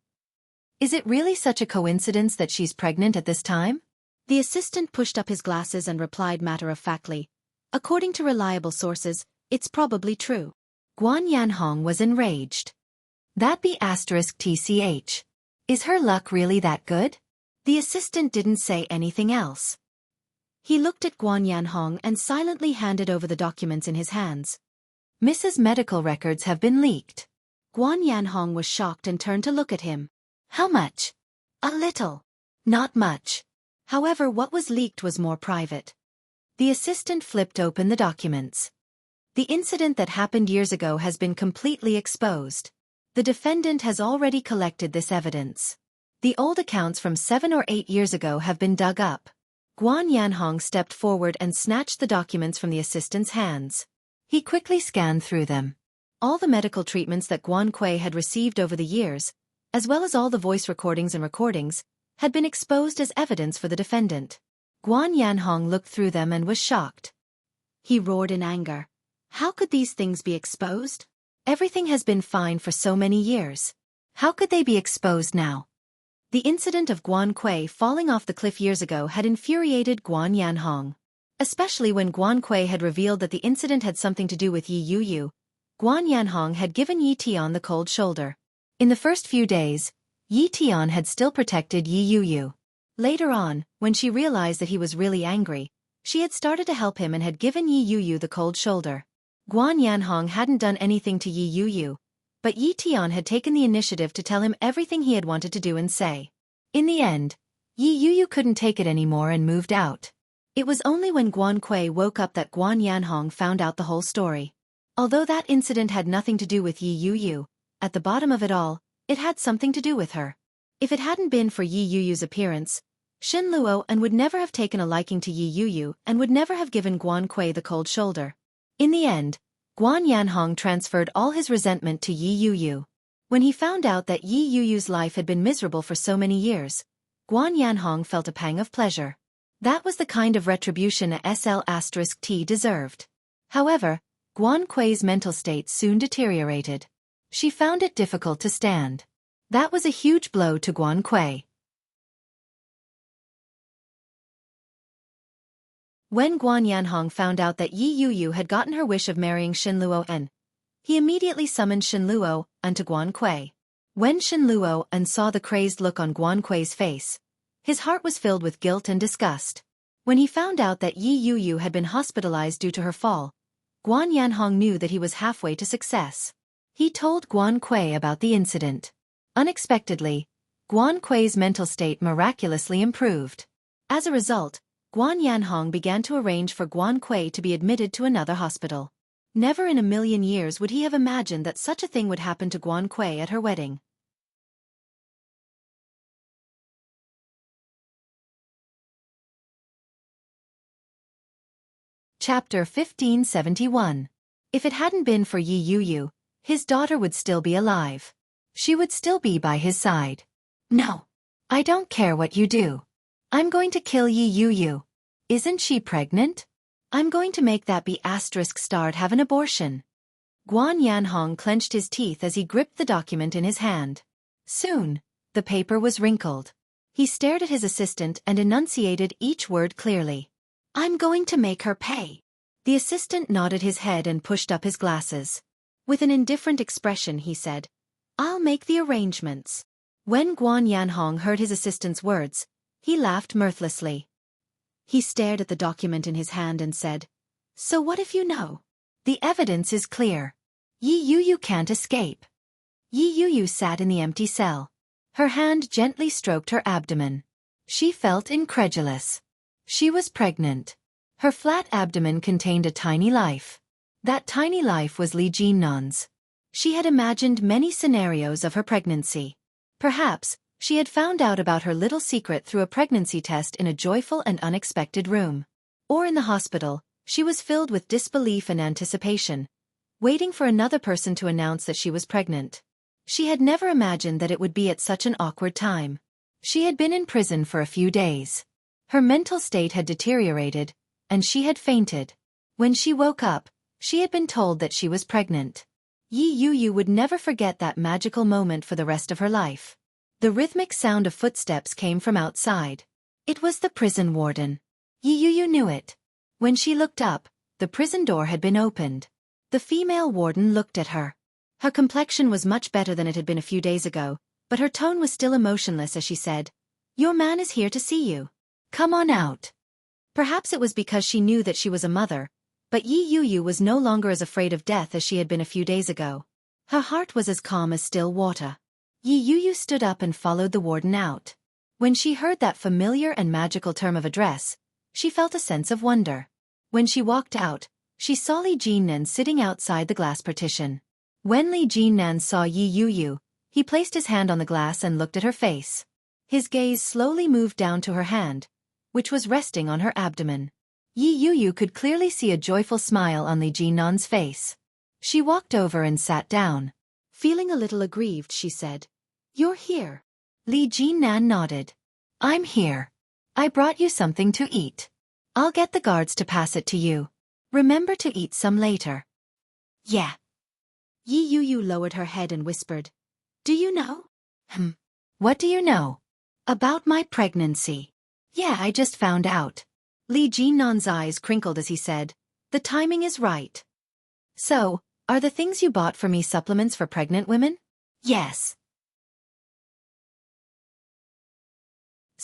Is it really such a coincidence that she's pregnant at this time? The assistant pushed up his glasses and replied matter-of-factly, "According to reliable sources, it's probably true." Guan Yanhong was enraged. That be *TCH. Is her luck really that good? The assistant didn't say anything else. He looked at Guan Yanhong and silently handed over the documents in his hands. "Mrs. Medical records have been leaked." Guan Yanhong was shocked and turned to look at him. "How much?" "A little. Not much. However, what was leaked was more private." The assistant flipped open the documents. "The incident that happened years ago has been completely exposed. The defendant has already collected this evidence. The old accounts from 7 or 8 years ago have been dug up." Guan Yanhong stepped forward and snatched the documents from the assistant's hands. He quickly scanned through them. All the medical treatments that Guan Kui had received over the years, as well as all the voice recordings and recordings, had been exposed as evidence for the defendant. Guan Yanhong looked through them and was shocked. He roared in anger. How could these things be exposed? Everything has been fine for so many years. How could they be exposed now? The incident of Guan Kui falling off the cliff years ago had infuriated Guan Yanhong. Especially when Guan Kui had revealed that the incident had something to do with Yi Yuyu, Guan Yanhong had given Yi Tian the cold shoulder. In the first few days, Yi Tian had still protected Yi Yuyu. Later on, when she realized that he was really angry, she had started to help him and had given Yi Yuyu the cold shoulder. Guan Yanhong hadn't done anything to Yi Yuyu, but Yi Tian had taken the initiative to tell him everything he had wanted to do and say. In the end, Yi Yuyu couldn't take it anymore and moved out. It was only when Guan Kui woke up that Guan Yanhong found out the whole story. Although that incident had nothing to do with Yi Yuyu, at the bottom of it all, it had something to do with her. If it hadn't been for Yi Yuyu's appearance, Shin Luo would never have taken a liking to Yi Yuyu and would never have given Guan Kui the cold shoulder. In the end, Guan Yanhong transferred all his resentment to Yi Yuyu. When he found out that Yi Yuyu's life had been miserable for so many years, Guan Yanhong felt a pang of pleasure. That was the kind of retribution a SL*T deserved. However, Guan Kui's mental state soon deteriorated. She found it difficult to stand. That was a huge blow to Guan Kui. When Guan Yanhong found out that Yi Yuyu had gotten her wish of marrying Shin Luo, he immediately summoned Shin Luo to Guan Kui. When Shin Luo saw the crazed look on Guan Kui's face, his heart was filled with guilt and disgust. When he found out that Yi Yuyu had been hospitalized due to her fall, Guan Yanhong knew that he was halfway to success. He told Guan Kui about the incident. Unexpectedly, Guan Kui's mental state miraculously improved. As a result, Guan Yanhong began to arrange for Guan Kui to be admitted to another hospital. Never in a million years would he have imagined that such a thing would happen to Guan Kui at her wedding. Chapter 1571. If it hadn't been for Yi Yuyu, his daughter would still be alive. She would still be by his side. No. I don't care what you do. I'm going to kill Yi Yuyu. Isn't she pregnant? I'm going to make that B***** have an abortion. Guan Yanhong clenched his teeth as he gripped the document in his hand. Soon, the paper was wrinkled. He stared at his assistant and enunciated each word clearly. I'm going to make her pay. The assistant nodded his head and pushed up his glasses. With an indifferent expression he said, I'll make the arrangements. When Guan Yanhong heard his assistant's words, he laughed mirthlessly. He stared at the document in his hand and said, So what if you know? The evidence is clear. Yi Yuyu can't escape. Yi Yuyu sat in the empty cell. Her hand gently stroked her abdomen. She felt incredulous. She was pregnant. Her flat abdomen contained a tiny life. That tiny life was Li Jinnan's. She had imagined many scenarios of her pregnancy. Perhaps, she had found out about her little secret through a pregnancy test in a joyful and unexpected room. Or in the hospital, she was filled with disbelief and anticipation, waiting for another person to announce that she was pregnant. She had never imagined that it would be at such an awkward time. She had been in prison for a few days. Her mental state had deteriorated, and she had fainted. When she woke up, she had been told that she was pregnant. Yi Yuyu would never forget that magical moment for the rest of her life. The rhythmic sound of footsteps came from outside. It was the prison warden. Yi Yuyu knew it. When she looked up, the prison door had been opened. The female warden looked at her. Her complexion was much better than it had been a few days ago, but her tone was still emotionless as she said, Your man is here to see you. Come on out. Perhaps it was because she knew that she was a mother, but Yi Yuyu was no longer as afraid of death as she had been a few days ago. Her heart was as calm as still water. Yi Yuyu stood up and followed the warden out. When she heard that familiar and magical term of address, she felt a sense of wonder. When she walked out, she saw Li Jinnan sitting outside the glass partition. When Li Jinnan saw Yi Yuyu, he placed his hand on the glass and looked at her face. His gaze slowly moved down to her hand, which was resting on her abdomen. Yi Yuyu could clearly see a joyful smile on Li Jinnan's face. She walked over and sat down. Feeling a little aggrieved, she said, You're here. Li Jinnan nodded. I'm here. I brought you something to eat. I'll get the guards to pass it to you. Remember to eat some later. Yeah. Yi Yuyu lowered her head and whispered, Do you know? What do you know? About my pregnancy. Yeah, I just found out. Li Jinnan's eyes crinkled as he said, The timing is right. So, are the things you bought for me supplements for pregnant women? Yes.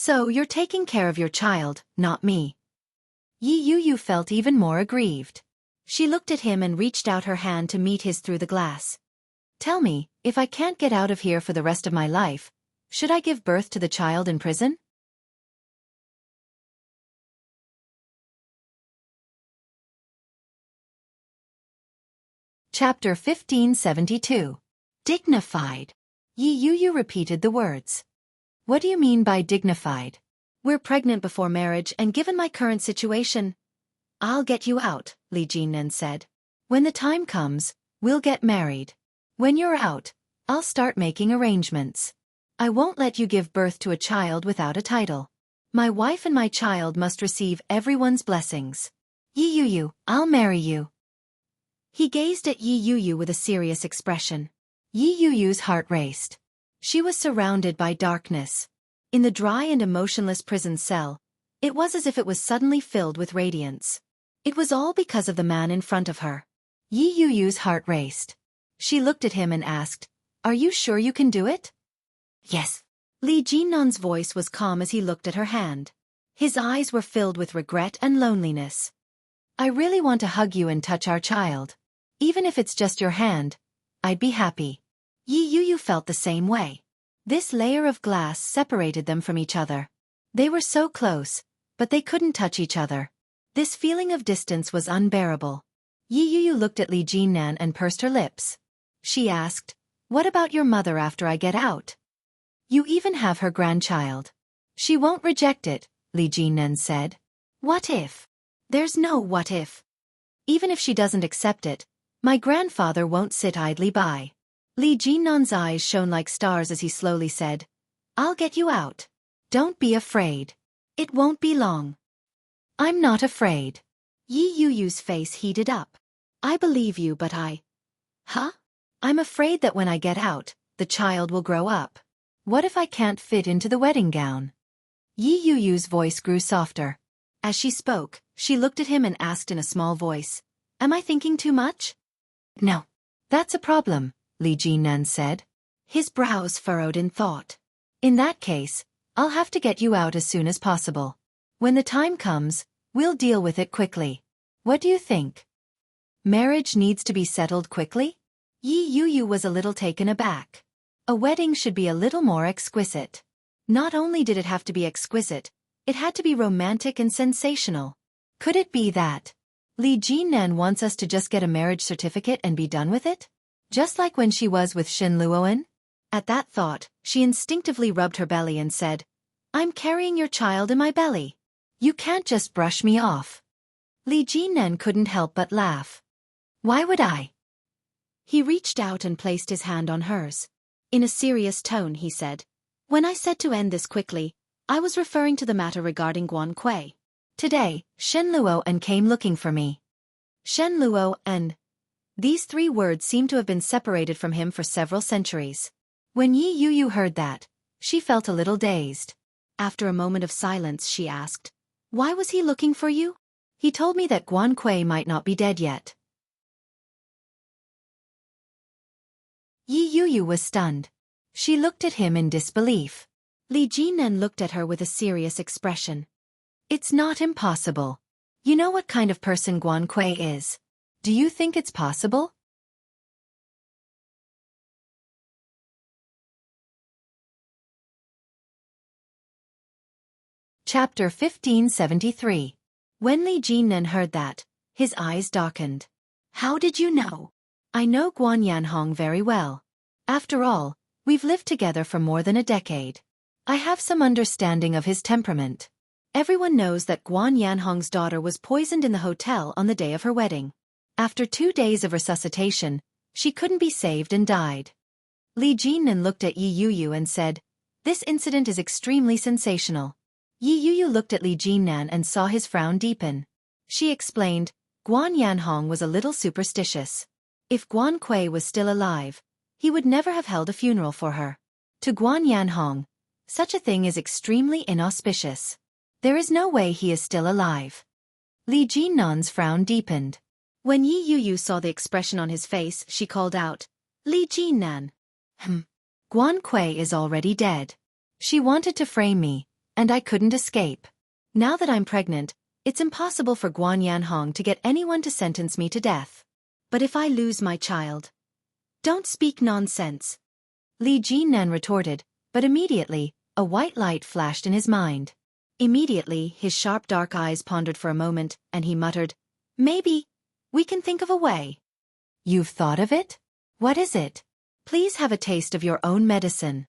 So you're taking care of your child, not me. Yi Yu felt even more aggrieved. She looked at him and reached out her hand to meet his through the glass. Tell me, if I can't get out of here for the rest of my life, should I give birth to the child in prison? Chapter 1572. Dignified. Yi Yu repeated the words. What do you mean by dignified? We're pregnant before marriage and given my current situation, I'll get you out, Li Jinnan said. When the time comes, we'll get married. When you're out, I'll start making arrangements. I won't let you give birth to a child without a title. My wife and my child must receive everyone's blessings. Yi Yu, I'll marry you. He gazed at Yi Yu with a serious expression. Yi Yu's heart raced. She was surrounded by darkness. In the dry and emotionless prison cell, it was as if it was suddenly filled with radiance. It was all because of the man in front of her. Yi Yu's heart raced. She looked at him and asked, Are you sure you can do it? Yes. Li Jinnan's voice was calm as he looked at her hand. His eyes were filled with regret and loneliness. I really want to hug you and touch our child. Even if it's just your hand, I'd be happy. Yi Yu felt the same way. This layer of glass separated them from each other. They were so close, but they couldn't touch each other. This feeling of distance was unbearable. Yi Yu looked at Li Jinnan and pursed her lips. She asked, What about your mother after I get out? You even have her grandchild. She won't reject it, Li Jinnan said. What if? There's no what if. Even if she doesn't accept it, my grandfather won't sit idly by. Li Jinnan's eyes shone like stars as he slowly said, I'll get you out. Don't be afraid. It won't be long. I'm not afraid. Yi Yu's face heated up. I believe you, but Huh? I'm afraid that when I get out, the child will grow up. What if I can't fit into the wedding gown? Yi Yu's voice grew softer. As she spoke, she looked at him and asked in a small voice, Am I thinking too much? No. That's a problem, Li Jinnan said. His brows furrowed in thought. In that case, I'll have to get you out as soon as possible. When the time comes, we'll deal with it quickly. What do you think? Marriage needs to be settled quickly? Yi Yu was a little taken aback. A wedding should be a little more exquisite. Not only did it have to be exquisite, it had to be romantic and sensational. Could it be that Li Jinnan wants us to just get a marriage certificate and be done with it? Just like when she was with Shen Luoan? At that thought, she instinctively rubbed her belly and said, I'm carrying your child in my belly. You can't just brush me off. Li Jinnan couldn't help but laugh. Why would I? He reached out and placed his hand on hers. In a serious tone, he said, When I said to end this quickly, I was referring to the matter regarding Xueqi. Today, Shen Luoan came looking for me. Shen Luoan. These three words seemed to have been separated from him for several centuries. When Yi Yu heard that, she felt a little dazed. After a moment of silence, she asked, Why was he looking for you? He told me that Xueqi might not be dead yet. Yi Yu was stunned. She looked at him in disbelief. Li Jinnan looked at her with a serious expression. It's not impossible. You know what kind of person Xueqi is. Do you think it's possible? Chapter 1573. When Li Jinnan heard that, his eyes darkened. How did you know? I know Guan Yanhong very well. After all, we've lived together for more than a decade. I have some understanding of his temperament. Everyone knows that Guan Yanhong's daughter was poisoned in the hotel on the day of her wedding. After 2 days of resuscitation, she couldn't be saved and died. Li Jinnan looked at Yi Yu and said, This incident is extremely sensational. Yi Yu looked at Li Jinnan and saw his frown deepen. She explained, Guan Yanhong was a little superstitious. If Xueqi was still alive, he would never have held a funeral for her. To Guan Yanhong, such a thing is extremely inauspicious. There is no way he is still alive. Li Jinnan's frown deepened. When Yi Yu saw the expression on his face, she called out, Li Jinnan. Xueqi is already dead. She wanted to frame me, and I couldn't escape. Now that I'm pregnant, it's impossible for Guan Yanhong to get anyone to sentence me to death. But if I lose my child... Don't speak nonsense. Li Jinnan retorted, but immediately, a white light flashed in his mind. Immediately, his sharp dark eyes pondered for a moment, and he muttered, "Maybe we can think of a way." "You've thought of it? What is it? Please have a taste of your own medicine."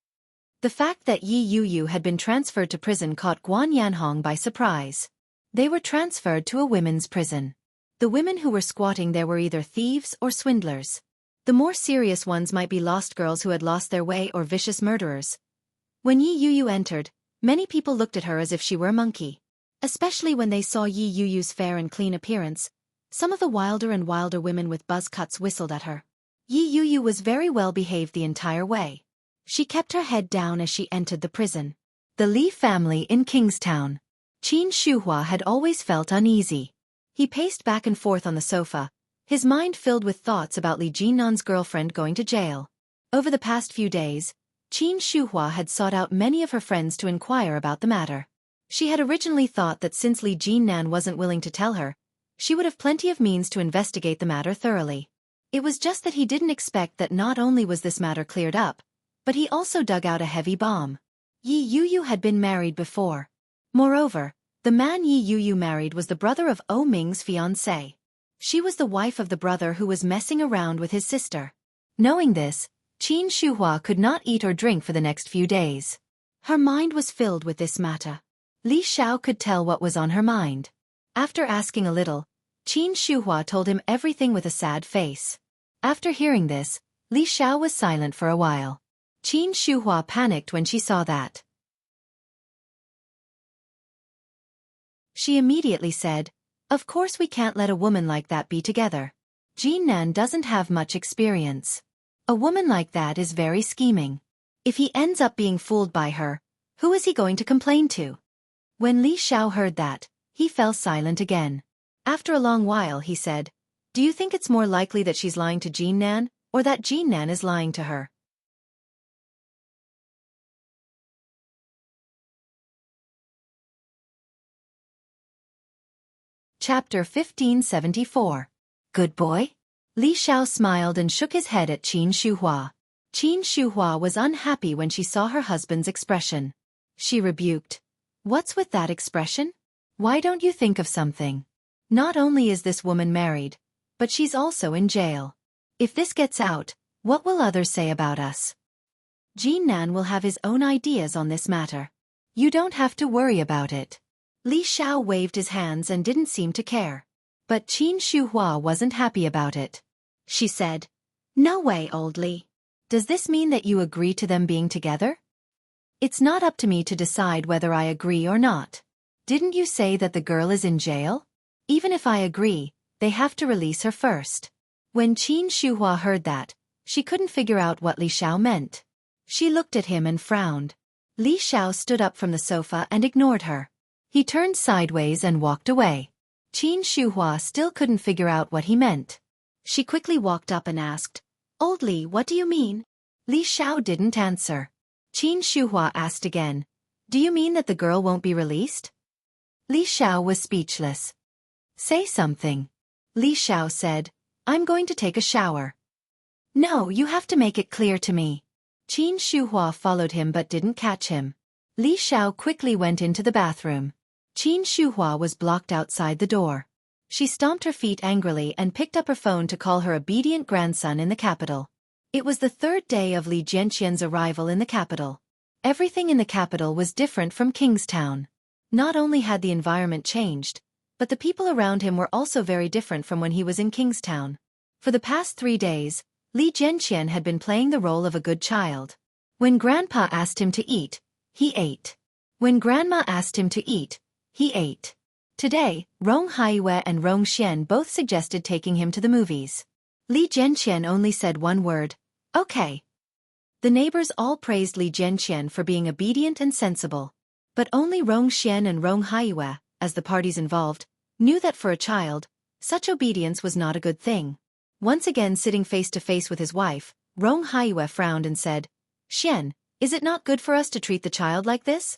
The fact that Yi Yuyu had been transferred to prison caught Guan Yanhong by surprise. They were transferred to a women's prison. The women who were squatting there were either thieves or swindlers. The more serious ones might be lost girls who had lost their way or vicious murderers. When Yi Yuyu entered, many people looked at her as if she were a monkey. Especially when they saw Yi Yuyu's fair and clean appearance, some of the wilder and wilder women with buzz cuts whistled at her. Yi Yuyu was very well behaved the entire way. She kept her head down as she entered the prison. The Li family in Kingstown. Qin Shuhua had always felt uneasy. He paced back and forth on the sofa, his mind filled with thoughts about Li Jinnan's girlfriend going to jail. Over the past few days, Qin Shuhua had sought out many of her friends to inquire about the matter. She had originally thought that since Li Jinnan wasn't willing to tell her, she would have plenty of means to investigate the matter thoroughly. It was just that he didn't expect that not only was this matter cleared up, but he also dug out a heavy bomb. Yi Yuyu had been married before. Moreover, the man Yi Yuyu married was the brother of O Ming's fiancée. She was the wife of the brother who was messing around with his sister. Knowing this, Qin Shuhua could not eat or drink for the next few days. Her mind was filled with this matter. Li Xiao could tell what was on her mind. After asking a little, Qin Shuhua told him everything with a sad face. After hearing this, Li Xiao was silent for a while. Qin Shuhua panicked when she saw that. She immediately said, "Of course we can't let a woman like that be together. Jinnan doesn't have much experience. A woman like that is very scheming. If he ends up being fooled by her, who is he going to complain to?" When Li Xiao heard that, he fell silent again. After a long while he said, "Do you think it's more likely that she's lying to Jinnan, or that Jinnan is lying to her?" Chapter 1574. Good boy? Li Xiao smiled and shook his head at Qin Shuhua. Qin Shuhua was unhappy when she saw her husband's expression. She rebuked, "What's with that expression? Why don't you think of something? Not only is this woman married, but she's also in jail. If this gets out, what will others say about us? Jinnan will have his own ideas on this matter. You don't have to worry about it." Li Xiao waved his hands and didn't seem to care. But Qin Shuhua wasn't happy about it. She said, "No way, old Li. Does this mean that you agree to them being together? It's not up to me to decide whether I agree or not. Didn't you say that the girl is in jail? Even if I agree, they have to release her first." When Qin Shuhua heard that, she couldn't figure out what Li Xiao meant. She looked at him and frowned. Li Xiao stood up from the sofa and ignored her. He turned sideways and walked away. Qin Shuhua still couldn't figure out what he meant. She quickly walked up and asked, "Old Li, what do you mean?" Li Xiao didn't answer. Qin Shuhua asked again, "Do you mean that the girl won't be released?" Li Xiao was speechless. "Say something." Li Xiao said, "I'm going to take a shower." "No, you have to make it clear to me." Qin Shuhua followed him but didn't catch him. Li Xiao quickly went into the bathroom. Qin Shuhua was blocked outside the door. She stomped her feet angrily and picked up her phone to call her obedient grandson in the capital. It was the third day of Li Jianqian's arrival in the capital. Everything in the capital was different from Kingstown. Not only had the environment changed, but the people around him were also very different from when he was in Kingstown. For the past 3 days, Li Jianqian had been playing the role of a good child. When Grandpa asked him to eat, he ate. When Grandma asked him to eat, he ate. Today, Rong Haiwe and Rong Xian both suggested taking him to the movies. Li Jianqian only said one word, "Okay." The neighbors all praised Li Jianqian for being obedient and sensible. But only Rong Xian and Rong Haiwe, as the parties involved, knew that for a child, such obedience was not a good thing. Once again sitting face to face with his wife, Rong Haiwe frowned and said, "Xian, is it not good for us to treat the child like this?"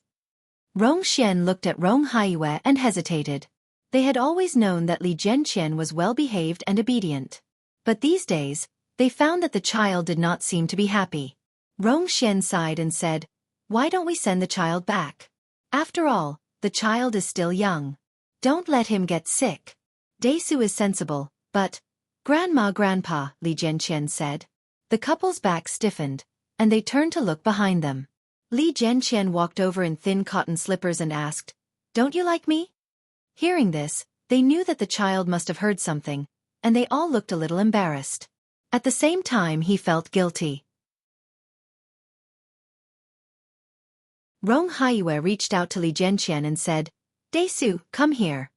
Rongxian looked at Rong Haiyue and hesitated. They had always known that Li Jianqian was well-behaved and obedient. But these days, they found that the child did not seem to be happy. Rongxian sighed and said, "Why don't we send the child back? After all, the child is still young. Don't let him get sick." Daisu is sensible, but, Grandpa, Li Jianqian said. The couple's backs stiffened, and they turned to look behind them. Li Jianqian walked over in thin cotton slippers and asked, "Don't you like me?" Hearing this, they knew that the child must have heard something, and they all looked a little embarrassed. At the same time he felt guilty. Rong Haiyue reached out to Li Jianqian and said, "Daisu, come here."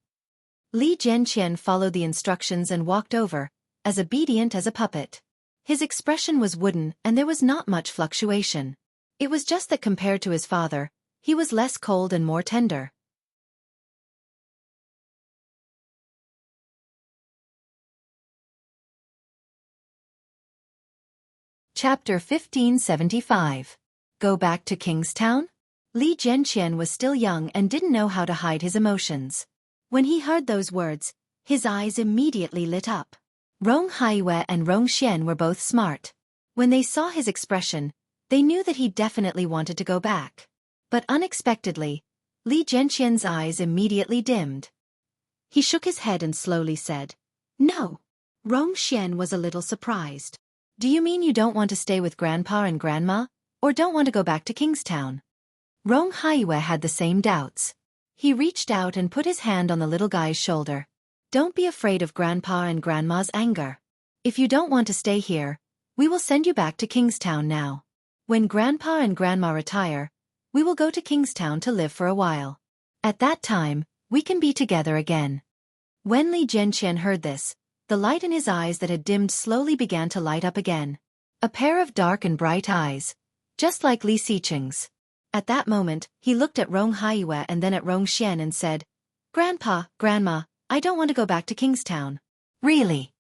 Li Jianqian followed the instructions and walked over, as obedient as a puppet. His expression was wooden and there was not much fluctuation. It was just that compared to his father, he was less cold and more tender. Chapter 1575. Go back to Kingstown? Li Jianqian was still young and didn't know how to hide his emotions. When he heard those words, his eyes immediately lit up. Rong Haiyue and Rong Xian were both smart. When they saw his expression, they knew that he definitely wanted to go back. But unexpectedly, Li Jianqian's eyes immediately dimmed. He shook his head and slowly said, "No." Rong Xian was a little surprised. "Do you mean you don't want to stay with Grandpa and Grandma, or don't want to go back to Kingstown?" Rong Haiyue had the same doubts. He reached out and put his hand on the little guy's shoulder. "Don't be afraid of Grandpa and Grandma's anger. If you don't want to stay here, we will send you back to Kingstown now. When Grandpa and Grandma retire, we will go to Kingstown to live for a while. At that time, we can be together again." When Li Jianqian heard this, the light in his eyes that had dimmed slowly began to light up again. A pair of dark and bright eyes, just like Li Xiqing's. At that moment, he looked at Rong Haiyue and then at Rong Xian and said, "Grandpa, Grandma, I don't want to go back to Kingstown." "Really?"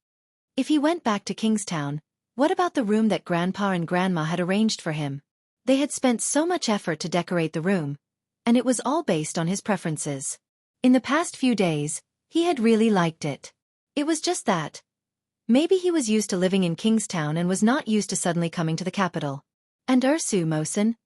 If he went back to Kingstown, what about the room that Grandpa and Grandma had arranged for him? They had spent so much effort to decorate the room, and it was all based on his preferences. In the past few days, he had really liked it. It was just that. Maybe he was used to living in Kingstown and was not used to suddenly coming to the capital. And Ursu Mosin?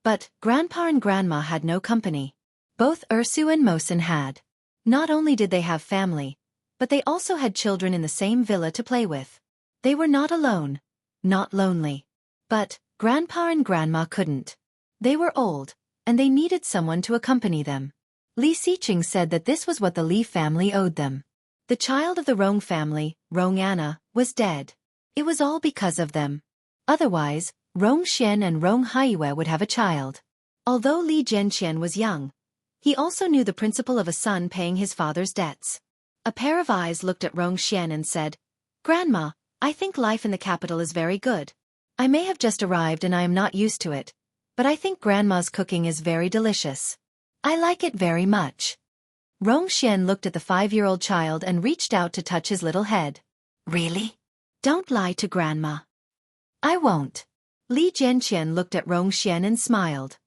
But Grandpa and Grandma had no company. Both Ursu and Mosin had. Not only did they have family, but they also had children in the same villa to play with. They were not alone, not lonely. But Grandpa and Grandma couldn't. They were old, and they needed someone to accompany them. Li Xiqing said that this was what the Li family owed them. The child of the Rong family, Rong Anna, was dead. It was all because of them. Otherwise, Rong Xian and Rong Haiyue would have a child. Although Li Jianqian was young, he also knew the principle of a son paying his father's debts. A pair of eyes looked at Rong Xian and said, "Grandma, I think life in the capital is very good. I may have just arrived and I am not used to it, but I think Grandma's cooking is very delicious. I like it very much." Rong Xian looked at the 5-year-old child and reached out to touch his little head. "Really? Don't lie to Grandma." "I won't." Li Jianqian looked at Rong Xian and smiled.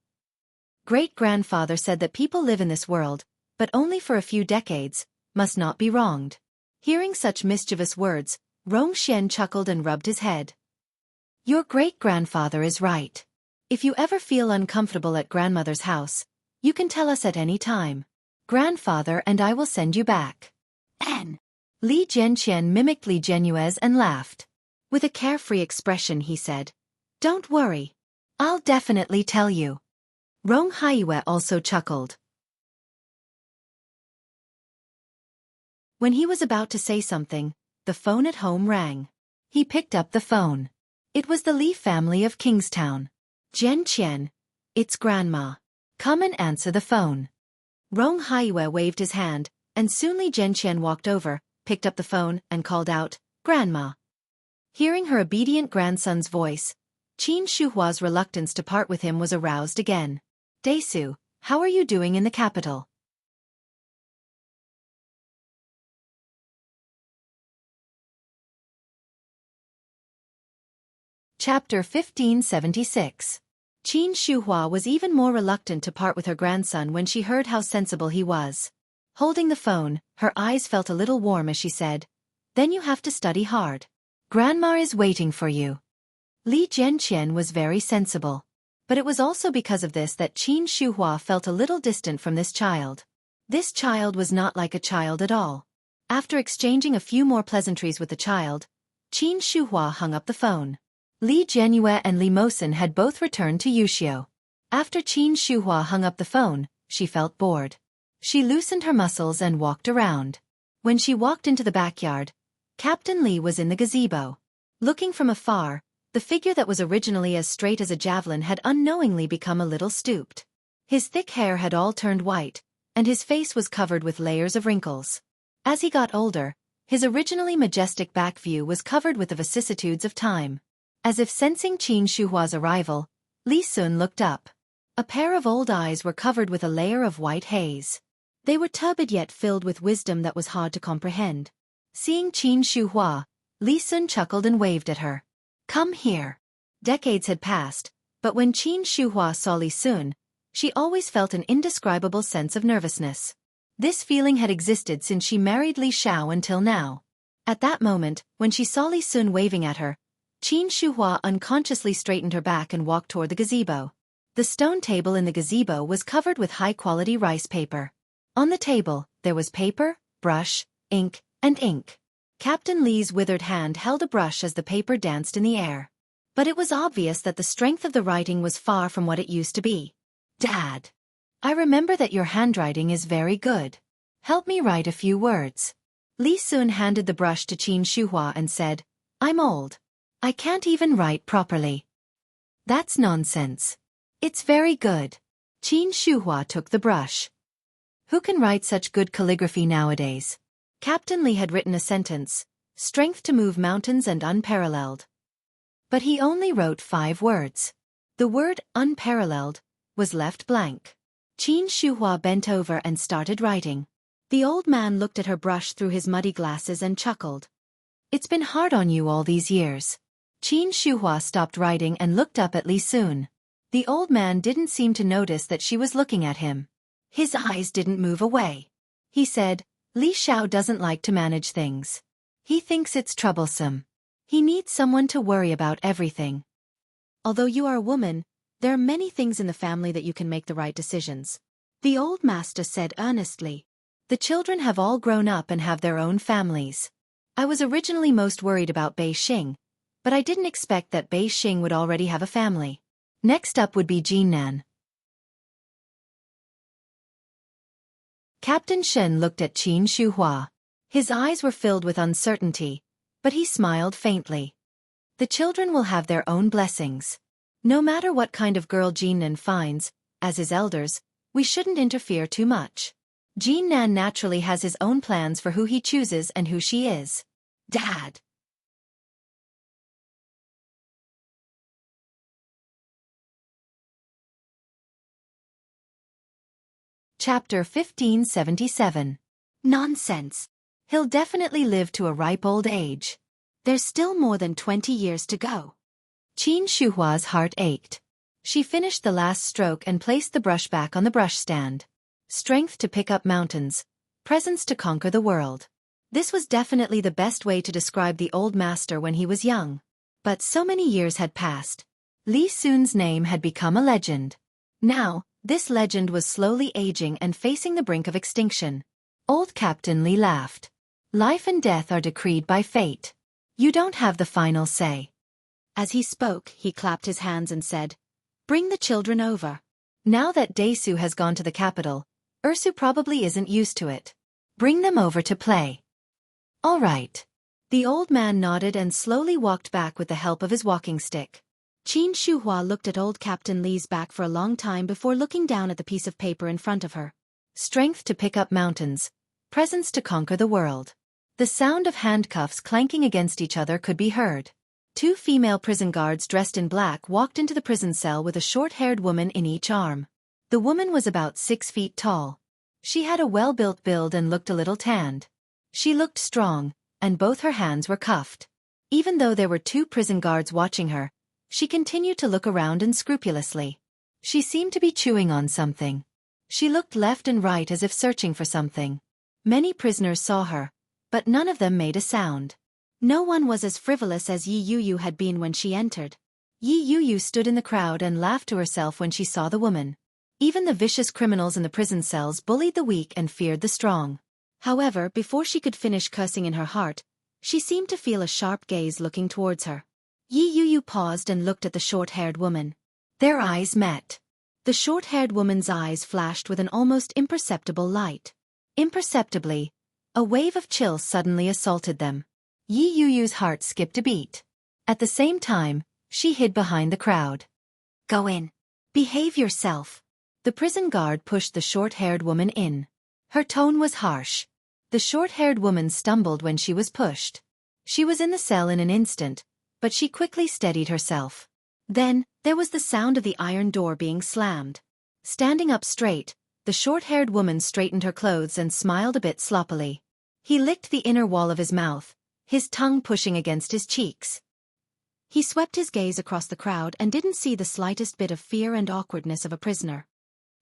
Great-grandfather said that people live in this world, but only for a few decades, must not be wronged. Hearing such mischievous words, Rong Xian chuckled and rubbed his head. "Your great-grandfather is right. If you ever feel uncomfortable at grandmother's house, you can tell us at any time. Grandfather and I will send you back." "An." Li Jianqian mimicked Li Jianyue's and laughed. With a carefree expression he said, "Don't worry. I'll definitely tell you." Rong Haiyue also chuckled. When he was about to say something, the phone at home rang. He picked up the phone. It was the Li family of Kingstown. "Jianqian, it's Grandma. Come and answer the phone." Rong Haiyue waved his hand, and soon Li Jianqian walked over, picked up the phone, and called out, "Grandma." Hearing her obedient grandson's voice, Qin Shuhua's reluctance to part with him was aroused again. "Daisu, how are you doing in the capital?" Chapter 1576. Qin Shuhua was even more reluctant to part with her grandson when she heard how sensible he was. Holding the phone, her eyes felt a little warm as she said, "Then you have to study hard. Grandma is waiting for you." Li Jianqian was very sensible. But it was also because of this that Qin Shuhua felt a little distant from this child. This child was not like a child at all. After exchanging a few more pleasantries with the child, Qin Shuhua hung up the phone. Li Jianyue and Li Mosen had both returned to Yuxiu. After Qin Shuhua hung up the phone, she felt bored. She loosened her muscles and walked around. When she walked into the backyard, Captain Li was in the gazebo. Looking from afar, the figure that was originally as straight as a javelin had unknowingly become a little stooped. His thick hair had all turned white, and his face was covered with layers of wrinkles. As he got older, his originally majestic back view was covered with the vicissitudes of time. As if sensing Qin Shuhua's arrival, Li Sun looked up. A pair of old eyes were covered with a layer of white haze. They were turbid yet filled with wisdom that was hard to comprehend. Seeing Qin Shuhua, Li Sun chuckled and waved at her. "Come here." Decades had passed, but when Qin Shuhua saw Li Sun, she always felt an indescribable sense of nervousness. This feeling had existed since she married Li Xiao until now. At that moment, when she saw Li Sun waving at her, Qin Shuhua unconsciously straightened her back and walked toward the gazebo. The stone table in the gazebo was covered with high-quality rice paper. On the table, there was paper, brush, ink, and ink. Captain Li's withered hand held a brush as the paper danced in the air. But it was obvious that the strength of the writing was far from what it used to be. "Dad, I remember that your handwriting is very good. Help me write a few words." Li Sun handed the brush to Qin Shuhua and said, "I'm old. I can't even write properly." "That's nonsense. It's very good." Qin Shuhua took the brush. "Who can write such good calligraphy nowadays?" Captain Li had written a sentence, "Strength to move mountains and unparalleled." But he only wrote 5 words. The word unparalleled was left blank. Qin Shuhua bent over and started writing. The old man looked at her brush through his muddy glasses and chuckled. "It's been hard on you all these years." Qin Shuhua stopped writing and looked up at Li Sun. The old man didn't seem to notice that she was looking at him. His eyes didn't move away. He said, "Li Xiao doesn't like to manage things. He thinks it's troublesome. He needs someone to worry about everything. Although you are a woman, there are many things in the family that you can make the right decisions." The old master said earnestly. "The children have all grown up and have their own families. I was originally most worried about Bei Xing, but I didn't expect that Bei Xing would already have a family. Next up would be Jinnan." Captain Shen looked at Qin Shuhua. His eyes were filled with uncertainty, but he smiled faintly. "The children will have their own blessings. No matter what kind of girl Jinnan finds, as his elders, we shouldn't interfere too much. Jinnan naturally has his own plans for who he chooses and who she is." "Dad." Chapter 1577. "Nonsense. He'll definitely live to a ripe old age. There's still more than 20 years to go." Qin Shuhua's heart ached. She finished the last stroke and placed the brush back on the brush stand. Strength to pick up mountains, presence to conquer the world. This was definitely the best way to describe the old master when he was young. But so many years had passed. Li Sun's name had become a legend. Now, this legend was slowly aging and facing the brink of extinction. Old Captain Li laughed. "Life and death are decreed by fate. You don't have the final say." As he spoke, he clapped his hands and said, "Bring the children over." Now that Daisu has gone to the capital, Ursu probably isn't used to it. "Bring them over to play." "All right." The old man nodded and slowly walked back with the help of his walking stick. Qin Shuhua looked at old Captain Li's back for a long time before looking down at the piece of paper in front of her. Strength to pick up mountains, presence to conquer the world. The sound of handcuffs clanking against each other could be heard. 2 female prison guards dressed in black walked into the prison cell with a short-haired woman in each arm. The woman was about 6 feet tall. She had a well-built build and looked a little tanned. She looked strong, and both her hands were cuffed. Even though there were 2 prison guards watching her, She continued to look around unscrupulously. She seemed to be chewing on something. She looked left and right as if searching for something. Many prisoners saw her, but none of them made a sound. No one was as frivolous as Yi Yu had been when she entered. Yi Yu stood in the crowd and laughed to herself when she saw the woman. Even the vicious criminals in the prison cells bullied the weak and feared the strong. However, before she could finish cursing in her heart, she seemed to feel a sharp gaze looking towards her. Yi Yu paused and looked at the short-haired woman. Their eyes met. The short-haired woman's eyes flashed with an almost imperceptible light. Imperceptibly, a wave of chill suddenly assaulted them. Yi Yu's heart skipped a beat. At the same time, she hid behind the crowd. Go in. Behave yourself. The prison guard pushed the short-haired woman in. Her tone was harsh. The short-haired woman stumbled when she was pushed. She was in the cell in an instant, but she quickly steadied herself. Then, there was the sound of the iron door being slammed. Standing up straight, the short-haired woman straightened her clothes and smiled a bit sloppily. He licked the inner wall of his mouth, his tongue pushing against his cheeks. He swept his gaze across the crowd and didn't see the slightest bit of fear and awkwardness of a prisoner.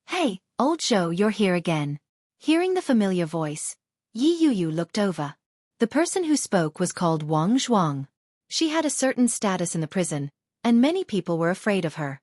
Hey, old Zhou, you're here again. Hearing the familiar voice, Yi Yu looked over. The person who spoke was called Wang Zhuang. She had a certain status in the prison, and many people were afraid of her.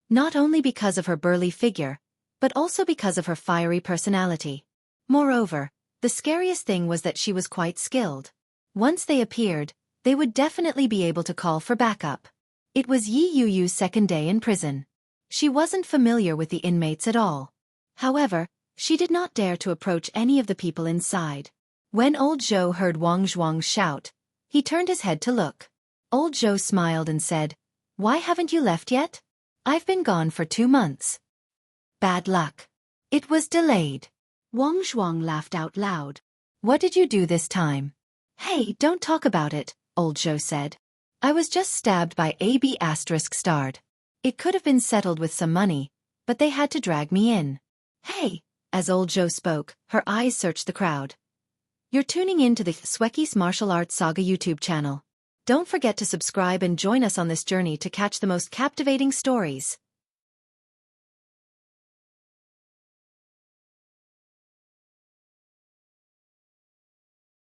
Not only because of her burly figure, but also because of her fiery personality. Moreover, the scariest thing was that she was quite skilled. Once they appeared, they would definitely be able to call for backup. It was Yi Yu's second day in prison. She wasn't familiar with the inmates at all. However, she did not dare to approach any of the people inside. When old Zhou heard Wang Zhuang's shout, he turned his head to look. Old Zhou smiled and said, "Why haven't you left yet? I've been gone for 2 months. Bad luck. It was delayed." Wang Zhuang laughed out loud. "What did you do this time?" "Hey, don't talk about it," old Zhou said. "I was just stabbed by AB***. It could have been settled with some money, but they had to drag me in." "Hey," as old Zhou spoke, her eyes searched the crowd. "You're tuning in to the Xueqi's Martial Arts Saga YouTube channel. Don't forget to subscribe and join us on this journey to catch the most captivating stories."